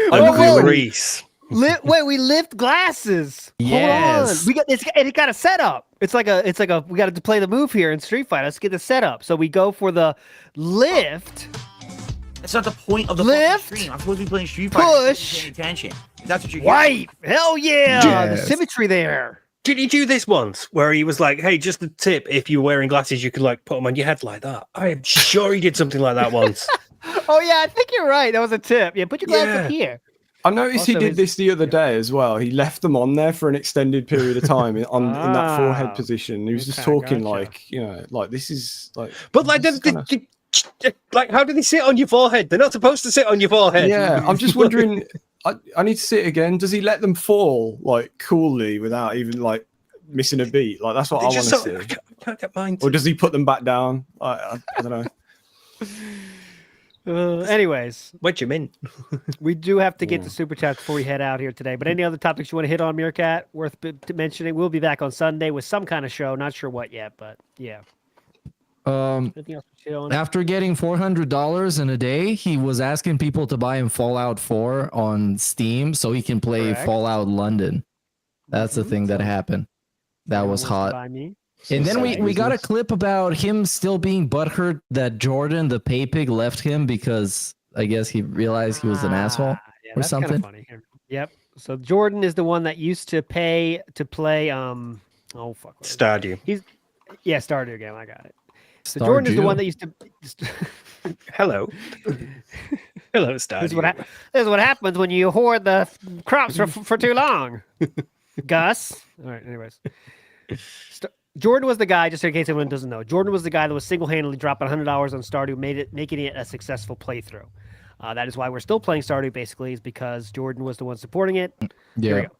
Grease. Wait, we lift glasses. Yes. Hold on. We got this. It got a setup. It's like a. We got to play the move here in Street Fighter. Let's get the setup. So we go for the lift. That's not the point of the lift. Stream. I'm supposed to be playing Street Fighter. Push. Paying attention. That's what you're. Wipe. Hell yeah. Yes. The symmetry there. Did he do this once where he was like, hey, just a tip, if you're wearing glasses, you could like put them on your head like that? I'm sure he did something like that once. Oh yeah, I think you're right. That was a tip. Yeah, put your glasses up here. I noticed he did this the other day as well. He left them on there for an extended period of time in that forehead position. He was just talking like, like this is like. But like, like, how do they sit on your forehead? They're not supposed to sit on your forehead. Yeah, I'm just wondering. I need to see it again. Does he let them fall like coolly without even like missing a beat? Like that's what I want to see. I can't get mine. Or does he put them back down? I don't know. Anyways, what you mean? We do have to get the super chats before we head out here today. But any other topics you want to hit on, Meerkat? Worth mentioning. We'll be back on Sunday with some kind of show. Not sure what yet, but yeah. Anything else to shit on? After getting $400 in a day, he was asking people to buy him Fallout 4 on Steam so he can play Fallout London. That's the thing that happened. That was hot. And then we got a clip about him still being butthurt that Jordan, the pay pig, left him because I guess he realized he was an asshole or something. Funny. Yep. So Jordan is the one that used to pay to play. Stardew. Stardew game. I got it. So Jordan is the one that used to. Hello. Hello, Stardew. This is what happens when you hoard the crops for too long. Gus. All right. Anyways. Jordan was the guy, just in case anyone doesn't know, Jordan was the guy that was single-handedly dropping $100 on Stardew, making it a successful playthrough. That is why we're still playing Stardew, basically, is because Jordan was the one supporting it. Yeah. Here we go.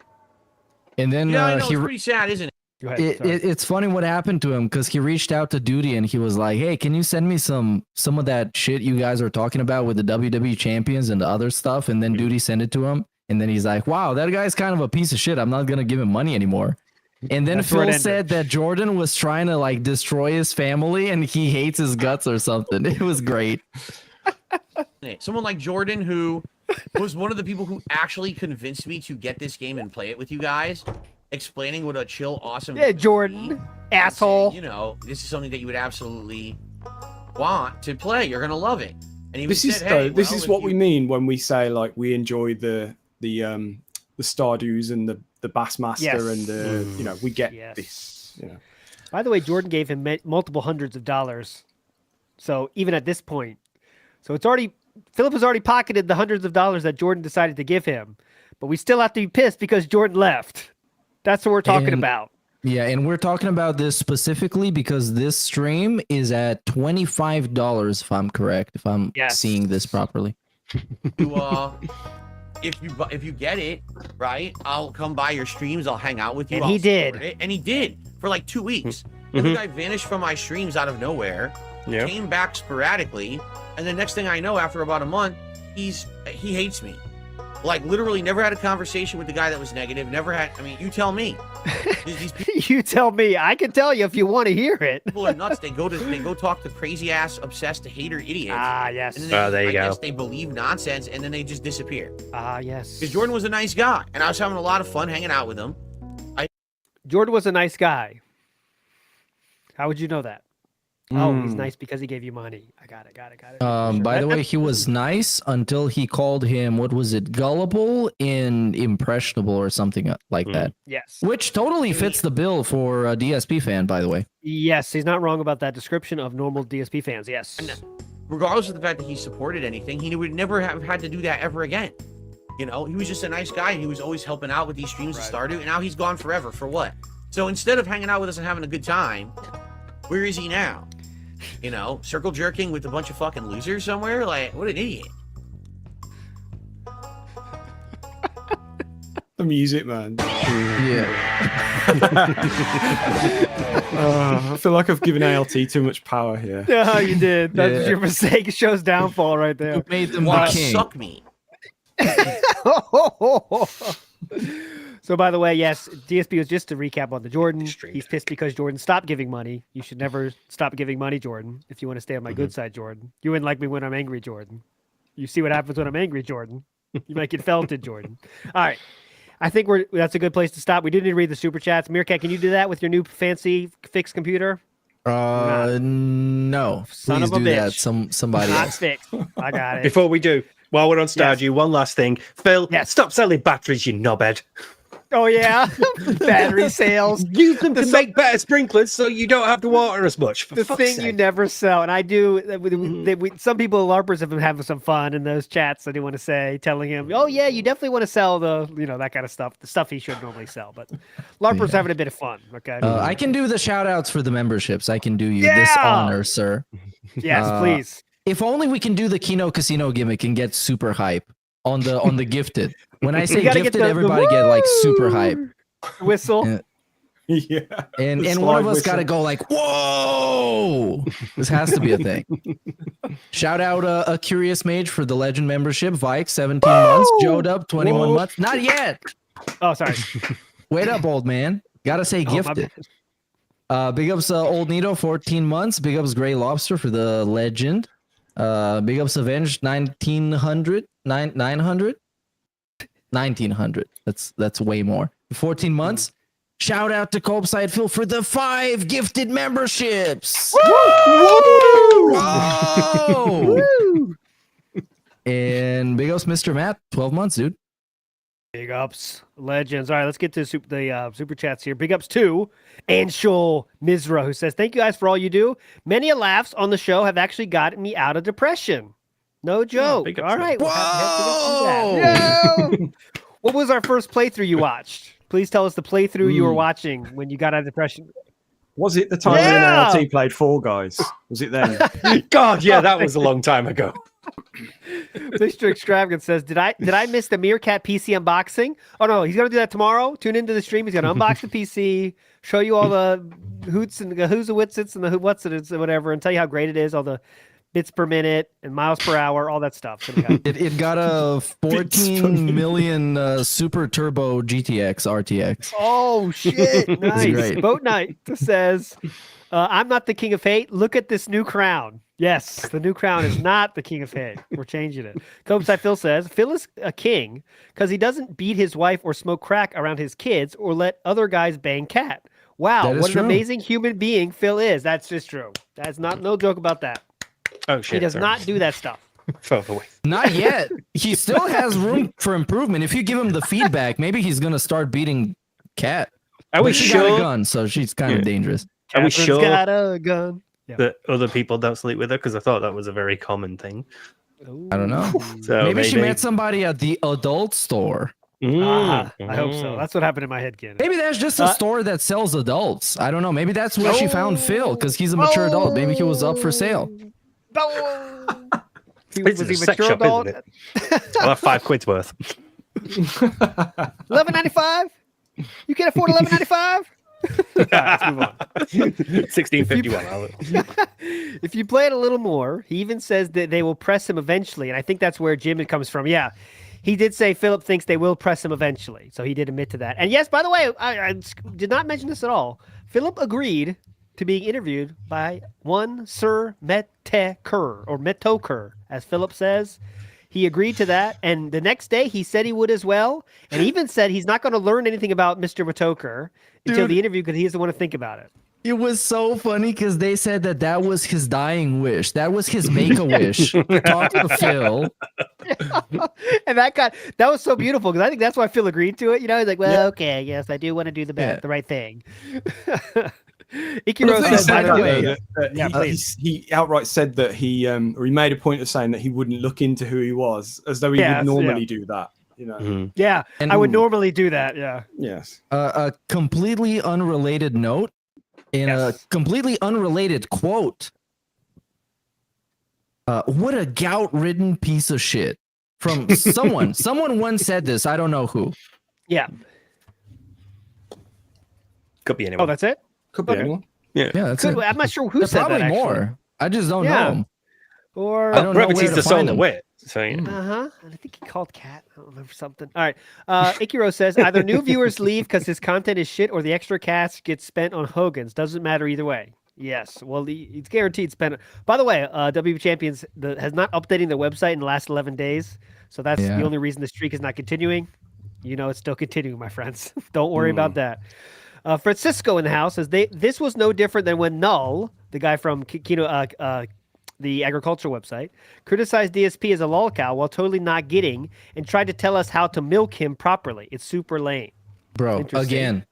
And then I know, it's pretty sad, isn't it? Go ahead, it's funny what happened to him because he reached out to Duty and he was like, hey, can you send me some of that shit you guys are talking about with the WWE champions and the other stuff? And then Duty sent it to him. And then he's like, wow, that guy's kind of a piece of shit. I'm not going to give him money anymore. And then Phil said that Jordan was trying to like destroy his family and he hates his guts or something. It was great. Someone like Jordan, who was one of the people who actually convinced me to get this game and play it with you guys, explaining what a chill, awesome. Yeah, Jordan, asshole. This is something that you would absolutely want to play. You're gonna love it. And this is what we mean when we say like we enjoy the Stardews and the Bassmaster and the we get this. By the way, Jordan gave him multiple hundreds of dollars. So even at this point, Philip has already pocketed the hundreds of dollars that Jordan decided to give him, but we still have to be pissed because Jordan left. That's what we're talking about. Yeah, and we're talking about this specifically because this stream is at $25, if I'm correct, if I'm seeing this properly. if you get it, right, I'll come by your streams, I'll hang out with you. And he did. And he did for like 2 weeks. And the guy vanished from my streams out of nowhere. Yeah. Came back sporadically, and the next thing I know, after about a month, he hates me. Like literally, never had a conversation with the guy that was negative. Never had. I mean, you tell me. You tell me. I can tell you if you want to hear it. People are nuts. They go talk to crazy ass, obsessed hater idiots. Ah, yes. And then there you go. guess they believe nonsense, and then they just disappear. Ah, yes. Because Jordan was a nice guy, and I was having a lot of fun hanging out with him. Jordan was a nice guy. How would you know that? Oh, he's nice because he gave you money. I got it. By the way, he was nice until he called him, what was it, gullible and impressionable or something like that. Yes. Which totally fits the bill for a DSP fan, by the way. Yes, he's not wrong about that description of normal DSP fans. Yes. Regardless of the fact that he supported anything, he would never have had to do that ever again. You know, he was just a nice guy. He was always helping out with these streams to start it, and now he's gone forever. For what? So instead of hanging out with us and having a good time, where is he now? You know, circle jerking with a bunch of fucking losers somewhere? Like, what an idiot. The music, man. Yeah. I feel like I've given ALT too much power here. Yeah, you did. That's your mistake. It shows downfall right there. You made them Why the king. suck me? So, by the way, yes, DSP was just to recap on the Jordan. He's pissed because Jordan stopped giving money. You should never stop giving money, Jordan, if you want to stay on my good side, Jordan. You wouldn't like me when I'm angry, Jordan. You see what happens when I'm angry, Jordan. You might get felted, Jordan. All right. I think that's a good place to stop. We did need to read the super chats. Meerkat, can you do that with your new fancy fixed computer? No. Son Please of a do bitch. that. Somebody Not else. fixed. I got it. Before we do, while we're on Stardew, one last thing. Phil, stop selling batteries, you knobhead. Oh, yeah. Battery sales. Use them to make better sprinklers so you don't have to water as much. For The fuck's thing sake. you never sell, and I do. Some people, LARPers, have been having some fun in those chats. I do want to say, telling him, "Oh yeah, you definitely want to sell that kind of stuff, the stuff he should normally sell." But LARPers having a bit of fun. Okay, I can do the shout outs for the memberships. I can do you this honor, sir. Yes, please. If only we can do the Kino Casino gimmick and get super hype on the gifted. When I say You gotta gifted, get the everybody get like super hype. Whistle. Yeah. And The one of slide us whistle. got to go like, whoa! This has to be a thing. Shout out a Curious Mage for the Legend membership. Vike, 17 months. Joe Dub, 21 Whoa. months. Not yet. Oh, sorry. Wait up, old man. Gotta say my gifted. Big ups Old Nito, 14 months. Big ups Gray Lobster for the Legend. Big ups Avenged, 1900. 900? 1900. That's way more. 14 months. Shout out to Copeside Phil for the 5 gifted memberships. Whoa! And big ups Mr. Matt, 12 months, dude. Big ups, legends. All right, let's get to the super chats here. Big ups to Anshul Mizra, who says, "Thank you guys for all you do. Many a laughs on the show have actually gotten me out of depression. No joke. big ups, All right. Whoa! No! What was our first playthrough you watched? Please tell us the playthrough you were watching when you got out of depression. Was it the time when ALT played Fall Guys? Was it then? God, yeah, that was a long time ago. Mr. Extravagant says, Did I miss the Meerkat PC unboxing? Oh no, he's gonna do that tomorrow. Tune into the stream. He's gonna unbox the PC, show you all the hoots and the who's and whatsits and the what's it is and whatever, and tell you how great it is, all the bits per minute and miles per hour, all that stuff. So It got a 14 million super turbo GTX RTX. oh shit! Nice. great. Boat Knight says, I'm not the king of hate. Look at this new crown. Yes, the new crown is not the king of hate. We're changing it. Cobeside Phil says, Phil is a king because he doesn't beat his wife or smoke crack around his kids or let other guys bang cat. Wow, That is what an true. amazing human being Phil is. That's just true. That's no joke about that. Oh shit! He does sorry. not do that stuff. Further away. Not yet. He still has room for improvement. If you give him the feedback, maybe he's gonna start beating Cat. Are we But she got a sure? gun, so she's kind of dangerous. Are we Catherine's sure got a gun. that other people don't sleep with her? Because I thought that was a very common thing. I don't know. So maybe she met somebody at the adult store. I hope so. That's what happened in my head, kid. Maybe that's just a store that sells adults. I don't know. Maybe that's where she found Phil because he's a mature adult. Maybe he was up for sale. It's Was a he sex mature shop, adult? isn't it? I'll have £5 worth. $11.95. You can't afford $11.95. All right, let's move on. 16.51. If you play it a little more, he even says that they will press him eventually, and I think that's where Jim comes from. Yeah, he did say Philip thinks they will press him eventually, so he did admit to that. And yes, by the way, I did not mention this at all. Philip agreed to being interviewed by one Sir Metoker, as Philip says. He agreed to that, and the next day he said he would as well, and even said he's not going to learn anything about Mr. Metoker until the interview because he doesn't want to think about it. It was so funny because they said that was his dying wish. That was his make-a-wish. Talk to Phil. And that was so beautiful because I think that's why Phil agreed to it. You know, he's like, well, okay, yes, I do want to do the right thing. Ikiro says, by the way, he outright said that he made a point of saying that he wouldn't look into who he was, as though he would normally do that. You know, yeah, and I would normally do that. Yeah, yes. A completely unrelated note in a completely unrelated quote. What a gout-ridden piece of shit from someone. Someone once said this. I don't know who. Yeah, could be anyone. Oh, that's it. Could be anyone. Yeah, that's it. I'm not sure who said probably that. Actually. More. I just don't know him. Or I don't know where he's to the soul find of him. wit. So, I think he called Cat. I don't remember something. All right. Ikiro says either new viewers leave because his content is shit, or the extra cash gets spent on Hogan's. Doesn't matter either way. Yes. Well, he's guaranteed spent. By the way, WB Champions has not updating their website in the last 11 days, so that's the only reason the streak is not continuing. You know, it's still continuing, my friends. Don't worry about that. Francisco in the house says this was no different than when Null, the guy from the agriculture website, criticized DSP as a lolcow while totally not getting and tried to tell us how to milk him properly. It's super lame. Bro, again,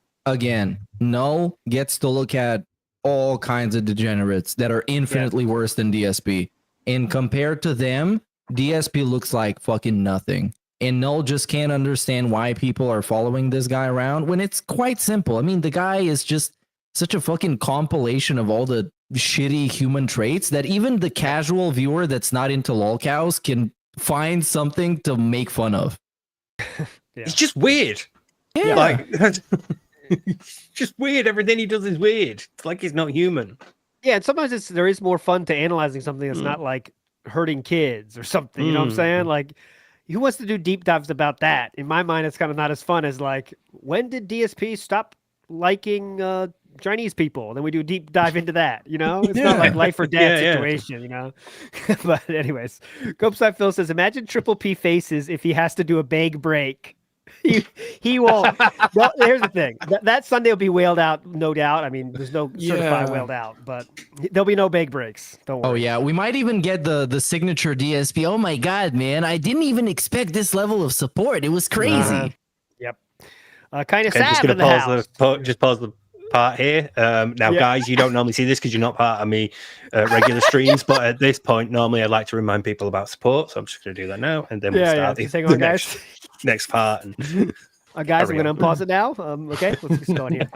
Null gets to look at all kinds of degenerates that are infinitely worse than DSP. And compared to them, DSP looks like fucking nothing. And Null just can't understand why people are following this guy around when it's quite simple. I mean, the guy is just such a fucking compilation of all the shitty human traits that even the casual viewer that's not into lolcows can find something to make fun of. He's just weird. Yeah. Like, it's just weird. Everything he does is weird. It's like he's not human. Yeah, and sometimes there is more fun to analyzing something that's not like hurting kids or something. You know what I'm saying? Like, who wants to do deep dives about that? In my mind, it's kind of not as fun as like, when did DSP stop liking Chinese people? And then we do a deep dive into that. You know, it's not like life or death situation. You know, but anyways, Gopeside Phil says, imagine Triple P faces if he has to do a bag break. He won't. Well, here's the thing. That Sunday will be wailed out, no doubt. I mean, there's no certified wailed out, but there'll be no bag breaks. Don't worry. Oh yeah, we might even get the signature DSP. Oh my god, man! I didn't even expect this level of support. It was crazy. Yep. Kind of Okay, sad in the house. Just pause the part here. Now, guys, you don't normally see this because you're not part of me regular streams, but at this point, normally I'd like to remind people about support, so I'm just going to do that now, and then we'll start the guys. next part. And guys, I'm going to unpause it now. Okay, let's just go on here.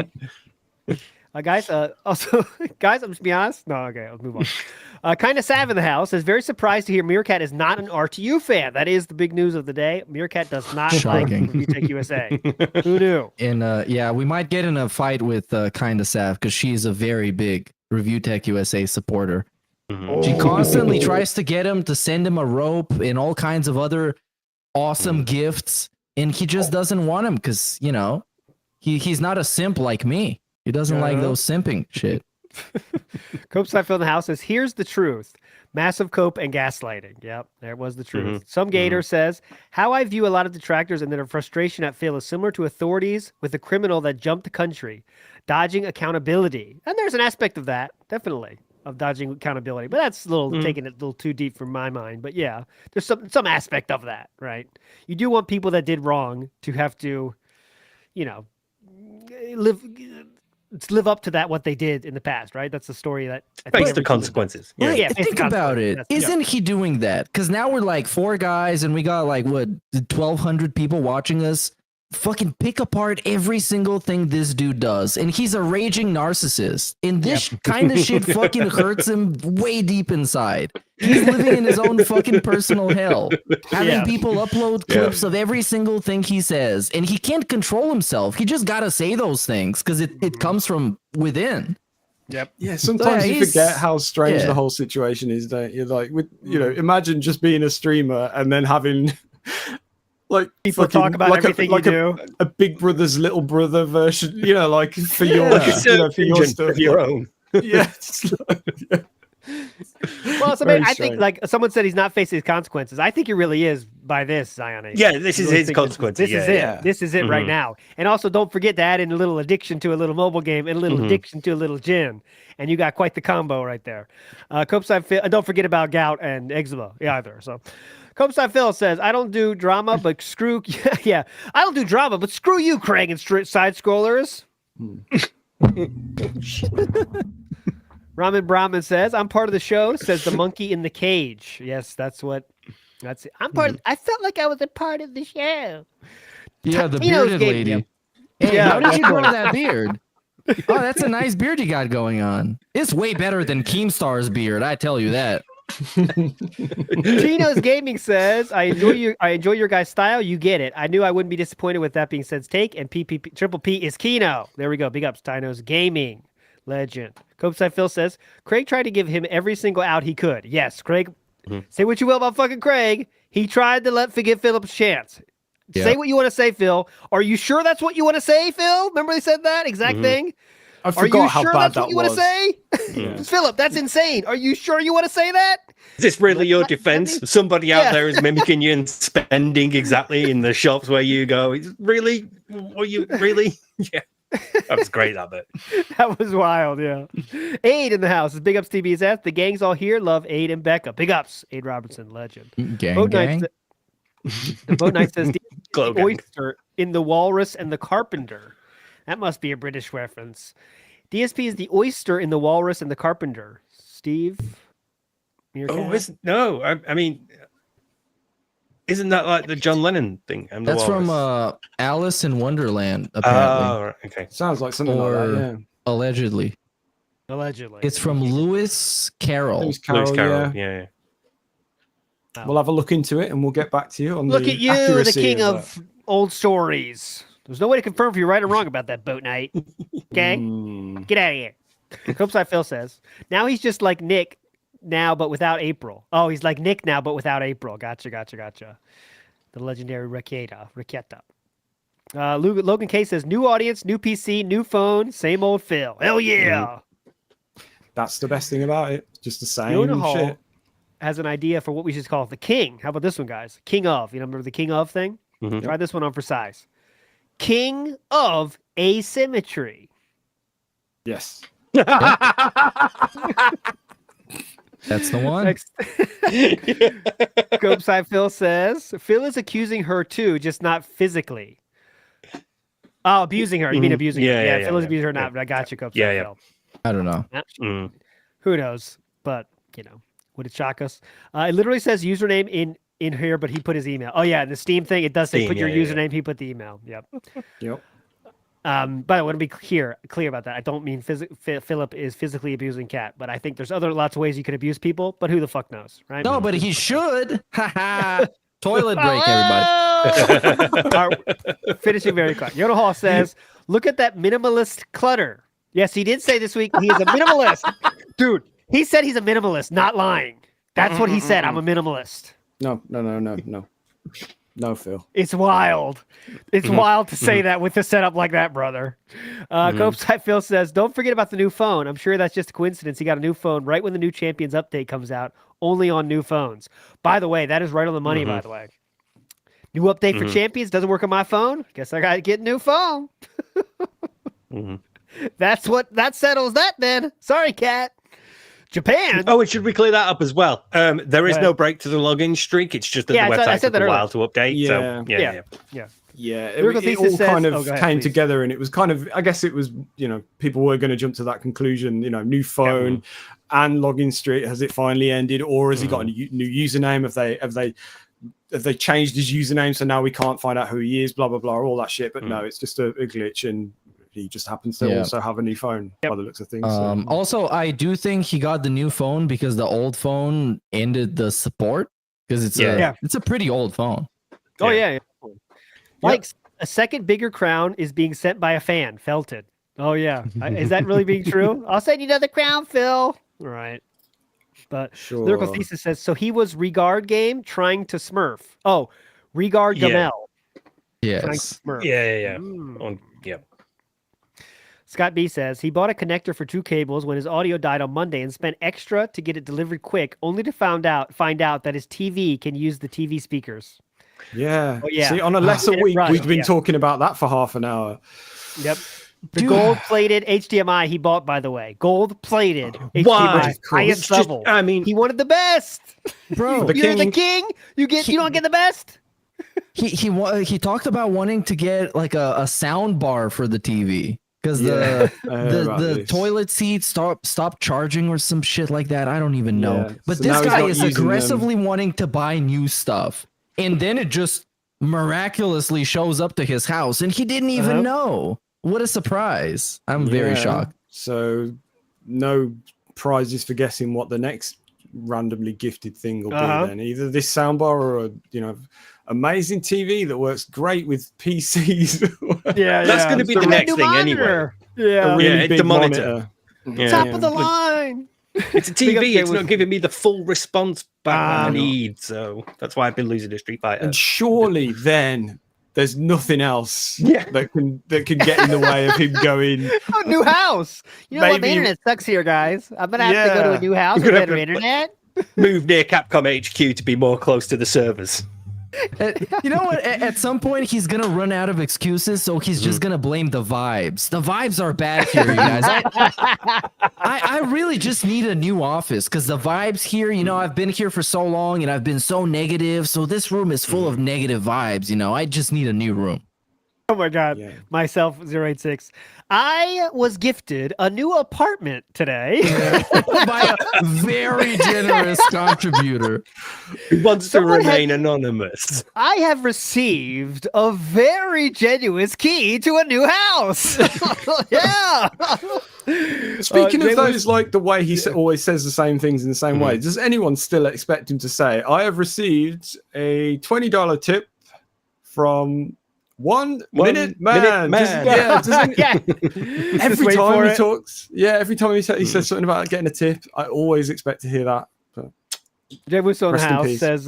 Guys, also, guys, I'm just be honest. No, okay, let's move on. Kind of Sav in the house is very surprised to hear Meerkat is not an RTU fan. That is the big news of the day. Meerkat does not like Review Tech USA. Who knew? And yeah, we might get in a fight with Kind of Sav because she's a very big Review Tech USA supporter. She constantly tries to get him to send him a rope and all kinds of other awesome gifts, and he just doesn't want him because, you know, he's not a simp like me. He doesn't like those simping shit. Cope Seinfeld in the house says, here's the truth. Massive cope and gaslighting. Yep, there was the truth. Some Gator says, how I view a lot of detractors and their frustration at Phil is similar to authorities with a criminal that jumped the country, dodging accountability. And there's an aspect of that, definitely, of dodging accountability. But that's a little taking it a little too deep for my mind. But yeah, there's some aspect of that, right? You do want people that did wrong to have to, you know, live up to that, what they did in the past, right? That's the story that face the consequences. Yeah, think about it. Isn't he doing that? Because now we're like 4 guys and we got like what 1,200 people watching us. fucking pick apart every single thing this dude does, and he's a raging narcissist, and this kind of shit fucking hurts him way deep inside. He's living in his own fucking personal hell, having people upload clips of every single thing he says, and he can't control himself. He just gotta say those things because it comes from within. Yep. Yeah. Sometimes you forget how strange the whole situation is. Don't you? Like, with imagine just being a streamer and then having like people talk about everything you do. A Big Brother's little brother version. Like for your, for your stuff, of your own. Yeah. Well, so I think like someone said he's not facing his consequences. I think he really is by this, Zion. Yeah, this is his consequences. This is it. This is it right now. And also, don't forget to add in a little addiction to a little mobile game and a little addiction to a little gin, and you got quite the combo right there. Copeside Phil, don't forget about gout and eczema either. So, Copeside Phil says, "I don't do drama, but screw I don't do drama, but screw you, Craig and side scrollers." Ramen Brahman says, "I'm part of the show," says the monkey in the cage. Yes, that's it. I'm part of, I felt like I was a part of the show. Yeah, the bearded lady. Hey, how did you grow that beard? Oh, that's a nice beard you got going on. It's way better than Keemstar's beard, I tell you that. Tino's Gaming says, I enjoy your guys' style. You get it. I knew I wouldn't be disappointed with that being said's take. And Triple P is Kino. There we go. Big ups, Tino's Gaming. Legend. Copeside Phil says, Craig tried to give him every single out he could. Yes, Craig, say what you will about fucking Craig. He tried to forgive Philip's chance. Yeah. Say what you want to say, Phil. Are you sure that's what you want to say, Phil? Remember he said that exact thing? I forgot how bad that's what you want to say? Philip, that's insane. Are you sure you want to say that? Is this really your defense? Somebody out there is mimicking you and spending exactly in the shops where you go. Really? Were you really? Yeah. That was great, that bit. That was wild, yeah. Aid in the house. Big ups, TBSS. The gang's all here. Love Aid and Becca. Big ups. Aid Robertson, legend. Gang. The Boat Knight says, the oyster in the walrus and the carpenter. That must be a British reference. DSP is the oyster in the walrus and the carpenter. Steve? No. I mean, isn't that like the John Lennon thing? That's from Alice in Wonderland, apparently. Oh, right. Okay. Sounds like something like that, yeah. Allegedly. It's from Lewis Carroll. Lewis Carroll, yeah. We'll have a look into it and we'll get back to you on look the at you, the king of old stories. There's no way to confirm if you're right or wrong about that, Boat Knight. Okay? Get out of here. Copeside Phil says, now he's just like Nick now, but without April. Oh, he's like Nick now, but without April. Gotcha. The legendary Raqueta. Logan K says, new audience, new PC, new phone, same old Phil. Hell yeah. That's the best thing about it. Just the same Fiona Hall shit. has an idea for what we should call the king. How about this one, guys? King of. You know, remember the king of thing? Try this one on for size. King of asymmetry. Yes. That's the one. Copeside Phil says, Phil is accusing her too, just not physically. Oh, abusing her. You mean abusing her? Yeah, Phil is abusing her not. But I got you, Copeside Phil. I don't know. Who knows? But, would it shock us? It literally says username in here, but he put his email. Oh, yeah, the Steam thing, it does say put your username. He put the email. Yep. By the way, I want to be clear about that. I don't mean Philip is physically abusing Kat, but I think there's lots of ways you could abuse people, but who the fuck knows, right? No, but he should. Toilet break, everybody. Finishing very quick. Yoda Hall says, look at that minimalist clutter. Yes, he did say this week he is a minimalist. Dude, he said he's a minimalist, not lying. That's what he said. I'm a minimalist. No, Phil. It's wild. It's wild to say that with a setup like that, brother. Copeside Phil says, don't forget about the new phone. I'm sure that's just a coincidence. He got a new phone right when the new Champions update comes out, only on new phones. By the way, that is right on the money, by the way. New update for Champions doesn't work on my phone. Guess I got to get a new phone. That settles that then. Sorry, Kat. Japan. Oh, and should we clear that up as well? There is no break to the login streak. It's just that the website took a while to update. It all kind of came together, and it was kind of, I guess it was, people were going to jump to that conclusion, new phone and login streak. Has it finally ended, or has he got a new username? Have they they changed his username, so now we can't find out who he is, blah blah blah, all that shit. But no, it's just a glitch, and he just happens to also have a new phone by the looks of things. Also, I do think he got the new phone because the old phone ended the support because it's a pretty old phone. Oh yeah. Like a second bigger crown is being sent by a fan. Felted. Oh yeah. Is that really being true? I'll send you another crown, Phil. All right. But Lyrical Thesis says, so he was Regard game trying to smurf. Oh, Regard Gamel. Yes. Yeah. Scott B says he bought a connector for 2 cables when his audio died on Monday and spent extra to get it delivered quick, only to find out that his TV can use the TV speakers. Yeah. Oh, yeah. See, on a lesser week, we've been talking about that for half an hour. Yep. The gold-plated HDMI he bought, by the way. Gold-plated HDMI. Highest level. I mean, he wanted the best. Bro, you're the king. You don't get the best. He talked about wanting to get like a sound bar for the TV because the toilet seat stopped charging or some shit like that. I don't even know. But this guy is aggressively wanting to buy new stuff, and then it just miraculously shows up to his house, and he didn't even know. What a surprise. I'm very shocked. So no prizes for guessing what the next randomly gifted thing will be then. Either this soundbar or a, amazing TV that works great with PCs. That's going to be the next thing anyway. A really big the monitor. Top of the line. It's a TV. It's not giving me the full response back I need. So that's why I've been losing to Street Fighter. And surely then there's nothing else that can get in the way of him going. New house. You know what? The internet sucks here, guys. I'm gonna have to go to a new house with better internet. Move near Capcom HQ to be more close to the servers. You know what? At some point, he's gonna run out of excuses, so he's just gonna blame the vibes. The vibes are bad here, you guys. I really just need a new office because the vibes here, I've been here for so long and I've been so negative. So this room is full of negative vibes. I just need a new room. Oh my God. Myself 086. I was gifted a new apartment today by a very generous contributor who wants to remain anonymous. I have received a very generous key to a new house. Yeah. Speaking of those, like the way he always says the same things in the same way, does anyone still expect him to say, I have received a $20 tip from One minute man. Every time he talks, every time he says something about getting a tip, I always expect to hear that. Jay Wusso in the house says,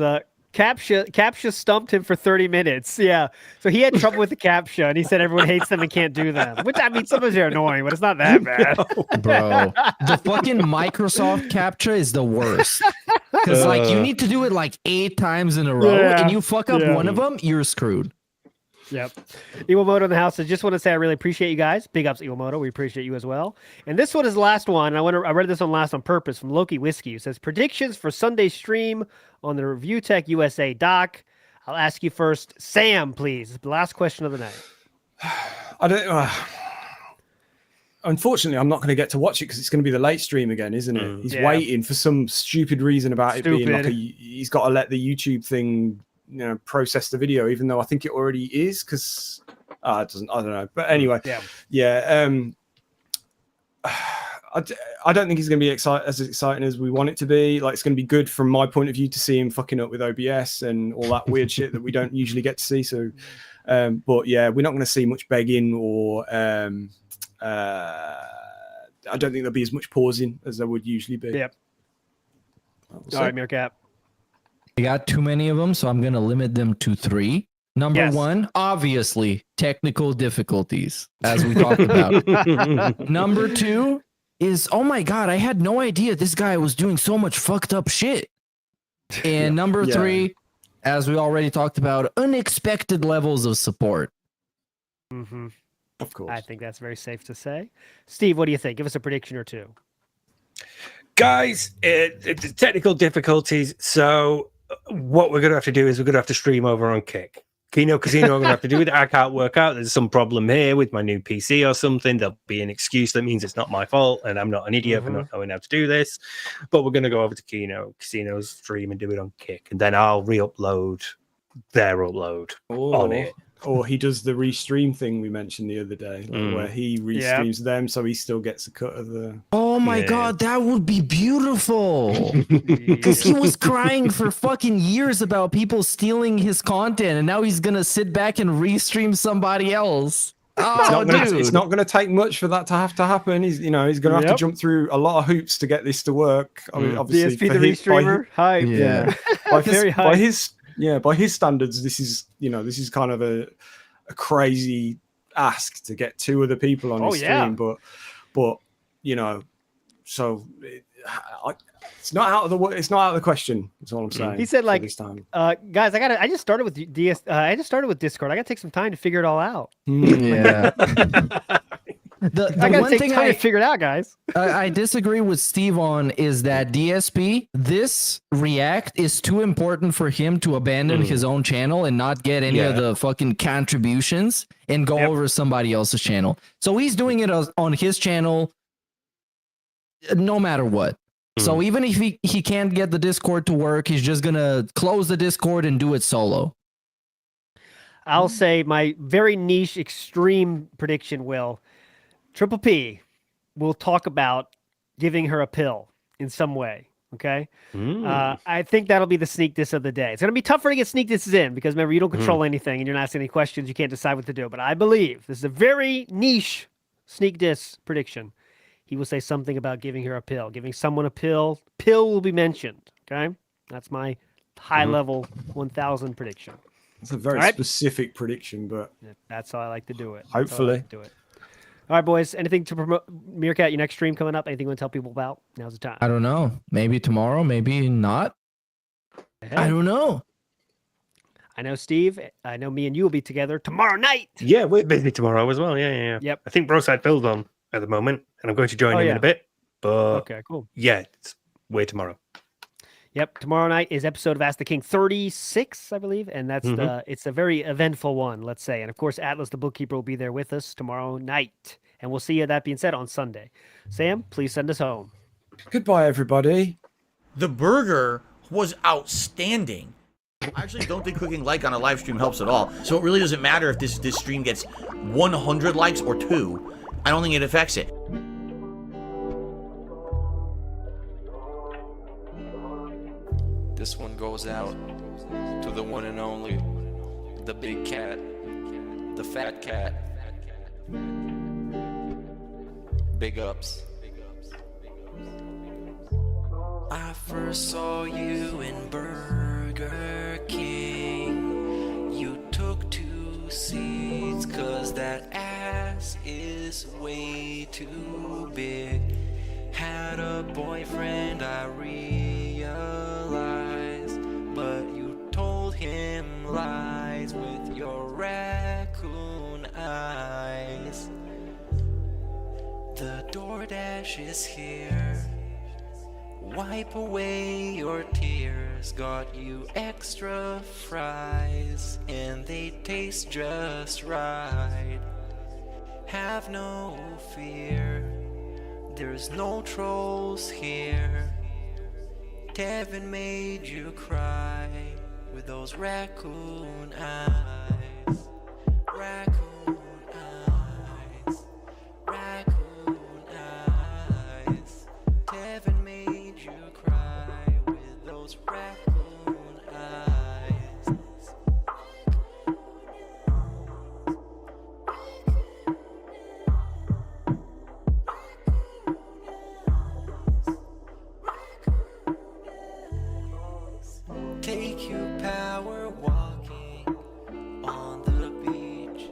CAPTCHA stumped him for 30 minutes. Yeah. So he had trouble with the CAPTCHA, and he said everyone hates them and can't do them. Which, I mean, sometimes they're annoying, but it's not that bad. Bro, the fucking Microsoft CAPTCHA is the worst. Because, you need to do it 8 times in a row, and you fuck up one of them, you're screwed. Yep. Iwamoto in the house says, just want to say I really appreciate you guys. Big ups, Iwamoto. We appreciate you as well. And this one is the last one. I read this one last on purpose from Loki Whiskey, who says, predictions for Sunday stream on the Review Tech USA doc. I'll ask you first. Sam, please. The last question of the night. I don't. Unfortunately, I'm not going to get to watch it because it's going to be the late stream again, isn't it? He's waiting for some stupid reason about it being he's got to let the YouTube thing process the video, even though I think it already is, because it doesn't. I don't know, but anyway, I don't think he's going to be as exciting as we want it to be. It's going to be good from my point of view to see him fucking up with OBS and all that weird shit that we don't usually get to see. So, but yeah, we're not going to see much begging or I don't think there'll be as much pausing as there would usually be. Yep. All right, Meerkat. I got too many of them, so I'm going to limit them to 3. Number 1, obviously, technical difficulties, as we talked about. Number 2 is, oh my God, I had no idea this guy was doing so much fucked up shit. And number 3, as we already talked about, unexpected levels of support. Mm-hmm. Of course. I think that's very safe to say. Steve, what do you think? Give us a prediction or 2. Guys, it's technical difficulties, so what we're going to have to do is we're going to have to stream over on Kick. Kino Casino, I'm going to have to do it. I can't work out. There's some problem here with my new PC or something. There'll be an excuse that means it's not my fault, and I'm not an idiot for not knowing how to do this. But we're going to go over to Kino Casino's stream and do it on Kick, and then I'll re-upload their upload on it. Or he does the restream thing we mentioned the other day, where he restreams them, so he still gets a cut of the. Oh my god, that would be beautiful. Because he was crying for fucking years about people stealing his content, and now he's gonna sit back and restream somebody else. Oh, it's not going to take much for that to have to happen. He's going to have to jump through a lot of hoops to get this to work. I mean, obviously, DSP the restreamer, by his standards, this is kind of a crazy ask to get two other people on his stream, but it's not out of the question. That's all I'm saying. He said, like, this time. guys, I just started with Discord. I got to take some time to figure it all out. Yeah. I gotta take time to figure it out, guys. I disagree with Steve on is that DSP, this React is too important for him to abandon his own channel and not get any of the fucking contributions and go over somebody else's channel. So he's doing it on his channel no matter what. So even if he can't get the Discord to work, he's just gonna close the Discord and do it solo. I'll say my very niche, extreme prediction, Will. Triple P will talk about giving her a pill in some way. Okay. I think that'll be the sneak diss of the day. It's going to be tougher to get sneak disses in because remember, you don't control anything and you're not asking any questions. You can't decide what to do. But I believe this is a very niche sneak diss prediction. He will say something about giving her a pill, giving someone a pill. Pill will be mentioned. Okay. That's my high level 1000 prediction. It's a very specific prediction, but that's how I like to do it. Hopefully. Do it. All right, boys. Anything to promote? Meerkat, your next stream coming up? Anything you want to tell people about? Now's the time. I don't know. Maybe tomorrow, maybe not. I don't know. I know, Steve. I know me and you will be together tomorrow night. Yeah, we're busy tomorrow as well. Yeah. Yep. I think Broside Phil's on at the moment, and I'm going to join him in a bit. But okay, cool. Yeah, we're tomorrow. Yep, tomorrow night is episode of Ask the King 36, I believe, and that's it's a very eventful one, let's say. And of course, Atlas the bookkeeper will be there with us tomorrow night, and we'll see you. That being said, on Sunday. Sam, please send us home. Goodbye, everybody. The burger was outstanding. I actually don't think clicking like on a live stream helps at all. So it really doesn't matter if this stream gets 100 likes or 2. I don't think it affects it. This one goes out to the one and only, the big cat, the fat cat. Big ups. I first saw you in Burger King. You took 2 seats 'cause that ass is way too big. Had a boyfriend, I realized, but you told him lies with your raccoon eyes. The DoorDash is here. Wipe away your tears. Got you extra fries, and they taste just right. Have no fear. There's no trolls here. Devin made you cry with those raccoon eyes. Raccoon eyes. Raccoon eyes. Devin made you cry with those raccoon eyes. Take you power walking on the beach,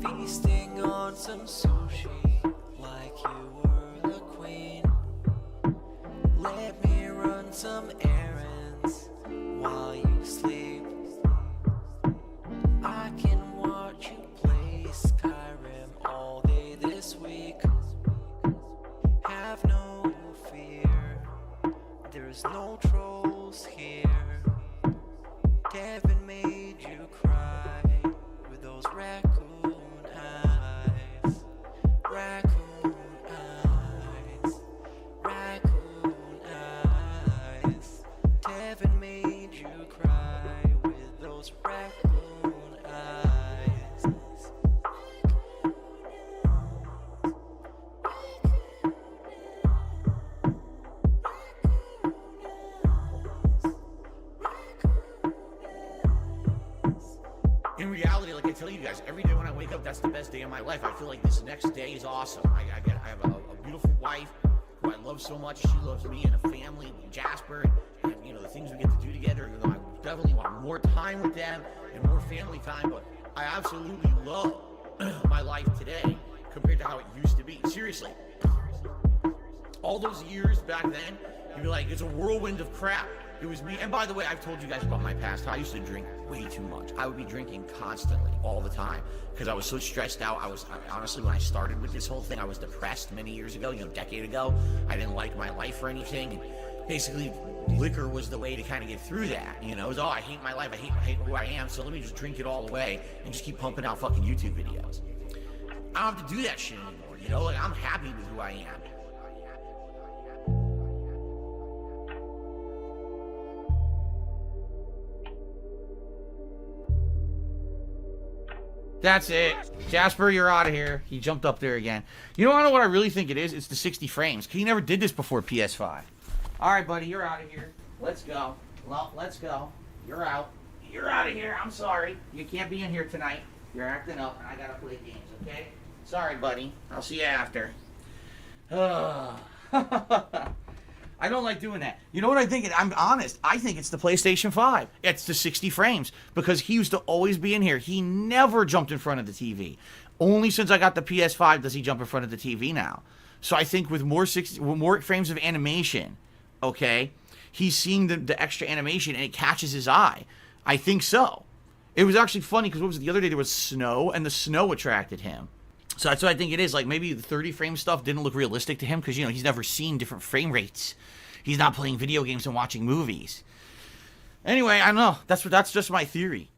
feasting on some sushi like you were the queen. Let me run some errands while you sleep. I can watch you play Skyrim all day this week. Have no fear, there's no trolls here. Devin made tell you guys, every day when I wake up, that's the best day of my life. I feel like this next day is awesome. I have a beautiful wife who I love so much. She loves me and a family, and Jasper, and you know, the things we get to do together. You know, I definitely want more time with them and more family time, but I absolutely love my life today compared to how it used to be. Seriously. All those years back then, you'd be like, it's a whirlwind of crap. It was me. And by the way, I've told you guys about my past. I used to drink way too much. I would be drinking constantly, all the time, because I was so stressed out. Honestly, when I started with this whole thing, I was depressed many years ago, a decade ago. I didn't like my life or anything. And basically, liquor was the way to kind of get through that. You know, it was, I hate my life. I hate who I am. So let me just drink it all away and just keep pumping out fucking YouTube videos. I don't have to do that shit anymore. You know, like, I'm happy with who I am. That's it. Jasper, you're out of here. He jumped up there again. You know what I really think it is? It's the 60 frames. He never did this before PS5. All right, buddy, you're out of here. Let's go. Well, let's go. You're out. You're out of here. I'm sorry. You can't be in here tonight. You're acting up, and I gotta play games, okay? Sorry, buddy. I'll see you after. I don't like doing that. You know what I think? I'm honest. I think it's the PlayStation 5. It's the 60 frames because he used to always be in here. He never jumped in front of the TV. Only since I got the PS5 does he jump in front of the TV now. So I think with more frames of animation, okay, he's seeing the extra animation and it catches his eye. I think so. It was actually funny because what was it? The other day there was snow and the snow attracted him. So that's what I think it is. Like, maybe the 30 frame stuff didn't look realistic to him because, you know, he's never seen different frame rates. He's not playing video games and watching movies. Anyway, I don't know. That's just my theory.